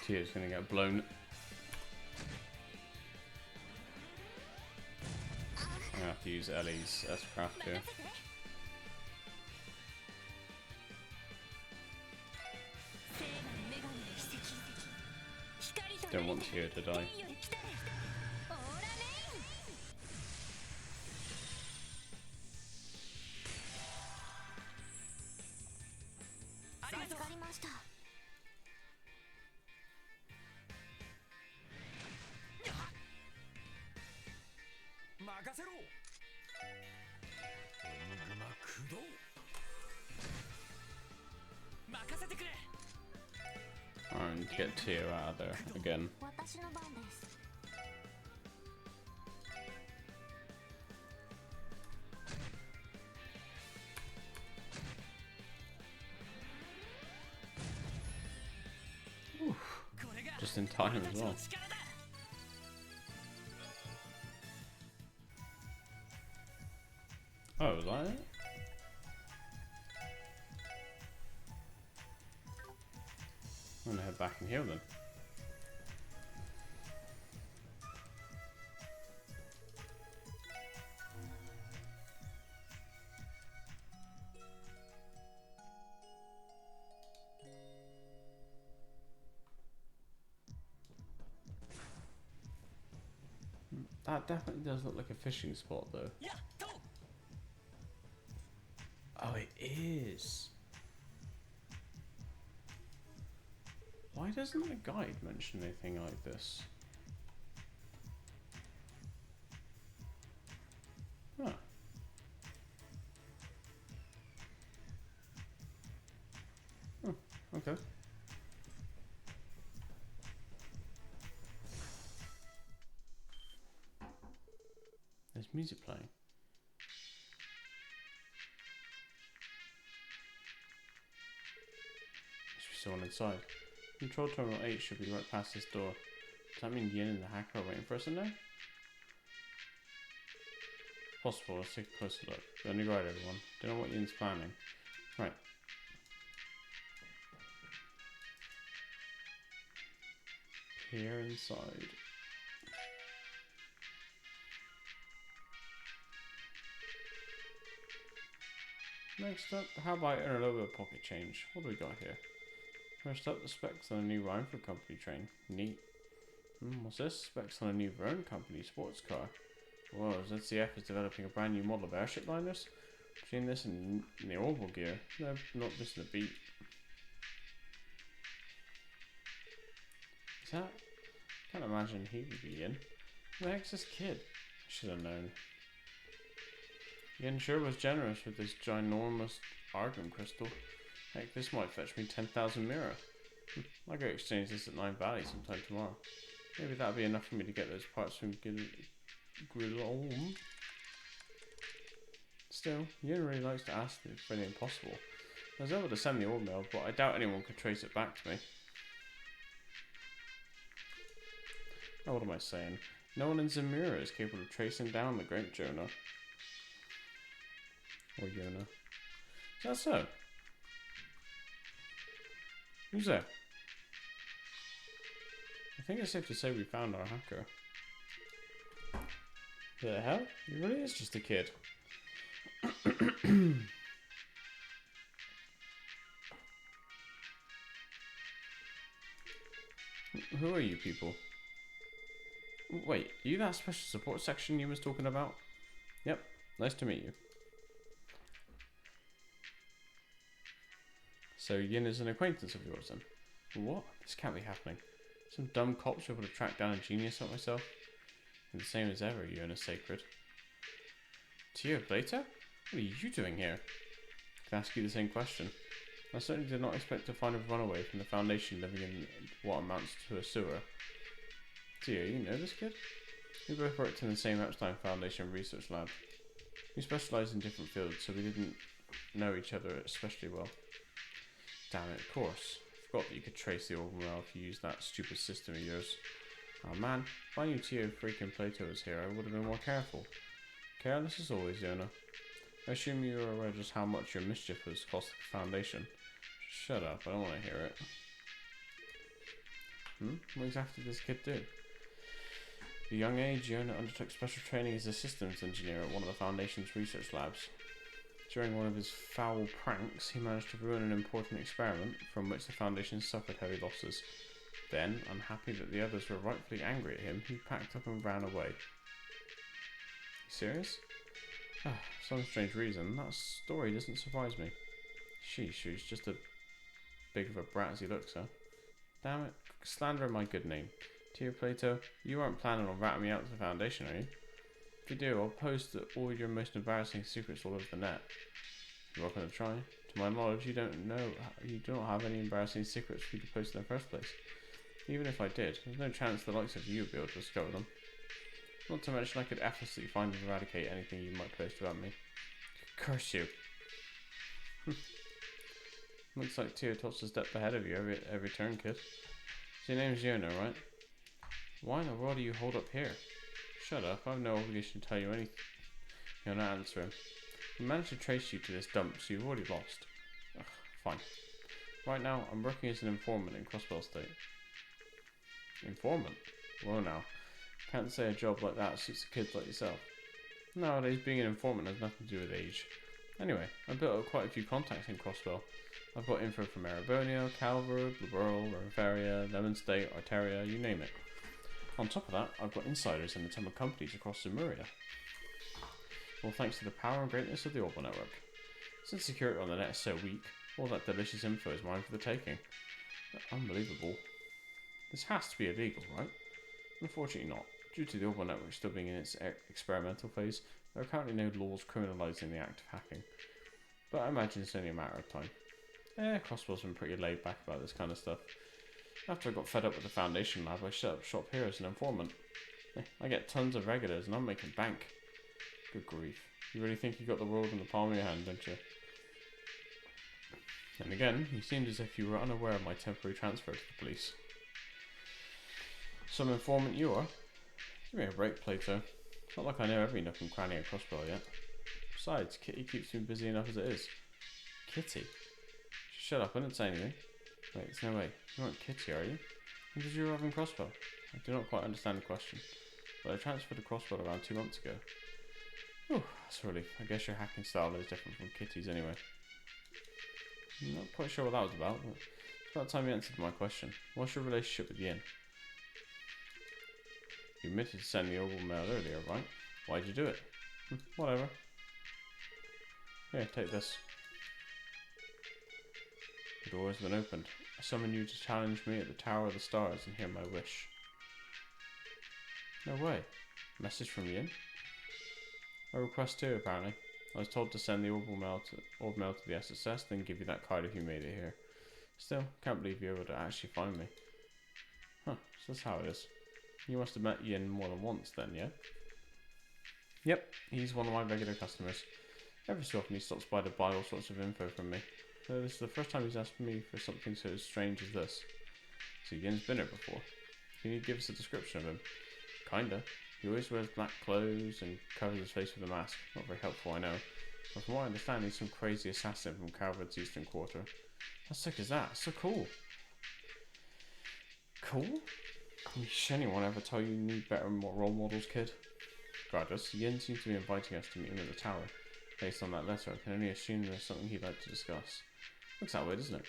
Tio's gonna get blown. I'm gonna have to use Ellie's S-Craft here. Don't want Tio to die. And get Tio out of there again. Oof. Just in time as well. Oh, was that it? I'm gonna head back and heal then. That definitely does look like a fishing spot though. Oh, it is. Why doesn't the guide mention anything like this? Huh. Oh, okay. There's music playing. There's someone inside. Control Terminal 8 should be right past this door. Does that mean Yin and the hacker are waiting for us in there? Possible, let's take a closer look. Be on your guard, everyone. Don't know what Yin's planning. Right. Peer inside. Next up, how about a little bit of pocket change? What do we got here? First up, the specs on a new Rhineford Company train. Neat. What's this? Specs on a new Verne Company sports car. Whoa, ZCF is developing a brand new model of airship liners. Between this and the orbital gear, they're not missing a beat. Is that? Can't imagine he would be in. Who the heck's this kid? Should have known. Yen sure was generous with this ginormous argon crystal. Heck, this might fetch me 10,000 mirror. I'll go exchange this at Nine Valley sometime tomorrow. Maybe that'll be enough for me to get those parts from Grillon. Still, Yen really likes to ask for the impossible. I was able to send the old mail, but I doubt anyone could trace it back to me. Oh, what am I saying? No one in Zamira is capable of tracing down the great Jonah. Or Yona. Is that so? Who's there? I think it's safe to say we found our hacker. The hell? He really is just a kid. Who are you people? Wait, are you that special support section you was talking about? Yep, nice to meet you. So Yin is an acquaintance of yours then? What? This can't be happening. Some dumb cops were able to track down a genius like myself. And the same as ever, Yona Sacred. Tio Plato? What are you doing here? I can ask you the same question. I certainly did not expect to find a runaway from the Foundation living in what amounts to a sewer. Tio, you know this kid? We both worked in the same Epstein Foundation research lab. We specialised in different fields, so we didn't know each other especially well. Damn it, of course. I forgot that you could trace the orbital well if you used that stupid system of yours. Oh man, if I knew Tio freaking Plato was here, I would have been more careful. Careless as always, Yona. I assume you are aware just how much your mischief has cost the Foundation. Shut up, I don't want to hear it. What exactly does this kid do? At a young age, Yona undertook special training as a systems engineer at one of the Foundation's research labs. During one of his foul pranks, he managed to ruin an important experiment from which the Foundation suffered heavy losses. Then, unhappy that the others were rightfully angry at him, he packed up and ran away. You serious? For some strange reason, that story doesn't surprise me. Sheesh, he's just as big of a brat as he looks, huh? Damn it, slandering my good name. Tio Plato, you aren't planning on ratting me out to the Foundation, are you? If you do, I'll post all your most embarrassing secrets all over the net. You're welcome to try. To my knowledge, you do not have any embarrassing secrets for you to post in the first place. Even if I did, there's no chance the likes of you would be able to discover them. Not to mention I could effortlessly find and eradicate anything you might post about me. Curse you. Looks like Tio Tots a step ahead of you every turn, kid. So your name's Yona, right? Why in the world do you hold up here? Shut up, I have no obligation to tell you anything. Yona, answer him. We managed to trace you to this dump, so you've already lost. Ugh, fine. Right now, I'm working as an informant in Crossbell State. Informant? Well now, can't say a job like that suits a kid like yourself. Nowadays, being an informant has nothing to do with age. Anyway, I built up quite a few contacts in Crossbell. I've got info from Erebonia, Calvert, Liberal, Riveria, Lemon State, Arteria, you name it. On top of that, I've got insiders in the ton of companies across Zemuria. All thanks to the power and greatness of the Orbital Network. Since security on the net is so weak, all that delicious info is mine for the taking. Unbelievable. This has to be illegal, right? Unfortunately not. Due to the Orbital Network still being in its experimental phase, there are currently no laws criminalising the act of hacking. But I imagine it's only a matter of time. Crossbell's been pretty laid back about this kind of stuff. After I got fed up with the Foundation lab, I set up shop here as an informant. I get tons of regulars and I'm making bank. Good grief. You really think you got the world in the palm of your hand, don't you? And again, you seemed as if you were unaware of my temporary transfer to the police. Some informant you are? Give me a break, Plato. It's not like I know every nook and cranny at Crossbell yet. Besides, Kitty keeps me busy enough as it is. Kitty? Shut up, I didn't say anything. Wait, there's no way. You aren't Kitty, are you? When did you arrive in Crossbell? I do not quite understand the question. But I transferred to Crossbell around 2 months ago. Whew, that's a relief. I guess your hacking style is different from Kitty's anyway. I'm not quite sure what that was about, but it's about time you answered my question. What's your relationship with Yin? You admitted to sending the orbital mail earlier, right? Why'd you do it? Whatever. Here, take this. The door has been opened. I summon you to challenge me at the Tower of the Stars and hear my wish. No way. Message from Yin? A request too, apparently. I was told to send the orb mail to the SSS, then give you that card if you made it here. Still, can't believe you were able to actually find me. Huh, so that's how it is. You must have met Yin more than once then, yeah? Yep, he's one of my regular customers. Every so often he stops by to buy all sorts of info from me. So this is the first time he's asked me for something so strange as this. So Yin's been here before. Can you give us a description of him? Kinda. He always wears black clothes and covers his face with a mask. Not very helpful, I know. But from what I understand, he's some crazy assassin from Calvert's Eastern Quarter. How sick is that? So cool. Cool? Should anyone ever tell you need better and more role models, kid? Regardless, Yin seems to be inviting us to meet him at the tower. Based on that letter, I can only assume there's something he'd like to discuss. Looks that way, doesn't it?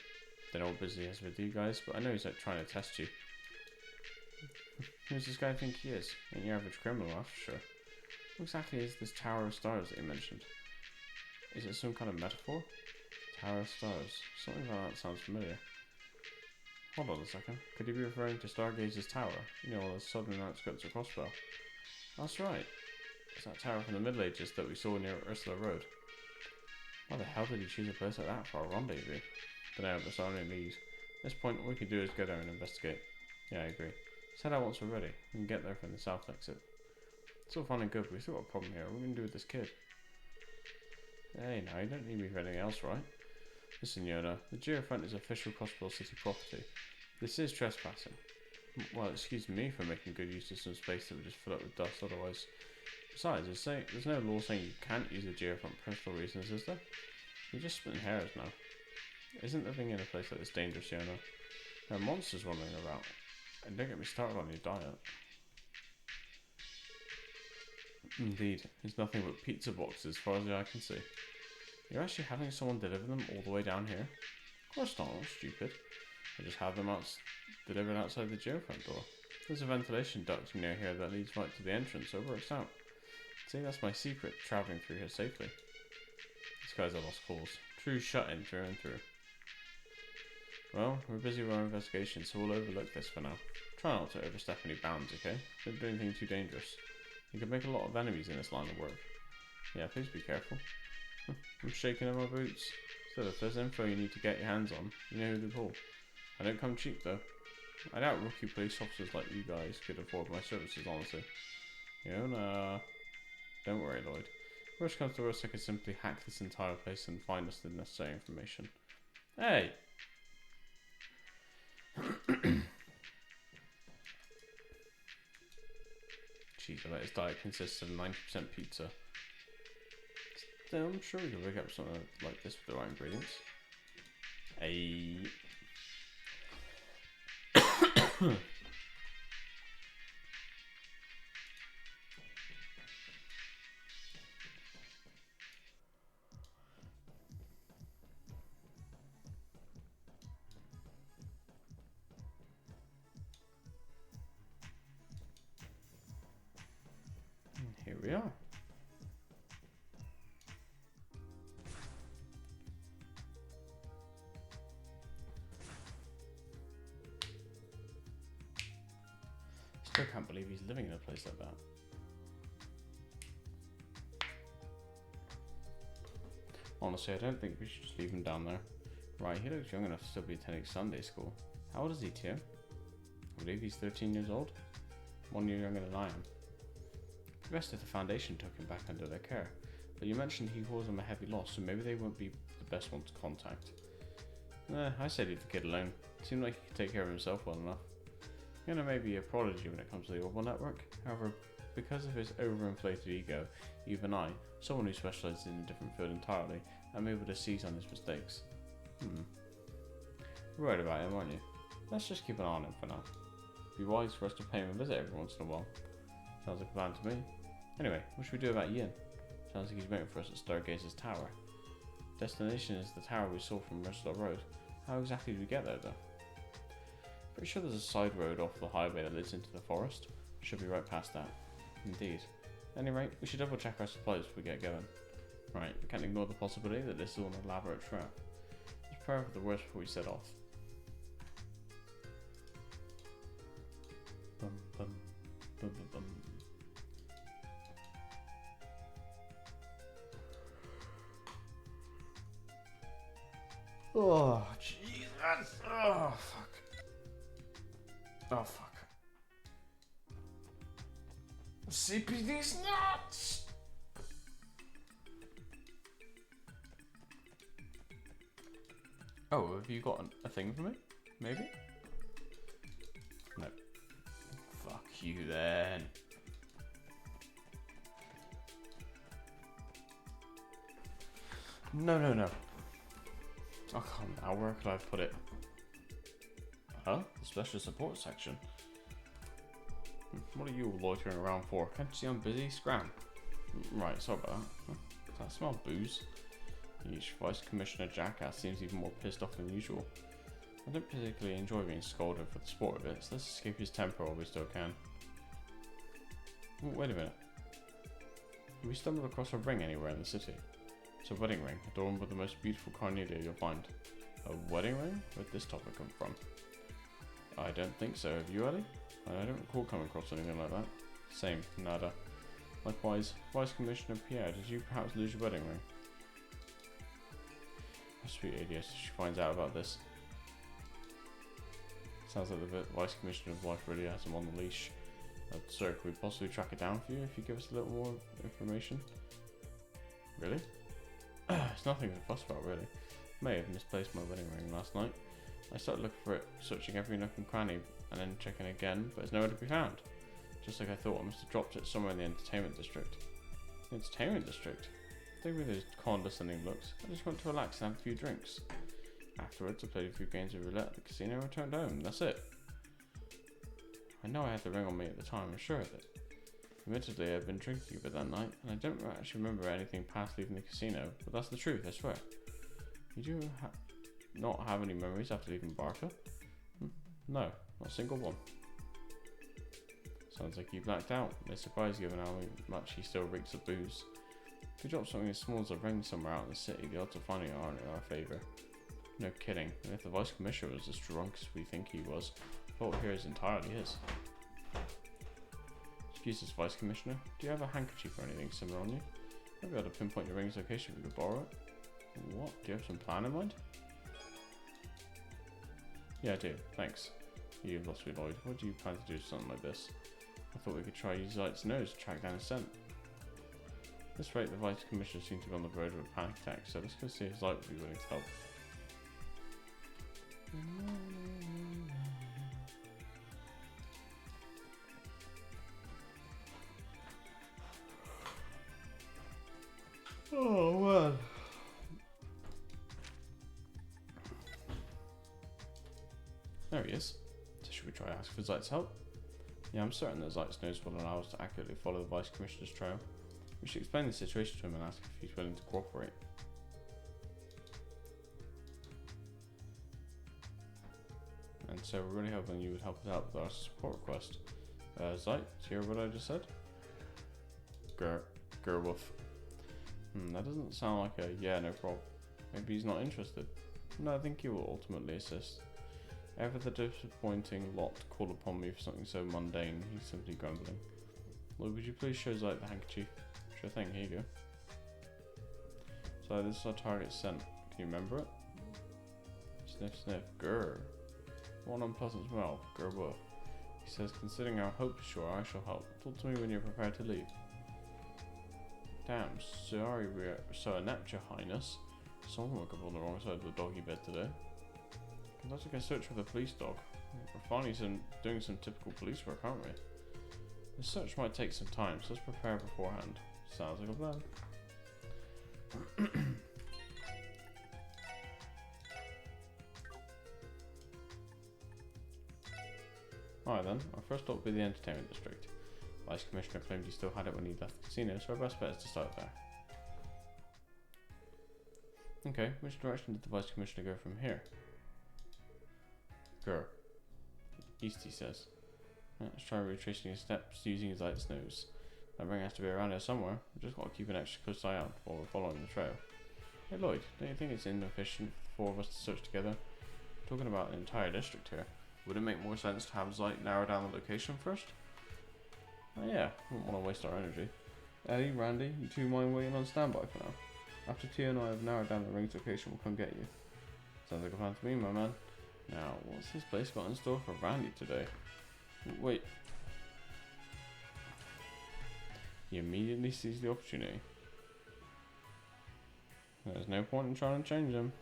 Don't know what business he has with you guys, but I know he's like trying to test you. Who does this guy think he is? Ain't your average criminal, that's for sure. What exactly is this Tower of Stars that he mentioned? Is it some kind of metaphor? Tower of Stars. Something like that sounds familiar. Hold on a second. Could you be referring to Stargaze's tower? You know, on the southern outskirts of Crossbell. That's right. It's that tower from the Middle Ages that we saw near Ursula Road. Why the hell did you choose a place like that for our rendezvous? Dunno, but it's our only lead. At this point, all we can do is go there and investigate. Yeah, I agree. Set out once we're ready. We can get there from the south exit. It's all fine and good, but we've still got a problem here. What are we going to do with this kid? Hey, now, you don't need me for anything else, right? Listen, Yona, the Geofront is official Crossbell City property. This is trespassing. Well, excuse me for making good use of some space that would just fill up with dust otherwise. Besides, there's no law saying you can't use a Geofront for personal reasons, is there? You're just splitting hairs now. Isn't living in a place like this dangerous, Yona? There are monsters wandering about. And don't get me started on your diet. Indeed, it's nothing but pizza boxes as far as the eye can see. You're actually having someone deliver them all the way down here? Of course not, I'm stupid. I just have them delivered outside the Geofront door. There's a ventilation duct near here that leads right to the entrance, so it works out. See, that's my secret, travelling through here safely. These guys are lost cause. True shut-in through and through. Well, we're busy with our investigation, so we'll overlook this for now. Try not to overstep any bounds, okay? Don't do anything too dangerous. You could make a lot of enemies in this line of work. Yeah, please be careful. I'm shaking in my boots. Still, if there's info you need to get your hands on, you know who to call. I don't come cheap, though. I doubt rookie police officers like you guys could afford my services, honestly. Yona. Don't worry, Lloyd. Worst comes to worst, I could simply hack this entire place and find us the necessary information. Hey! Jeez, I bet his diet consists of 90% pizza. Still, I'm sure we could rig up something like this with the right ingredients. Hey. Here we are. Still can't believe he's living in a place like that. Honestly, I don't think we should just leave him down there. Right, he looks young enough to still be attending Sunday school. How old is he, Tio? I believe he's 13 years old. 1 year younger than I am. The rest of the Foundation took him back under their care, but you mentioned he caused them a heavy loss, so maybe they won't be the best one to contact. I said leave the kid alone. Seemed like he could take care of himself well enough. Yona may be a prodigy when it comes to the Orbital Network, however, because of his overinflated ego, even I, someone who specialises in a different field entirely, am able to seize on his mistakes. You're right about him, aren't you? Let's just keep an eye on him for now. It'd be wise for us to pay him a visit every once in a while. Sounds like a plan to me. Anyway, what should we do about Yin? Sounds like he's waiting for us at Stargaze's tower. Destination is the tower we saw from Ursula Road. How exactly did we get there, though? Pretty sure there's a side road off the highway that leads into the forest. Should be right past that. Indeed. At any rate, we should double check our supplies before we get going. Right, we can't ignore the possibility that this is all an elaborate trap. Let's prepare for the worst before we set off. Bum, bum, bum, bum, bum. Oh, Jesus! Oh, fuck. Oh, fuck. CPD's nuts! Oh, have you got a thing for me? Maybe? No. Fuck you then. No, no, no. Oh, come now, where could I put it? Huh? The special support section. What are you all loitering around for? Can't you see I'm busy? Scram. Right, sorry about that. Does that smell booze? Each Vice Commissioner Jackass seems even more pissed off than usual. I don't particularly enjoy being scolded for the sport of it, so let's escape his temper while we still can. Oh, wait a minute. Have we stumbled across a ring anywhere in the city? It's a wedding ring, adorned with the most beautiful carnelian you'll find. A wedding ring? Where'd this topic come from? I don't think so. Have you, Ellie? I don't recall coming across anything like that. Same, nada. Likewise, Vice Commissioner Pierre, did you perhaps lose your wedding ring? A sweet idiot, she finds out about this. Sounds like the Vice Commissioner's wife really has him on the leash. Sir, could we possibly track it down for you if you give us a little more information? Really? It's nothing to fuss about, really. May have misplaced my wedding ring last night. I started looking for it, searching every nook and cranny, and then checking again, but it's nowhere to be found. Just like I thought, I must have dropped it somewhere in the entertainment district. The entertainment district? Don't give me those condescending looks. I just want to relax and have a few drinks. Afterwards, I played a few games of roulette at the casino and returned home. That's it. I know I had the ring on me at the time, I'm sure of it. Admittedly, I'd been drinking a bit that night, and I don't actually remember anything past leaving the casino, but that's the truth, I swear. You do not have any memories after leaving Barca? No, not a single one. Sounds like you blacked out. No surprise given how much he still reeks of booze. If you drop something as small as a ring somewhere out in the city, the odds of finding it aren't in our favour. No kidding, and if the Vice Commissioner was as drunk as we think he was, the fault here is entirely his. Excuse us, Vice Commissioner, do you have a handkerchief or anything similar on you? I'd be able to pinpoint your ring's location if we could borrow it. What? Do you have some plan in mind? Yeah, I do, thanks. You've lost me, Lloyd. What do you plan to do with something like this? I thought we could try use Light's nose to track down his scent. At this rate, the Vice Commissioner seems to be on the verge of a panic attack, so let's go see if Light would be willing to help. Oh man. There he is. So should we try ask for Zite's help? Yeah, I'm certain that Zite's nose will allow us to accurately follow the Vice Commissioner's trail. We should explain the situation to him and ask if he's willing to cooperate. And so we're really hoping you would help us out with our support request. Zite, do you hear what I just said? Gerwolf. That doesn't sound like a yeah, no problem. Maybe he's not interested. No, I think he will ultimately assist. Ever the disappointing lot called upon me for something so mundane, he's simply grumbling. Lloyd, would you please show Zite the handkerchief? Sure thing, here you go. So this is our target scent. Can you remember it? Sniff sniff, grr. What an unpleasant smell, grr. He says, considering our hopes, sure, I shall help. Talk to me when you're prepared to leave. Damn, sorry we're so inept, your highness. Someone woke up on the wrong side of the doggy bed today. Let's go search for the police dog. We're finally doing some typical police work, aren't we? The search might take some time, so let's prepare beforehand. Sounds like a plan. Alright then, our first stop will be the entertainment district. Vice Commissioner claimed he still had it when he left the casino, so our best bet is to start there. Okay, which direction did the Vice Commissioner go from here? Grr. East, he says. Let's try retracing his steps using his Light's nose. That ring has to be around here somewhere. We've just got to keep an extra close eye out while we're following the trail. Hey Lloyd, don't you think it's inefficient for 4 of us to search together? We're talking about an entire district here. Would it make more sense to have Zite narrow down the location first? Oh yeah, I wouldn't want to waste our energy. Eddie, Randy, you two mind waiting on standby for now? After Tia and I have narrowed down the ring's location, we'll come get you. Sounds like a plan to me, my man. Now, what's this place got in store for Randy today? Wait. He immediately sees the opportunity. There's no point in trying to change him.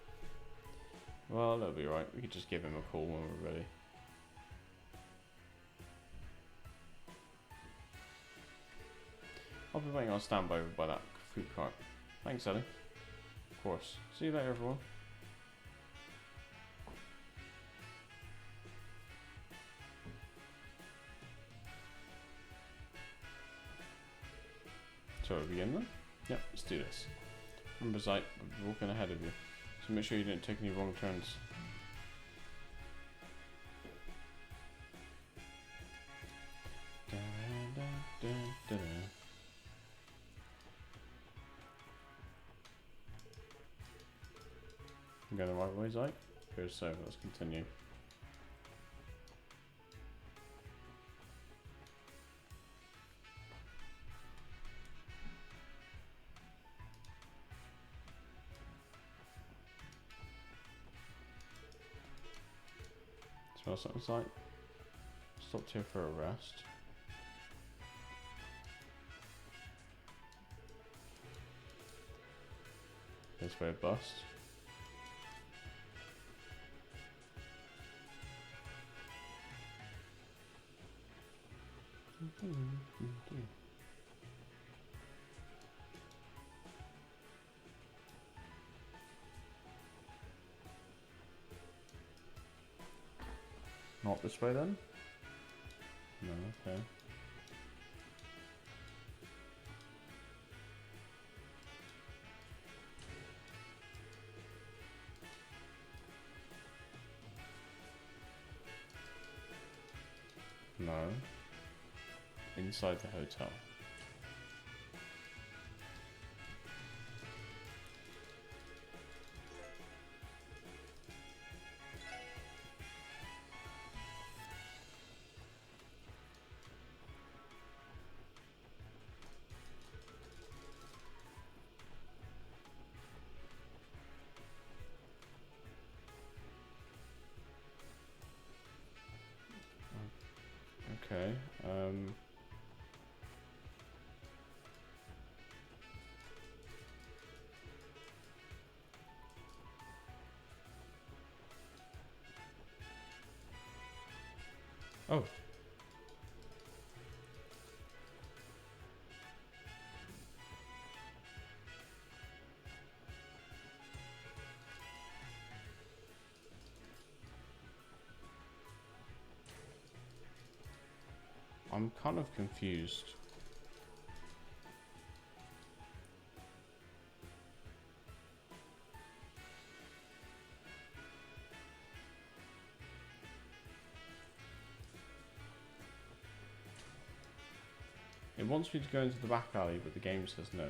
Well, that'll be right. We could just give him a call when we're ready. I'll be waiting on standby over by that food cart. Thanks, Ellie. Of course. See you later, everyone. So are we in then? Yep, let's do this. Remember Zite, we'll be walking ahead of you, so make sure you didn't take any wrong turns. You going the right way, Zite? Good, so let's continue. So something's like stopped here for a rest. This way a bust. Not this way then? No, okay. No. Inside the hotel. Okay, oh. I'm kind of confused. It wants me to go into the back alley, but the game says no.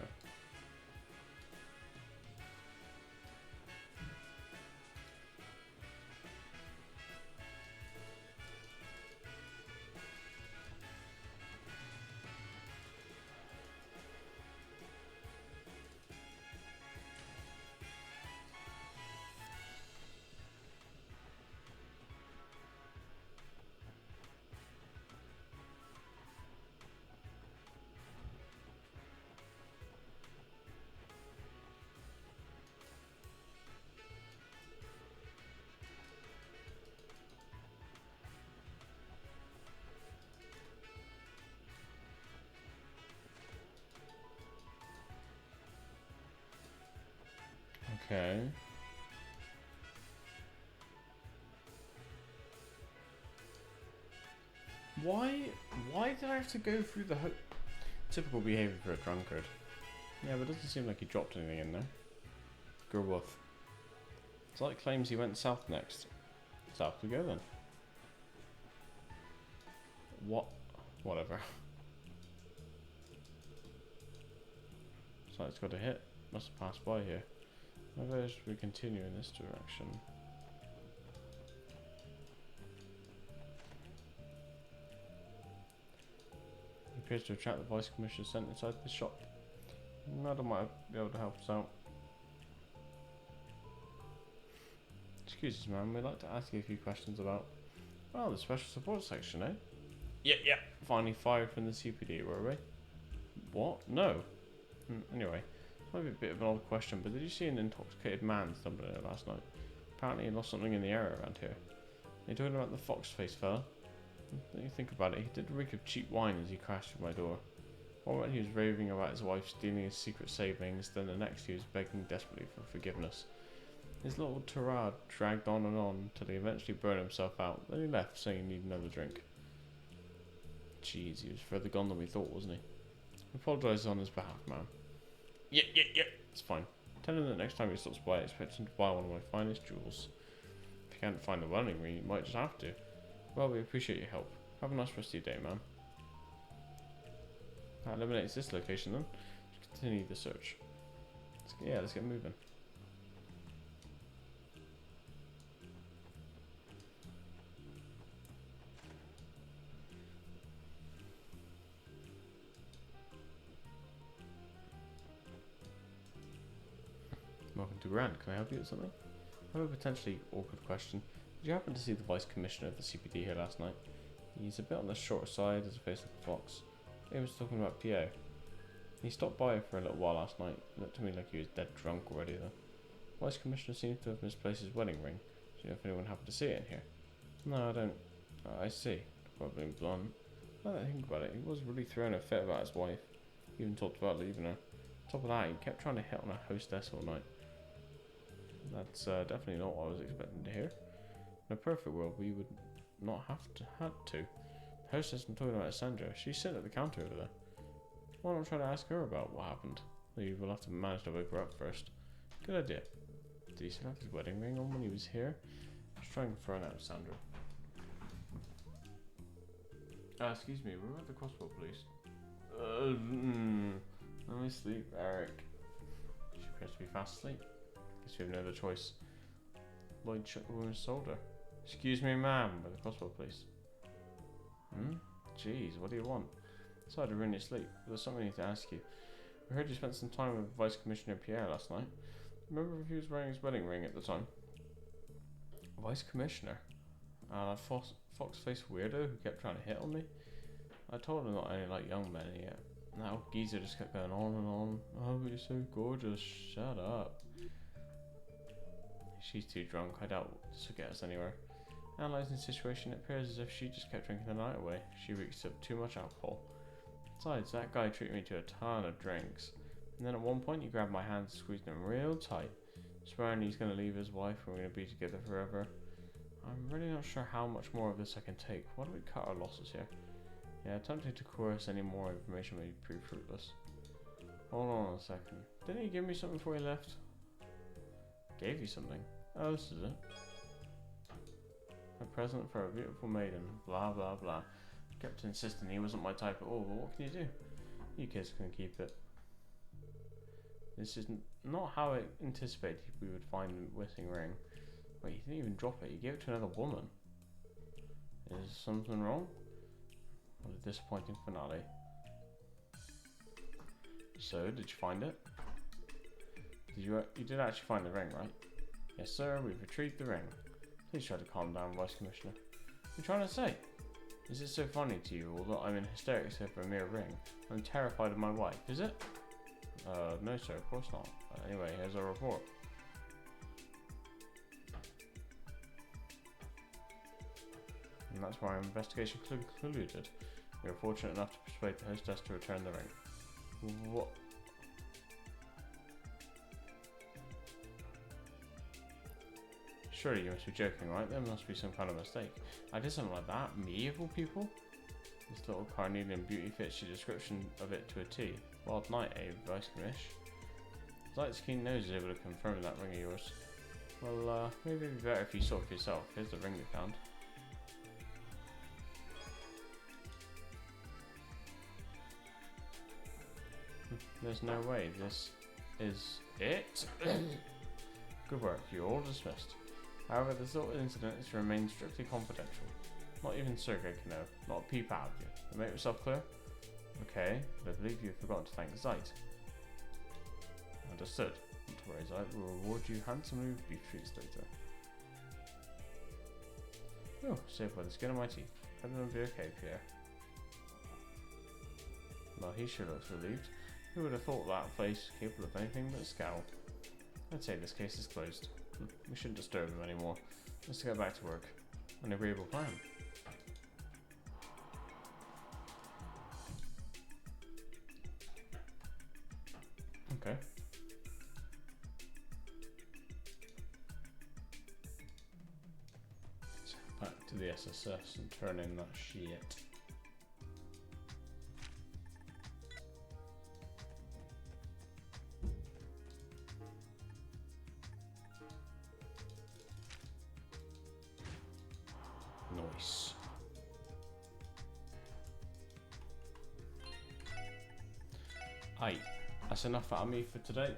Okay. Why did I have to go through the typical behavior for a drunkard? Yeah, but it doesn't seem like he dropped anything in there. Gerwolf. It's like claims he went south next. South we go then. What? Whatever. So it's got a hit. Must have passed by here. Maybe should we continue in this direction? He appears to attract the Vice Commissioner sent inside the shop. Madam might be able to help us out. Excuse us, ma'am. We'd like to ask you a few questions about, well, the special support section, eh? Yeah. Finally fired from the CPD, were we? What? No. Anyway. Might be a bit of an odd question, but did you see an intoxicated man stumbling in there last night? Apparently he lost something in the area around here. Are you talking about the fox face fella? Don't you think about it, he did reek of cheap wine as he crashed through my door. One moment he was raving about his wife stealing his secret savings, then the next he was begging desperately for forgiveness. His little tirade dragged on and on till he eventually burned himself out, then he left saying he needed another drink. Jeez, he was further gone than we thought, wasn't he? I apologise on his behalf, ma'am. Yeah, it's fine. Tell him that next time he stops by, I expect him to buy one of my finest jewels. If you can't find the wedding ring, you might just have to. Well, we appreciate your help. Have a nice rest of your day, ma'am. That eliminates this location then. Let's continue the search. Let's get moving. Welcome to Grand. Can I help you with something? I have a potentially awkward question. Did you happen to see the Vice Commissioner of the CPD here last night? He's a bit on the short side, has a face like a fox. He was talking about Pierre. He stopped by for a little while last night. Looked to me like he was dead drunk already though. Vice Commissioner seems to have misplaced his wedding ring. Do you know if anyone happened to see it in here? No, I don't. I see. Probably blunt. Now that I think about it, he was really throwing a fit about his wife. He even talked about leaving her. On top of that, he kept trying to hit on a hostess all night. That's definitely not what I was expecting to hear. In a perfect world, we would not have to. The hostess I'm talking about is Sandra. She's sitting at the counter over there. Why not try to ask her about what happened? You will have to manage to wake her up first. Good idea. Did he still have his wedding ring on when he was here? I was trying to throw it out, Sandra. Excuse me, we're at the Crossbow Police. Let me sleep, Eric. She appears to be fast asleep. Guess we have no other choice. Lloyd shook the woman's shoulder. Excuse me, ma'am, we're the Crossbow Police. Jeez, what do you want? Sorry to ruin your sleep. There's something I need to ask you. I heard you spent some time with Vice Commissioner Pierre last night. Remember if he was wearing his wedding ring at the time? Vice Commissioner? Fox-faced weirdo who kept trying to hit on me? I told him not any like young men yet. Now geezer just kept going on and on. Oh, but you're so gorgeous. Shut up. She's too drunk. I doubt this will get us anywhere. Analysing the situation, it appears as if she just kept drinking the night away. She reeked up too much alcohol. Besides, that guy treated me to a ton of drinks. And then at one point he grabbed my hand and squeezed them real tight, swearing he's going to leave his wife and we're going to be together forever. I'm really not sure how much more of this I can take. Why don't we cut our losses here? Yeah, attempting to coerce any more information may prove fruitless. Hold on a second. Didn't he give me something before he left? Gave you something? Oh, this is it. A present for a beautiful maiden. Blah blah blah. Kept insisting he wasn't my type at all, but what can you do? You kids can keep it. This is not how I anticipated we would find the missing ring. Wait, he didn't even drop it. He gave it to another woman. Is something wrong? What a disappointing finale. So, did you find it? You did actually find the ring, right? Yes, sir. We've retrieved the ring. Please try to calm down, Vice Commissioner. What are you trying to say? Is it so funny to you, although I'm in hysterics over a mere ring? I'm terrified of my wife. Is it? No, sir. Of course not. Anyway, here's our report. And that's where our investigation concluded. We were fortunate enough to persuade the hostess to return the ring. What? Surely you must be joking, right? There must be some kind of mistake. I did something like that? Me, of all people? This little carnelian beauty fits your description of it to a T. Wild night, eh, Vice Commish? Zlight's keen nose is able to confirm that ring of yours. Well, maybe it'd be better if you saw it for yourself. Here's the ring we found. There's no way this is it. Good work, you're all dismissed. However, this little incident is to remain strictly confidential. Not even Sergei can know, not a peep out of you. You make yourself clear? Okay, but I believe you've forgotten to thank Zeit. Understood. Not to worry, Zeit will reward you handsomely with beef treats later. Oh, saved by the skin of my teeth. Everything will be okay, Pierre. Well, he sure looks relieved. Who would have thought that face capable of anything but a scowl? I'd say this case is closed. We shouldn't disturb him anymore. Let's get back to work. An agreeable plan. Okay. Let's head back to the SSS and turn in that shit. Nice. Aye, that's enough out of me for today.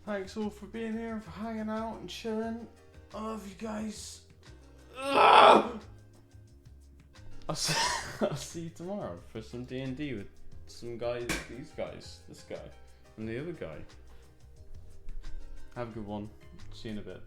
Thanks all for being here and for hanging out and chilling. I love you guys. I'll see you tomorrow for some D&D with some guys, these guys, this guy, and the other guy. Have a good one. See you in a bit.